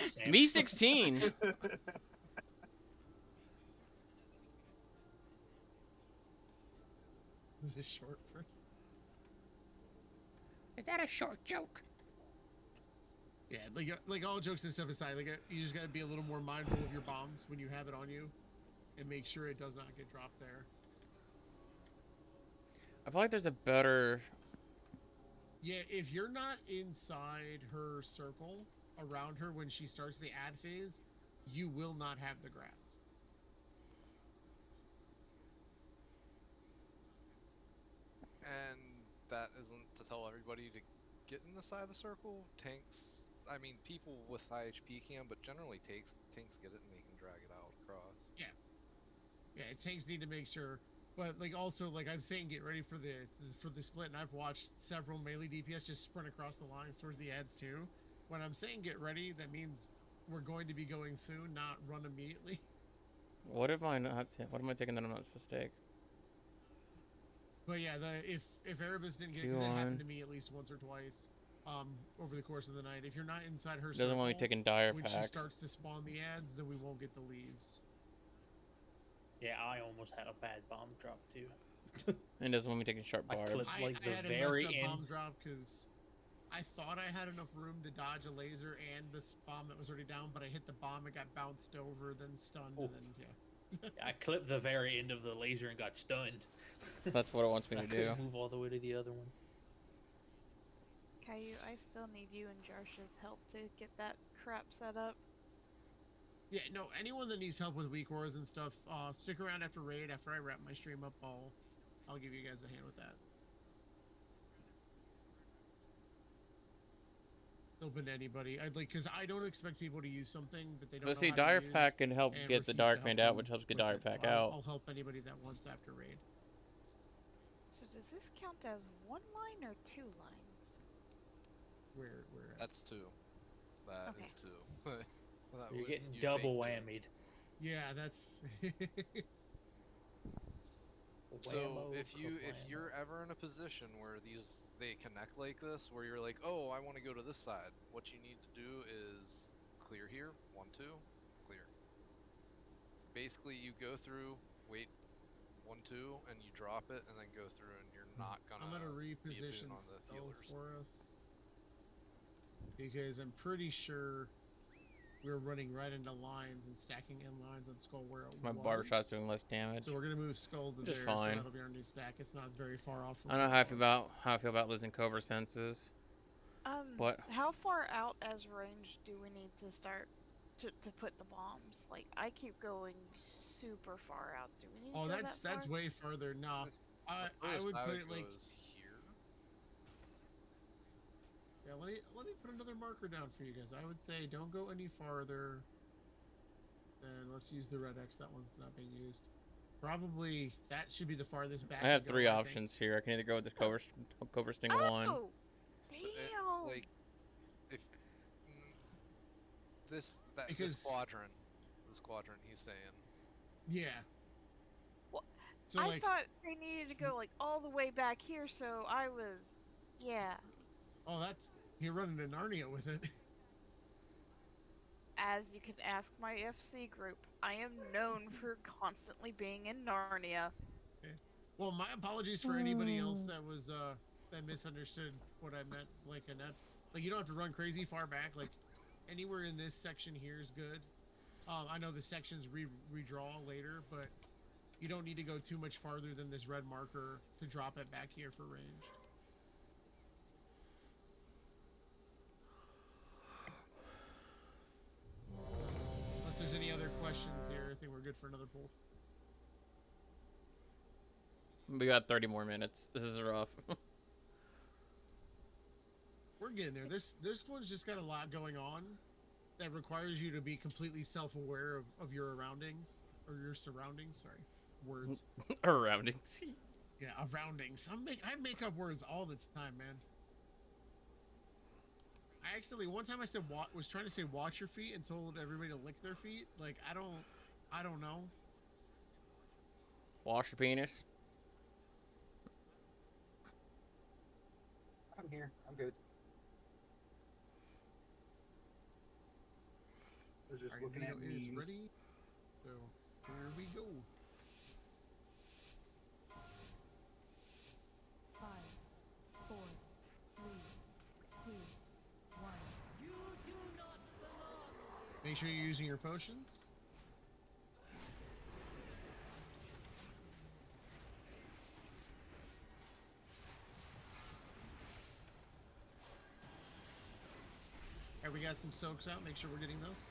Sam. Me 16. This is short first. Is that a short joke? Yeah, like all jokes and stuff aside, like you just gotta be a little more mindful of your bombs when you have it on you, and make sure it does not get dropped there. I feel like there's a better. Yeah, if you're not inside her circle around her when she starts the ad phase, you will not have the grass. And that isn't to tell everybody to get in the side of the circle. Tanks, I mean, people with high HP can, but generally tanks get it and they can drag it out across. Yeah, tanks need to make sure, but like also like I'm saying, get ready for the split. And I've watched several melee DPS just sprint across the lines towards the ads too. When I'm saying get ready, that means we're going to be going soon, not run immediately. What am I not? What am I thinking that I'm not supposed to take? But yeah, if Erebus didn't get it, because it happened to me at least once or twice over the course of the night. If you're not inside her circle, Doesn't want me taking dire when pack. she starts to spawn the ads, then we won't get the leaves. Yeah, I almost had a bad bomb drop too. And doesn't want me taking sharp I barbs. clipped like I the had very a messed up end. bomb drop because I thought I had enough room to dodge a laser and this bomb that was already down, but I hit the bomb, it got bounced over, then stunned, and then yeah. I clipped the very end of the laser and got stunned. That's what it wants me I to do. couldn't move all the way to the other one. Caillou, I still need you and Josh's help to get that crap set up. Yeah, no, anyone that needs help with weak auras and stuff, stick around after raid. After I wrap my stream up, I'll give you guys a hand with that. Open to anybody. I'd like, because I don't expect people to use something that they don't But know see, how dire to use pack can help and get the refuse to dark help fiend out, them which helps get with dire it. So pack I'll- out. I'll help anybody that wants after raid. So does this count as one line or two lines? Where That's two. That Okay. is two. That You're would- getting you double take two. whammied. Yeah, that's. So Whammo, if kablammo. you're ever in a position where they connect like this, where you're like, oh, I want to go to this side, what you need to do is clear here, 1, 2, clear. Basically, you go through, wait 1, 2, and you drop it, and then go through, and you're not gonna. I'm gonna be a boon reposition on the spell healers. for us because I'm pretty sure we're running right into lines and stacking in lines on Skull where it My was. barbershop's doing less damage. So we're gonna move Skull to Just there, fine. so that'll be our new stack. It's not very far off from I don't know where it was. how I feel about losing covert senses. But How far out as range do we need to start to put the bombs? Like, I keep going super far out. Do we need to Oh, go that's that far? way further. No, I Furthest would put it go like. is here. Yeah, let me put another marker down for you guys. I would say don't go any farther. And let's use the red X. That one's not being used. Probably that should be the farthest back. I have you go, 3 I think. options here. I can either go with the covert sting 1. Oh, damn! Like, if this Because- quadrant, he's saying. Yeah. Well, So I like, thought they needed to go like all the way back here, so I was, yeah. oh, that's you're running in Narnia with it. As you can ask my FC group, I am known for constantly being in Narnia. Well, my apologies for anybody else that was that misunderstood what I meant. Like inept. Like you don't have to run crazy far back. Like anywhere in this section here is good. I know the sections redraw later, but you don't need to go too much farther than this red marker to drop it back here for range. Unless there's any other questions here, I think we're good for another poll. We got 30 more minutes. This is rough. We're getting there. This one's just got a lot going on. that requires you to be completely self-aware of your surroundings or your surroundings. Sorry, words. Surroundings. Yeah, surroundings. I make up words all the time, man. I accidentally one time I said was trying to say watch your feet and told everybody to lick their feet. Like I don't know. Wash your penis. I'm here. I'm good. I was just All right, looking Zeno at is memes. ready. So here we go. 5, 4, 3, 2, 1. You do not belong. Make sure you're using your potions. All right, we got some soaks out. Make sure we're getting those.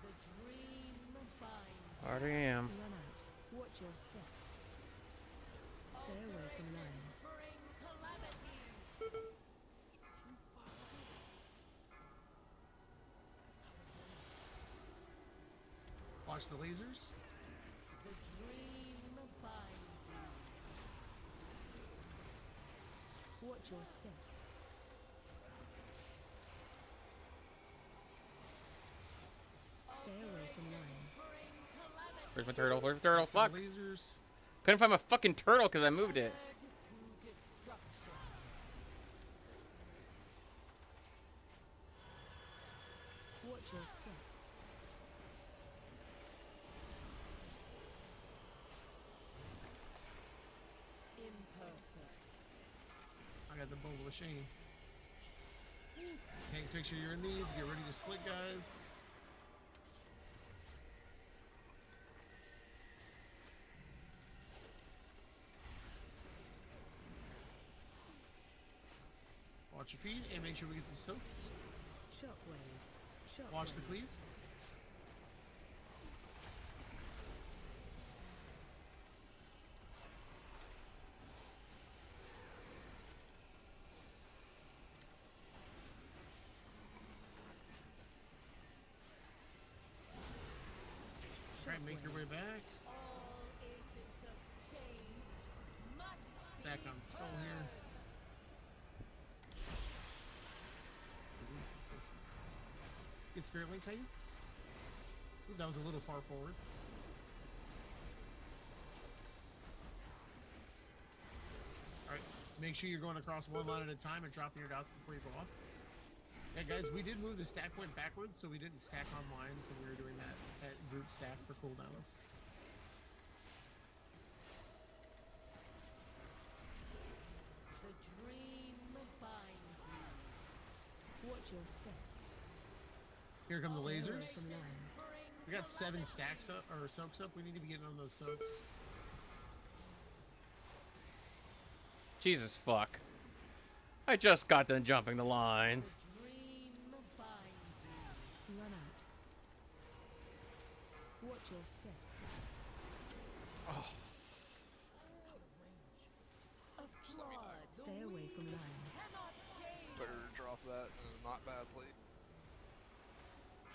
The dream binds. Already am. Run out. Watch your step. Stay away from lions. Bring calamity. Watch the lasers. The dream binds you. Watch your step. Stay away from lions. Where's my turtle? Where's my turtle? Some Fuck! lasers. Couldn't find my fucking turtle because I moved it. Watch your step. Imperfect. I got the bubble of shame. Tanks, make sure you're in these. Get ready to split, guys. Watch your feet and make sure we get the soaks. Shockwave. Shockwave. Watch the cleave. Try and make your way back. All agents of change must Back on the skull here. Get Spirit Link, can you? Ooh, that was a little far forward. Alright, make sure you're going across one line at a time and dropping your dots before you go off. Yeah, guys, we did move the stack point backwards, so we didn't stack on lines when we were doing that group stack for cooldowns. The dream binds you. Watch your step. Here come the Stay away lasers. from lions. We got 7 stacks up, or soaks up. We need to be getting on those soaks. Jesus fuck. I just got done jumping the lines. Dream binds you. Run out. Watch your step. Oh. A flood. Stay away from lions. Cannot change. Better drop that not badly.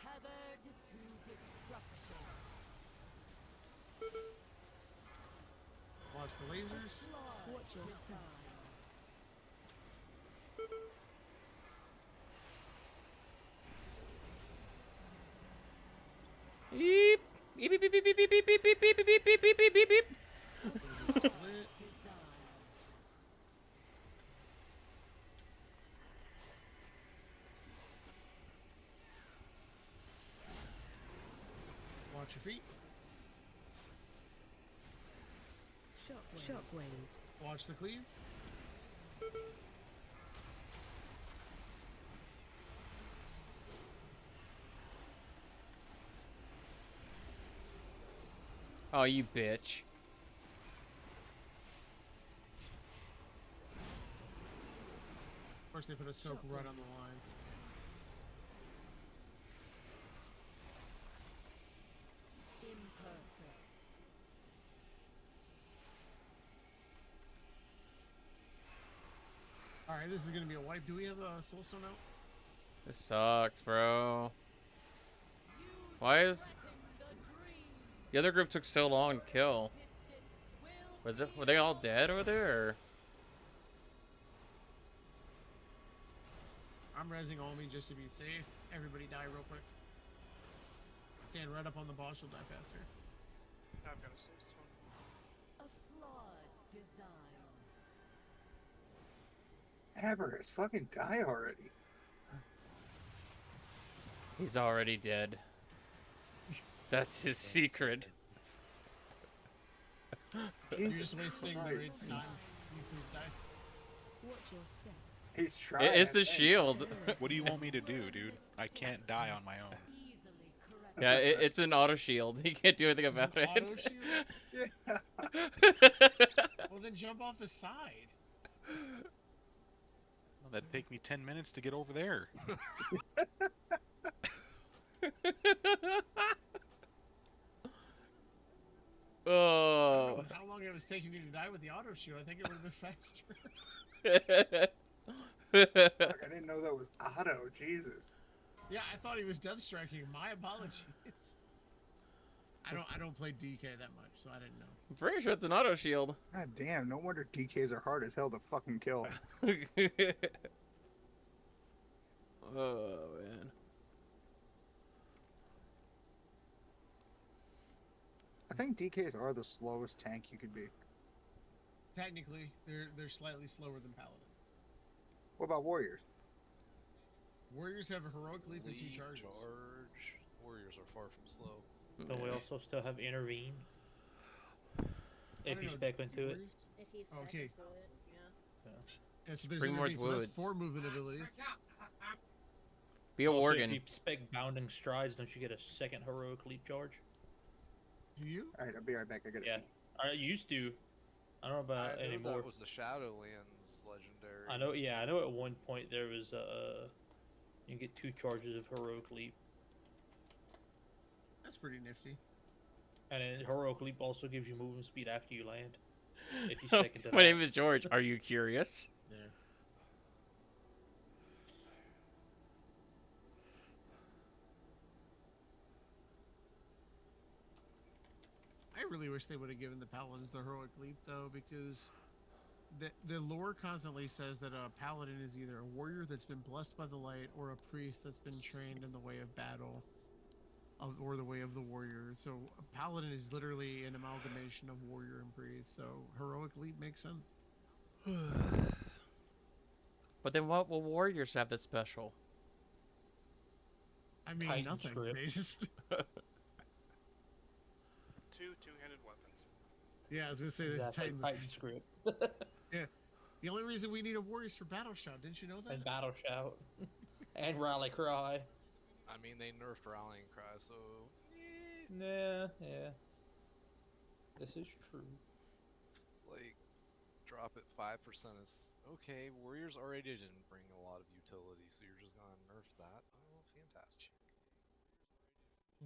Tethered to destruction. Watch the lasers. Watch your step. Beep. Beep beep beep beep beep beep beep beep beep beep beep beep beep beep beep beep. Split. Watch your feet. Shockwave. Watch the cleave. Oh, you bitch. Of course, they put a soak right on the line. Imperfect. Alright, this is going to be a wipe. Do we have a soulstone out? This sucks, bro. Why is the other group took so long to kill? Were they all dead over there? Or? I'm rezzing Omi just to be safe. Everybody die real quick. Stand right up on the boss, you'll die faster. I've got a 6 one. A flawed design. Avarice, fucking die already. He's already dead. That's his secret. You're just wasting the raid's time. Can you please die? Watch your step. He's trying. It's the shield. What do you want me to do, dude? I can't die on my own. Yeah, it's an auto shield. You can't do anything about it. Auto shield? Yeah. Well, then jump off the side. Well, that'd take me 10 minutes to get over there. I Oh. don't know how long it was taking you to die with the auto shield. I think it would have been faster. Fuck, I didn't know that was auto. Jesus. Yeah, I thought he was death striking. My apologies. I don't play DK that much, so I didn't know. I'm pretty sure it's an auto shield. God damn, no wonder DKs are hard as hell to fucking kill. Oh man. I think DKs are the slowest tank you could be. Technically, they're slightly slower than paladins. What about warriors? Warriors have a heroic leap and 2 Lead, charges. charge. Warriors are far from slow. Then we also still have intervene. If don't you know, spec into it. warriors? If he's Okay. into it, yeah. Yeah, so there's Bring more intervene, so that's wood. 4 movement abilities. Be a Also, worgen. if you spec bounding strides, don't you get a second heroic leap charge? Do you? Alright, I'll be right back. I gotta Yeah, I used to. I don't know I about know anymore. that was the Shadowlands legendary. I know. Yeah, I know. At one point there was you can get 2 charges of heroic leap, That's pretty nifty. and then heroic leap also gives you movement speed after you land. If you spec into My that. name is George. Are you curious? Yeah. I really wish they would have given the paladins the heroic leap though, because the lore constantly says that a paladin is either a warrior that's been blessed by the light or a priest that's been trained in the way of battle, or the way of the warrior. So a paladin is literally an amalgamation of warrior and priest. So heroic leap makes sense. But then what will warriors have that's special? I mean, Titan nothing. script. They just 2 two-handed weapons. yeah, I was gonna say that Exactly, Titan. Titan script. Yeah. The only reason we need a warrior is for battle shout. Didn't you know that? And battle shout. And rally cry. I mean, they nerfed Rallying Cry, so Yeah, yeah. This is true. like drop it 5% is okay. Warriors already didn't bring a lot of utility, so you're just gonna nerf that. Oh, fantastic.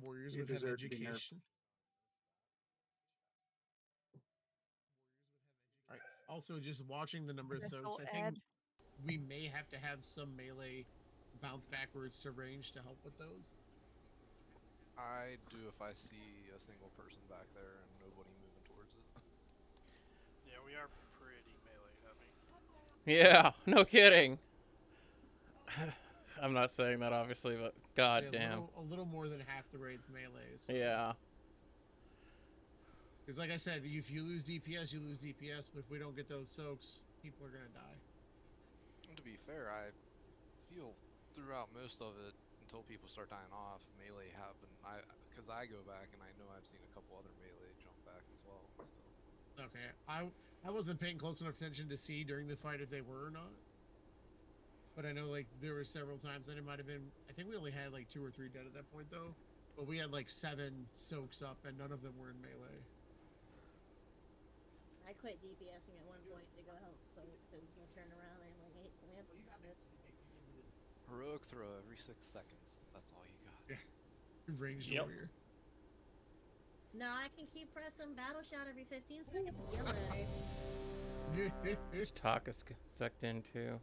Warriors You would have deserve to be nerfed. education. All right. Also, just watching the number of soaks, I think we may have to have some melee bounce backwards to range to help with those. I do if I see a single person back there and nobody moving towards it. Yeah, we are pretty melee heavy. Yeah, no kidding. I'm not saying that obviously, but god Say damn. a little more than half the raid's melee. So. Yeah. Because like I said, if you lose DPS, you lose DPS. But if we don't get those soaks, people are gonna die. And to be fair, I feel throughout most of it until people start dying off, melee happened. Because I go back and I know I've seen a couple other melee jump back as well. So. Okay, I wasn't paying close enough attention to see during the fight if they were or not. But I know like there were several times that it might have been. I think we only had like 2 or 3 dead at that point though. But we had like 7 soaks up and none of them were in melee. I quit DPSing at one point to go help soak because I turned around and like 8 lands on this. Heroic throw every 6 seconds. That's all you got. Yeah. Ranged warrior. No, I can keep pressing battle shout every 15 seconds and yell at her. This talk is effect in too.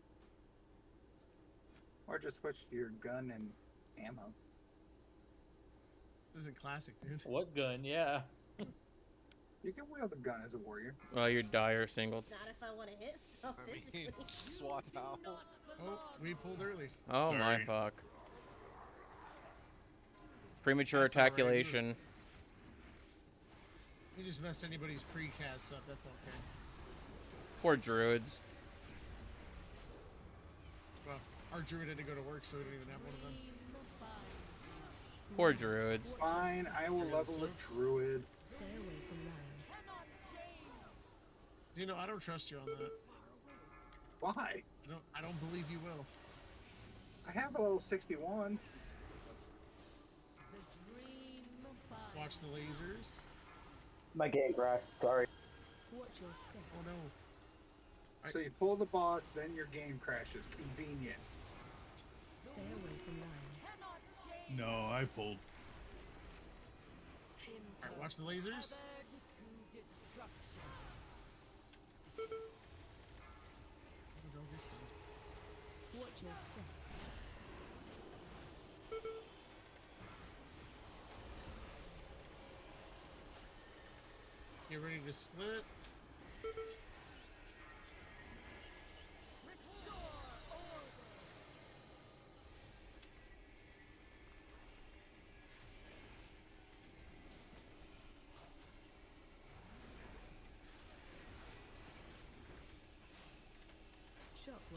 Or just switch to your gun and ammo. This isn't classic, dude. What gun? Yeah. You can wield a gun as a warrior. Well, your dire single. Not if I want to hit stuff I mean, physically. swap out. Oh, we pulled early. Oh my Sorry. fuck. Premature That's all right. ejaculation. We just messed anybody's precast up. That's okay. Poor druids. Well, our druid had to go to work, so we don't even have one of them. Poor druids. Fine, I will level a druid. Stay away from lands. You know, I don't trust you on that. Why? I don't believe you will. I have a level 61. Watch the lasers. My game crashed. Sorry. Watch your step. Oh no. So you pull the boss, then your game crashes. Convenient. Stay away from lands. No, I pulled. Alright, watch the lasers. Don't get stunned. Watch your step. Get ready to split.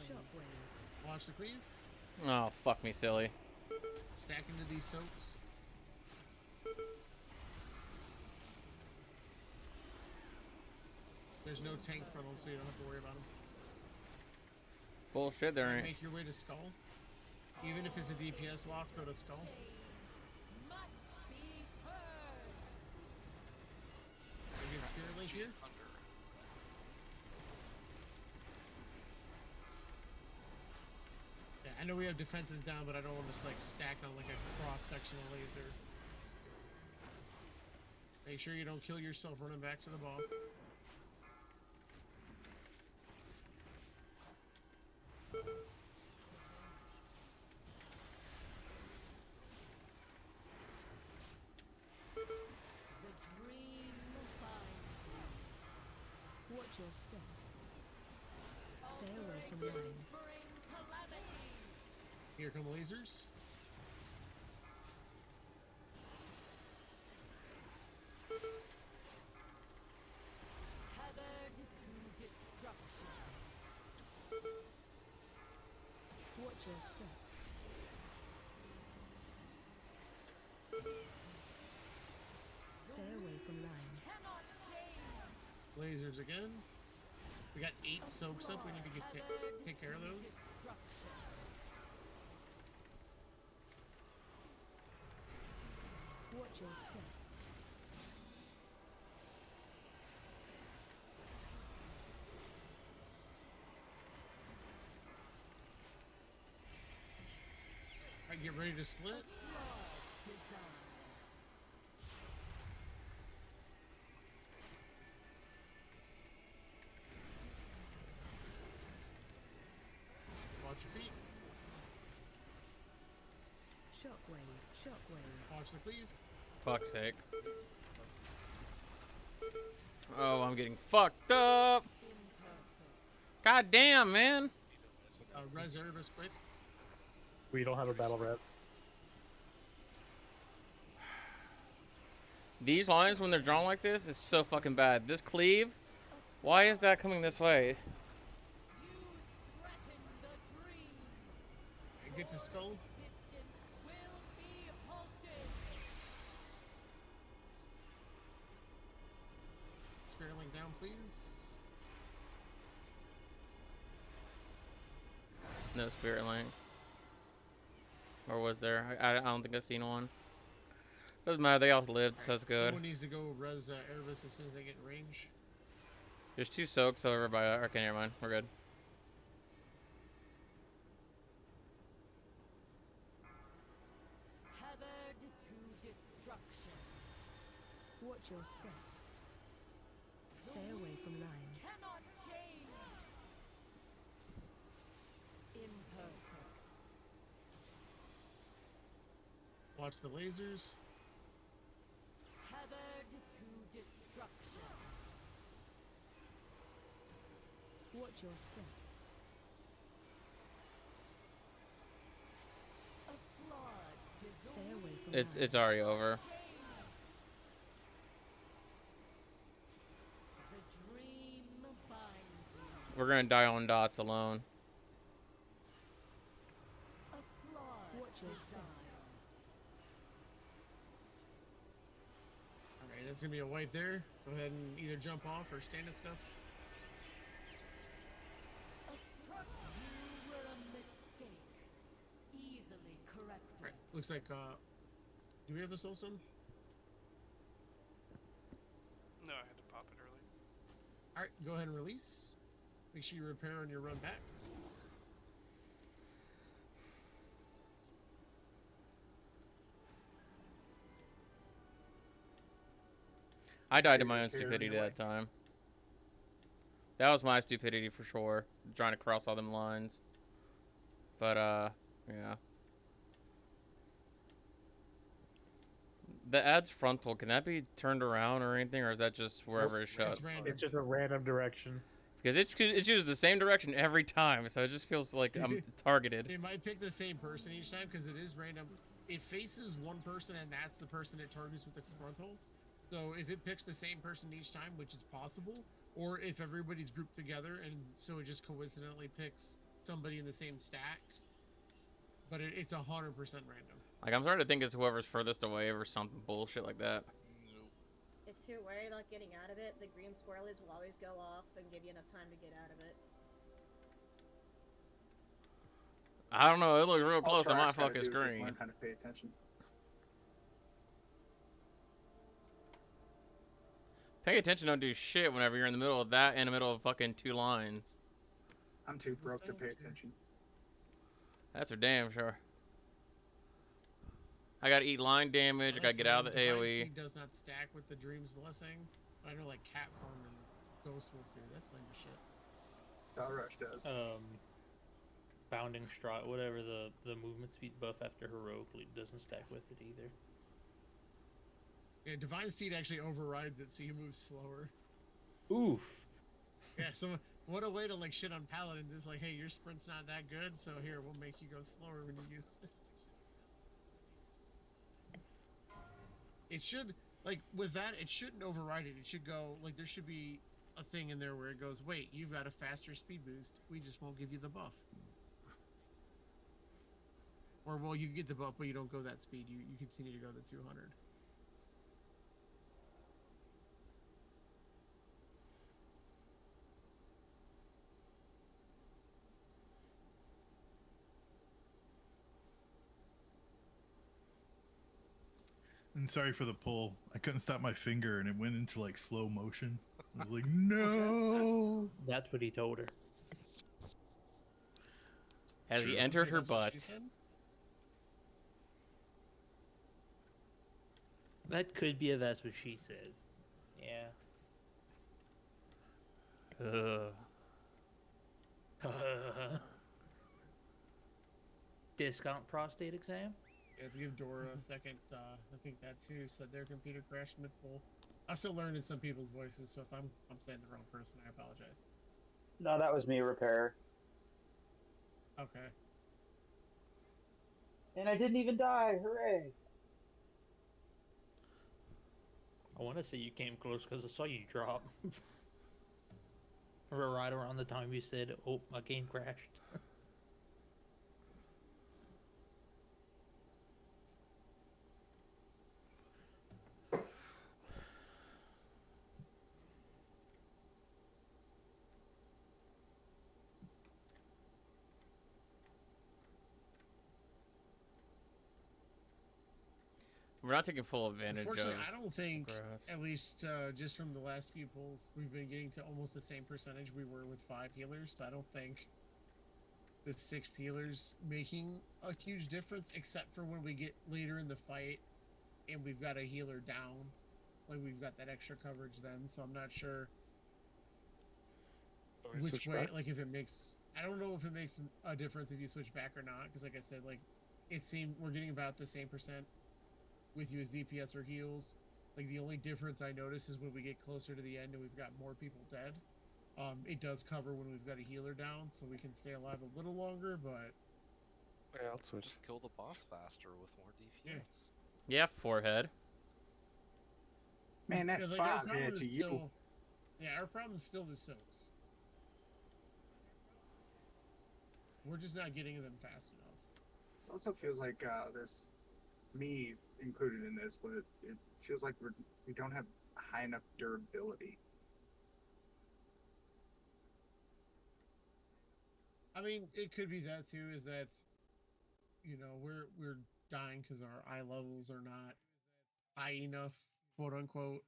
Shockwave. Watch the cleave. Oh, fuck me, silly. Stack into these soaks. There's no tank frontal, so you don't have to worry about them. Bullshit, there ain't. Make your way to Skull. Even if it's a DPS loss, go to Skull. We get Spirit Link here. Yeah, I know we have defenses down, but I don't want to like stack on like a cross-sectional laser. Make sure you don't kill yourself running back to the boss. Watch your step. Stay away from lines. Here come lasers. Watch your step. Stay away from lines. Lasers again. We got 8 soaks up. We need to take care of those. Watch your step. Alright, get ready to split. Watch your feet. Shockwave. Shockwave. Watch the cleave. Fuck's sake. Oh, I'm getting fucked up. God damn, man. Reserve is quick. We don't have a battle rep. These lines, when they're drawn like this, is so fucking bad. This cleave, why is that coming this way? Get to Skull. Spirit Link down, please. No spirit link. Or was there? I don't think I've seen one. Doesn't matter, they all lived, so that's good. Someone needs to go res Erebus as soon as they get in range. There's 2 soaks over by. Okay, never mind. We're good. Tethered to destruction. Watch your step. Stay away from lines. Cannot change. Imperfect. Watch the lasers. Watch your step. Stay away from It's already over. We're gonna die on dots alone. Watch your step. Alright, that's gonna be a wipe there. Go ahead and either jump off or stand at stuff. Alright, looks like do we have a soulstone? No, I had to pop it early. Alright, go ahead and release. Make sure you repair on your run back. I died to my own stupidity that time. That was my stupidity for sure, trying to cross all them lines. But yeah. The ad's frontal, can that be turned around or anything, or is that just wherever it's shut? It's just a random direction. Because it chooses the same direction every time, so it just feels like I'm targeted. It might pick the same person each time because it is random. It faces one person and that's the person it targets with the frontal. So if it picks the same person each time, which is possible, or if everybody's grouped together and so it just coincidentally picks somebody in the same stack, but it's 100% random. Like, I'm starting to think it's whoever's furthest away or something bullshit like that. If you're worried about getting out of it, the green swirlies will always go off and give you enough time to get out of it. I don't know, it looks real All close on my Shark's gotta fucking do is just screen. learn how to pay attention. Pay attention don't do shit whenever you're in the middle of that and in the middle of fucking two lines. I'm too broke to pay attention. That's for damn sure. I gotta eat line damage, I gotta get out of the Divine AoE. Seed does not stack with the Dream's Blessing. I know like Cat Form and Ghost Wolf here. That's lame as shit. Foul Rush does. Bounding Stride, whatever the movement speed buff after heroic doesn't stack with it either. Yeah, Divine Steed actually overrides it, so you move slower. Oof. Yeah, so what a way to like shit on paladins. It's like, hey, your sprint's not that good, so here we'll make you go slower when you use. It should, like, with that, it shouldn't override it. It should go, like, there should be a thing in there where it goes, wait, you've got a faster speed boost. We just won't give you the buff. Or, well, you get the buff, but you don't go that speed. You continue to go the 200. And sorry for the pull. I couldn't stop my finger and it went into like slow motion. I was like, no. That's what he told her. Has he entered her butt? That could be a that's what she said. Yeah. Discount prostate exam? Yeah, let's give Dora a second. I think that's who said their computer crashed mid-pull. I'm still learning some people's voices, so if I'm saying the wrong person, I apologize. No, that was me, Repair. Okay. And I didn't even die. Hooray! I want to say you came close because I saw you drop. Right around the time you said, oh, my game crashed. We're not taking full advantage of. Unfortunately, I don't think, grass. at least just from the last few pulls, we've been getting to almost the same percentage we were with 5 healers. So I don't think the 6th healer's making a huge difference, except for when we get later in the fight and we've got a healer down. Like, we've got that extra coverage then, so I'm not sure which way, like, if it makes... I don't know if it makes a difference if you switch back or not, because like I said, like, it seemed we're getting about the same percent with you as DPS or heals. Like, the only difference I notice is when we get closer to the end and we've got more people dead. It does cover when we've got a healer down, so we can stay alive a little longer, but... Yeah, I'll switch. Just kill the boss faster with more DPS. Yeah, forehead. Man, that's like, 5 hits to you. still... Yeah, our problem is still the soaks. We're just not getting them fast enough. It also feels like there's me included in this, but it feels like we don't have high enough durability. I mean, it could be that too. Is that, you know, we're dying because our eye levels are not high enough, quote unquote.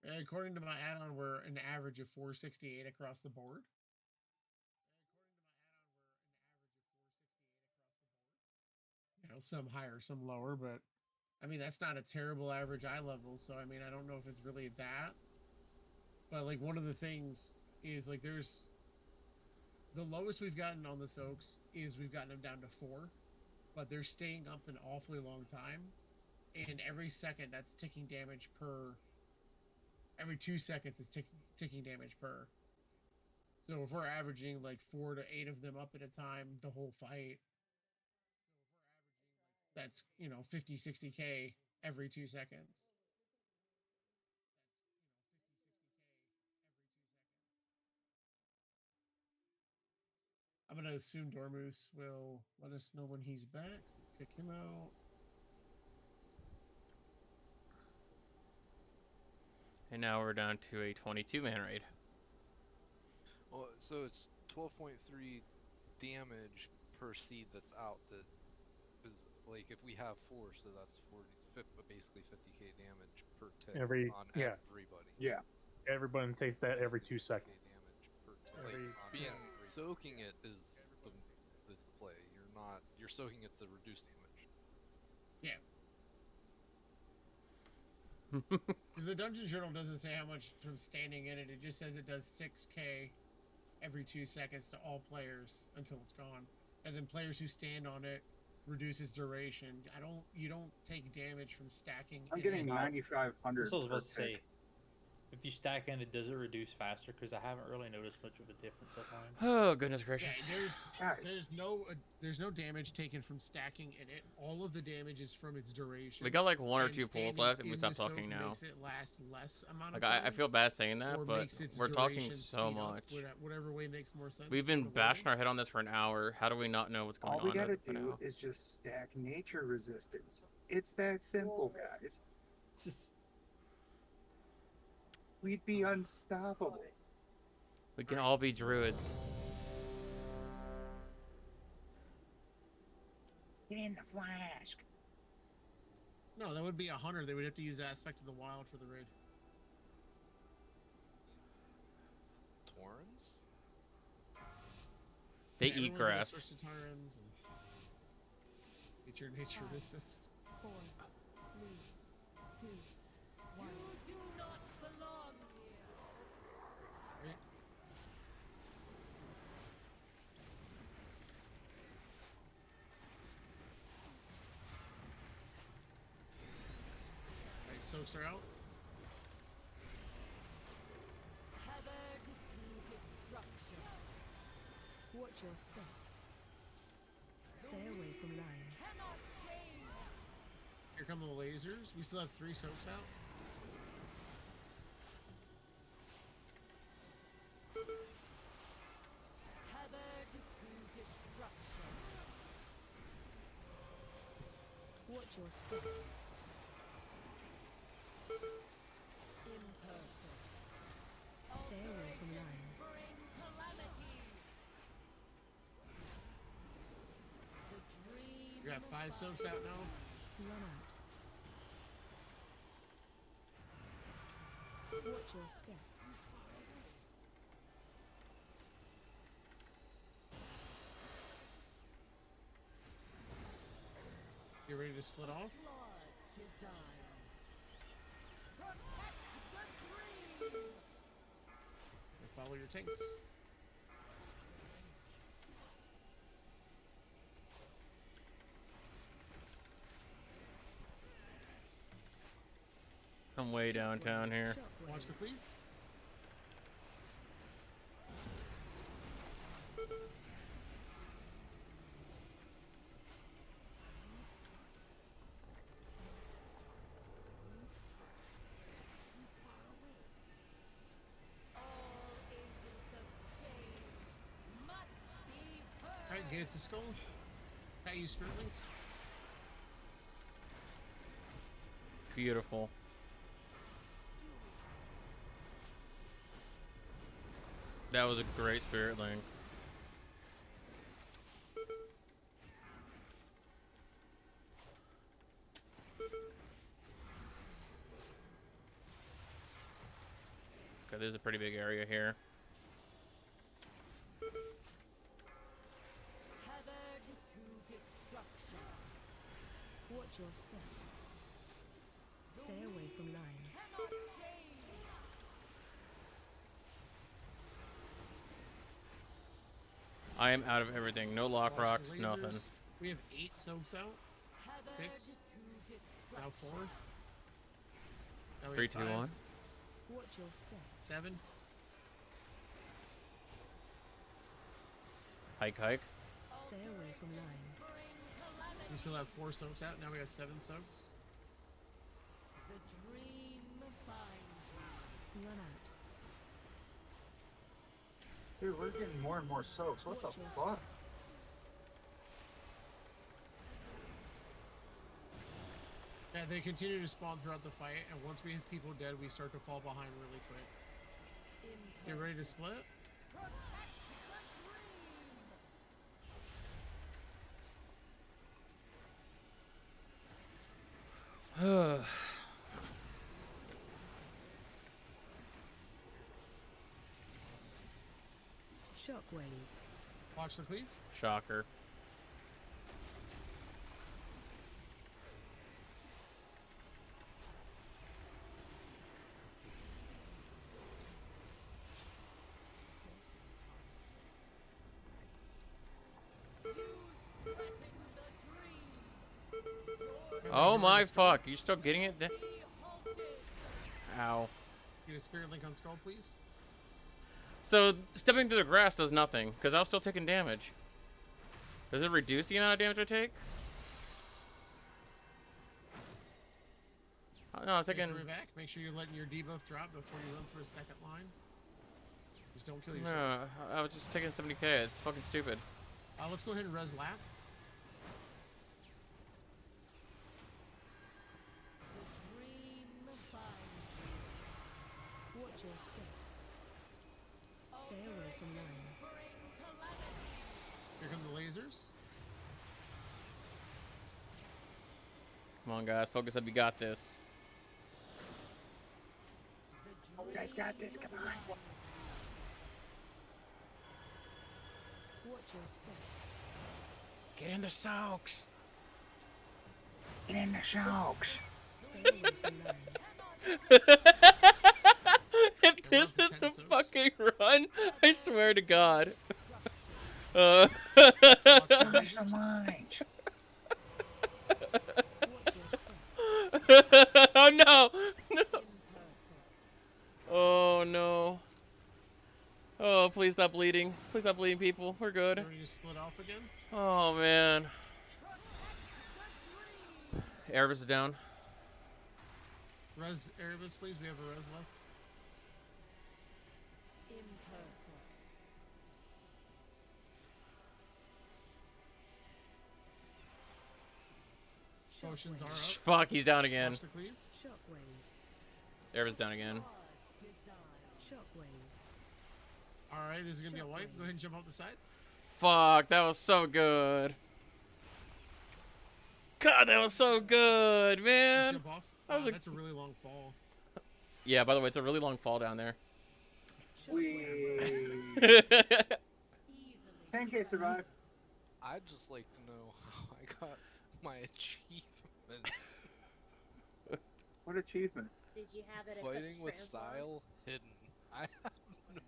And according to my add-on, we're an average of 468 across the board. You know, some higher, some lower, but I mean that's not a terrible average eye level. So I mean, I don't know if it's really that. But like one of the things is like there's the lowest we've gotten on the soaks is we've gotten them down to 4, but they're staying up an awfully long time, and every second that's ticking damage per. Every 2 seconds is ticking damage per. So if we're averaging like 4 to 8 of them up at a time the whole fight, that's, you know, 50, 60k every 2 seconds. I'm gonna assume Dormoose will let us know when he's back. So let's kick him out. And now we're down to a 22-man raid. Well, so it's 12.3 damage per seed that's out. That is like if we have 4, so that's 40, basically 50k damage per tick on everybody. Yeah. Everyone takes that every 2 seconds. Damage per tick. Soaking it is the play. You're soaking it to reduce damage. Yeah. The Dungeon Journal doesn't say how much from standing in it. It just says it does 6k every 2 seconds to all players until it's gone. And then players who stand on it reduces duration. You don't take damage from stacking. I'm getting 9,500. That's what I was about to say. If you stack in it, does it reduce faster? Because I haven't really noticed much of a difference of mine. Oh, goodness gracious. Yeah, there's no damage taken from stacking in it. All of the damage is from its duration. We got like 1 or 2 pulls standing left, and we in stop the soak talking now. Makes it last less amount of Like time, I feel bad saying that, or but makes its we're talking duration so speed up, much. whatever way makes more sense. We've been for the bashing world. our head on this for an hour. How do we not know what's going All we on gotta for do now? is just stack nature resistance. It's that simple, guys. We'd be unstoppable. We can all be druids. In the flask. No, that would be a hunter. They would have to use Aspect of the Wild for the raid. Torrens? They Yeah, eat everyone's gonna grass. switch to Tyrants and get your nature resist. 4, 3, 2, 1. You do not belong here. Right? Alright, soaks are out. Tethered to destruction. Watch your step. Stay away from lines. Cannot change. Here come the lasers. We still have 3 soaks out. Tethered to destruction. Watch your step. Imperfect. Stay away from lines. Bring calamity. The dream. You got 5 soaks out now. Run out. Watch your step. You ready to split off? Blood desire. Protect the dream. Follow your tanks. I'm way downtown here. Watch the cleave. Alright, get it to skull. Pat you Spirit Link. Beautiful. That was a great Spirit Link. Okay, there's a pretty big area here. Tethered to destruction. Watch your step. Stay away from lines. I am out of everything. No lock Watch the rocks, lasers. nothing. We have 8 soaks out. 6. Now 4. Now we 3, have 2, 5. 1. Watch your step. 7. Hike, hike. Stay away from lines. We still have 4 soaks out. Now we have 7 soaks. The dream finds run out. Dude, we're getting more and more soaks. What the fuck? Yeah, they continue to spawn throughout the fight, and once we have people dead, we start to fall behind really quick. You ready to split? Shockwave. Watch the cleave. Shocker. Oh my fuck, you still getting it? Ow. Get a Spirit Link on Skull, please. So, stepping through the grass does nothing, because I was still taking damage. Does it reduce the amount of damage I take? Oh, no, I'm taking... Back. Make sure you're letting your debuff drop before you run through a second line. Just don't kill yourself. No, I was just taking 70k, it's fucking stupid. Let's go ahead and res lap. Watch your step. Stay away from lines. Here come the lasers. Come on guys, focus up, you got this. You guys got this, come on. Watch your step. Get in the soaks! Get in the soaks. Stay away from lines. If this is the fucking run, I swear to God. Finish the lines. Oh no! No! Oh no. Oh, please stop bleeding. Please stop bleeding, people. We're good. Ready to split off again? Oh man. Erebus is down. Res Erebus, please. We have a res left. Potions are up. Fuck, he's down again. Watch the cleave. Shockwave. Erebus down again. Shockwave. Alright, this is gonna be a wipe. Go ahead and jump off the sides. Fuck, that was so good. God, that was so good, man. Jump off. That was That's a really long fall. Yeah, by the way, it's a really long fall down there. Wee. 10k survive. I'd just like to know how I got my achievement. What achievement? Did you have it Fighting with translog? style hidden. I have no.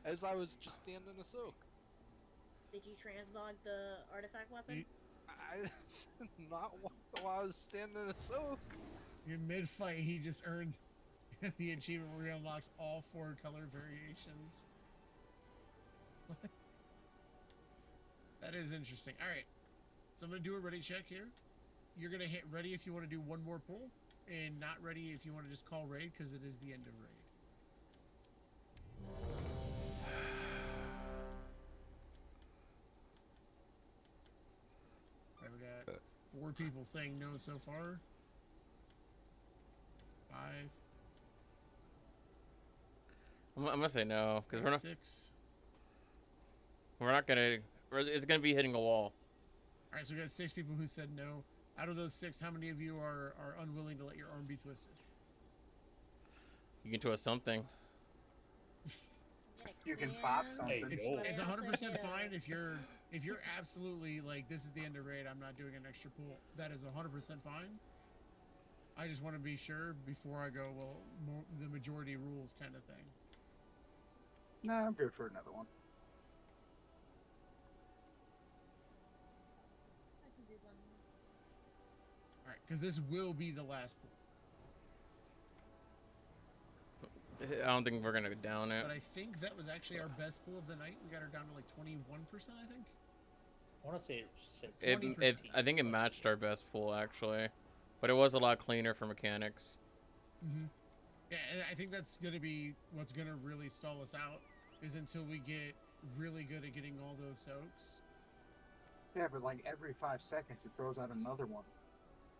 As I was just standing a soak. Did you transmog the artifact weapon? I not while I was standing a soak. In mid-fight, he just earned the achievement where he unlocks all 4 color variations. What? That is interesting. All right, so I'm gonna do a ready check here. You're gonna hit ready if you want to do one more pull, and not ready if you want to just call raid because it is the end of raid. All right, we got 4 people saying no so far. 5. I'm gonna say no because we're not. 6. We're not gonna. It's gonna be hitting a wall. All right, so we got 6 people who said no. Out of those 6, how many of you are unwilling to let your arm be twisted? You can twist something. You can box something. It's 100% fine if you're absolutely like, this is the end of raid, I'm not doing an extra pull. That is 100% fine. I just want to be sure before I go, well, the majority rules kind of thing. No, I'm good for another one. All right, because this will be the last pull. I don't think we're gonna down it. But I think that was actually our best pull of the night. We got her down to like 21%, I think. I want to say it was 6. I think it matched our best pool actually, but it was a lot cleaner for mechanics. Mm-hmm. Yeah, and I think that's gonna be what's gonna really stall us out is until we get really good at getting all those soaks. Yeah, but like every 5 seconds it throws out another one.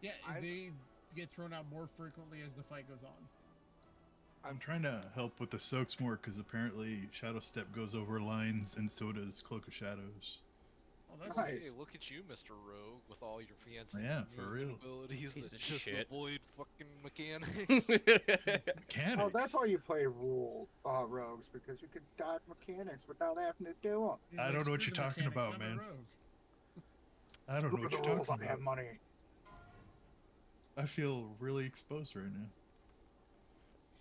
Yeah, they get thrown out more frequently as the fight goes on. I'm trying to help with the soaks more because apparently Shadow Step goes over lines and so does Cloak of Shadows. Oh, that's Hey, nice. look at you, Mr. Rogue, with all your fancy Yeah, for real. abilities Piece that of just shit. avoid fucking mechanics. Mechanics? Oh, that's why you play rogues, because you could dodge mechanics without having to do them. I don't know what you're talking about, man. I don't know what you're talking I have about. money. I feel really exposed right now.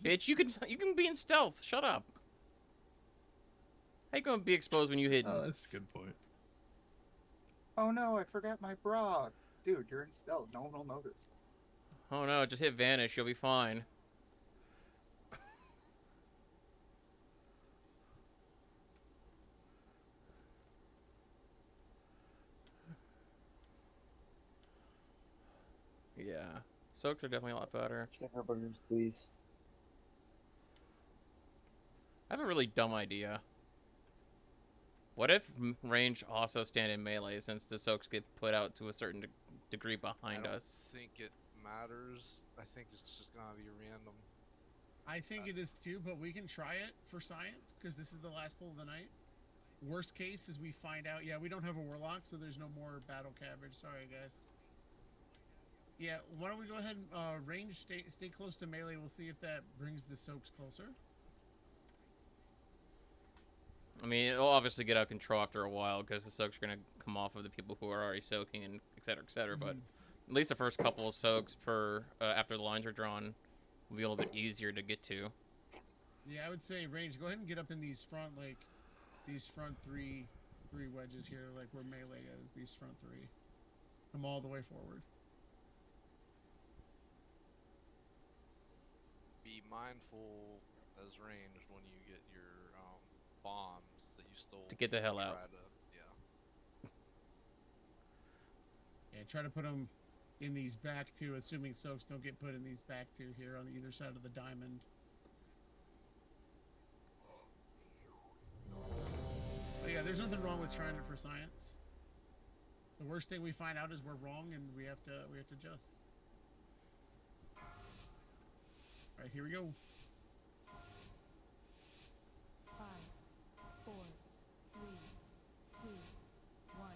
Bitch, you can be in stealth. Shut up. How you gonna be exposed when you hidden? Oh, that's a good point. Oh no, I forgot my bra. Dude, you're in stealth. No one will notice. Oh no, just hit vanish. You'll be fine. Yeah, soaks are definitely a lot better. Stinger burgers, please. I have a really dumb idea. What if range also stand in melee since the soaks get put out to a certain degree behind us? I think it matters. I think it's just gonna be random. I think it is too, but we can try it for science because this is the last pull of the night. Worst case is we find out. Yeah, we don't have a warlock, so there's no more battle cabbage. Sorry, guys. Yeah, why don't we go ahead and range, stay close to melee. We'll see if that brings the soaks closer. I mean, it'll obviously get out of control after a while because the soaks are gonna come off of the people who are already soaking and et cetera, et cetera. But at least the first couple of soaks per after the lines are drawn will be a little bit easier to get to. Yeah, I would say range. Go ahead and get up in these front three wedges here, like where melee is. These front 3. Come all the way forward. Be mindful as ranged when you get your bombs that you stole. To get the hell out. Yeah, try to put them in these back 2, assuming soaks don't get put in these back 2 here on either side of the diamond. But yeah, there's nothing wrong with trying it for science. The worst thing we find out is we're wrong and we have to adjust. All right, here we go. 5, 4, 3, 2, 1.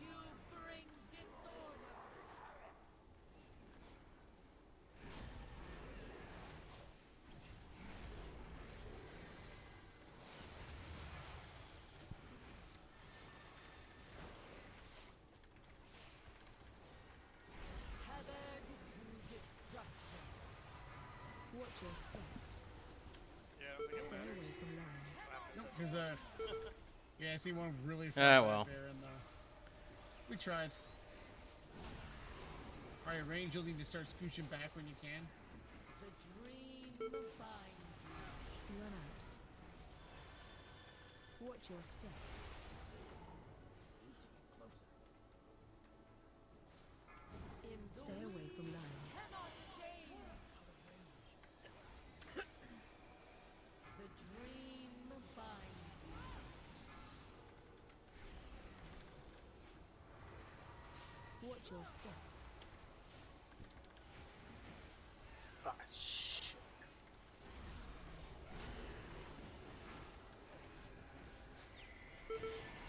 You bring disorder. Tethered to destruction. Watch your step. Yeah, I think it Stay away matters. from lines. Because yeah, I see one really Ah, far well. back there, and we tried. All right, range. You'll need to start scooching back when you can. The dream binds you. Run out. Watch your step. Stay away from lines. Cannot change. The dream binds you. Watch your step. Ah, shit.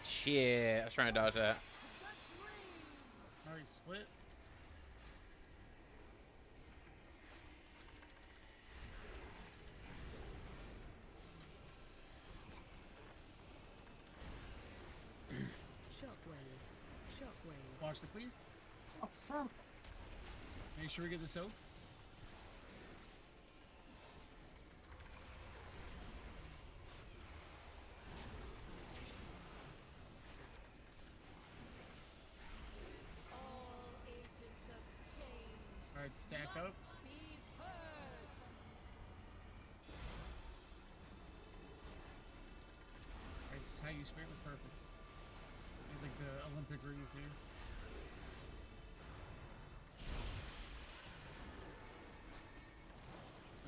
Shit, I was trying to dodge that. All right, split. Shockwave. Shockwave. Watch the cleave. Awesome. Make sure we get the soaks. All agents of change All right, stack up. be heard. All right, how you spray it perfect. I think the Olympic rings here.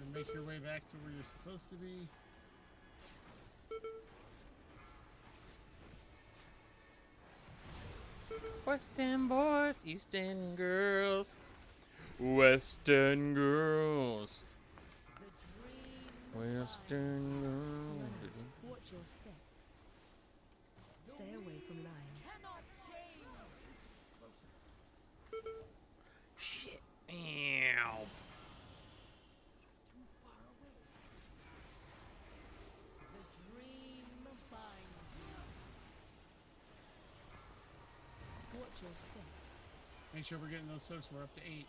And make your way back to where you're supposed to be. Western boys, Eastern girls. Western girls. The dream Western Run girls. out. Watch your step. Stay away from lines. cannot change. Shit. Ow. The dream binds you. Watch your step. Make sure we're getting those soaks. We're up to 8.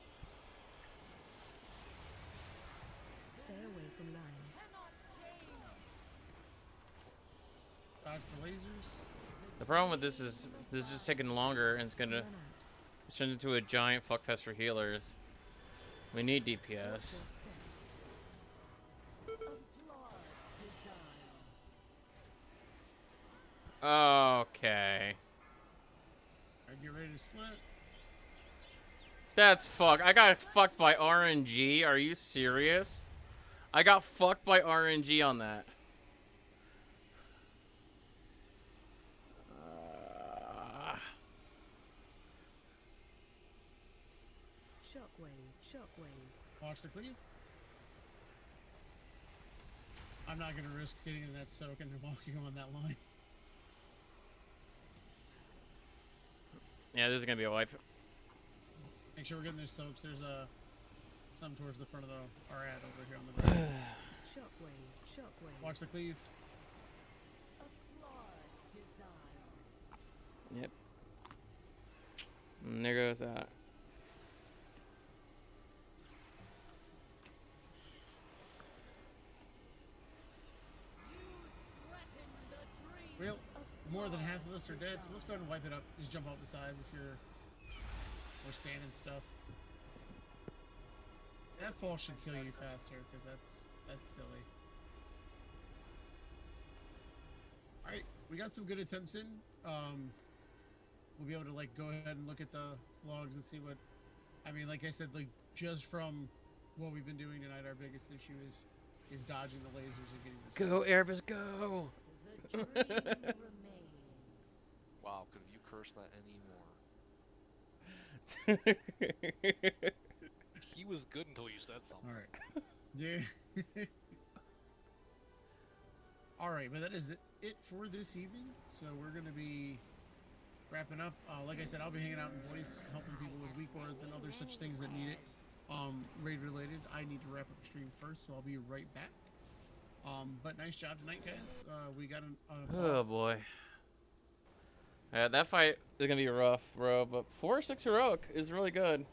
Stay away from lines. Dodge the lasers. The problem with this is just taking longer, and it's gonna Run out. turn into a giant fuckfest for healers. We need Watch DPS. your step. A flawed design. Okay. Alright, get ready to split. That's fuck. I got fucked by RNG. Are you serious? I got fucked by RNG on that. Shockwave. Shockwave. Watch the cleave. I'm not gonna risk getting in that soak and walking on that line. Yeah, this is gonna be a wipe. Make sure we're getting those soaks. There's some towards the front of our ad over here on the right. Shockwave. Shockwave. Watch the cleave. A flawed design. Yep. And there goes that. Threaten the dream. Real, more than half of us are dead, so let's go ahead and wipe it up. Just jump off the sides if you're or standing stuff. That fall should kill you faster, because that's silly. Alright, we got some good attempts in. We'll be able to like go ahead and look at the logs and see what I mean, like I said, like just from what we've been doing tonight, our biggest issue is dodging the lasers and getting the Go, Erebus, go! The dream remains. Wow, could you curse that anymore? He was good until you said something. Alright. Yeah. Alright, but that is it for this evening. So we're going to be wrapping up. Like I said, I'll be hanging out in voice, helping people with weak orders and other such things that need it. Raid related. I need to wrap up the stream first, so I'll be right back. But nice job tonight, guys. We got Oh boy. Yeah, that fight is gonna be rough, bro. But 4-6 heroic is really good.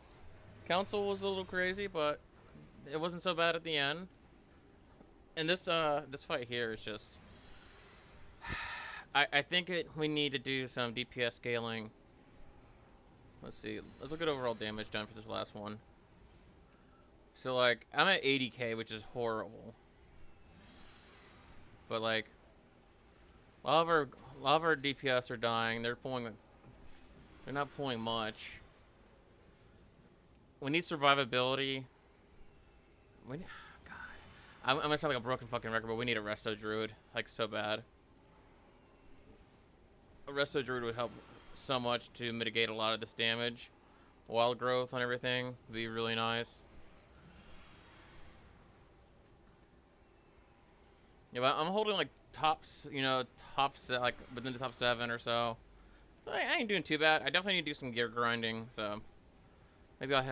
Council was a little crazy, but it wasn't so bad at the end. And this fight here is just. I think we need to do some DPS scaling. let's see. Let's look at overall damage done for this last one. So like, I'm at 80k, which is horrible. But like, a lot of our DPS are dying. They're not pulling much. We need survivability. God, I'm gonna sound like a broken fucking record, but we need a Resto Druid, like so bad. A Resto Druid would help so much to mitigate a lot of this damage. Wild growth on everything would be really nice. Yeah, but I'm holding like tops, like within the top 7 or so. So I ain't doing too bad. I definitely need to do some gear grinding, so maybe I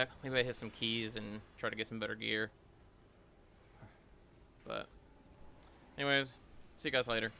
hit some keys and try to get some better gear. But anyways, see you guys later.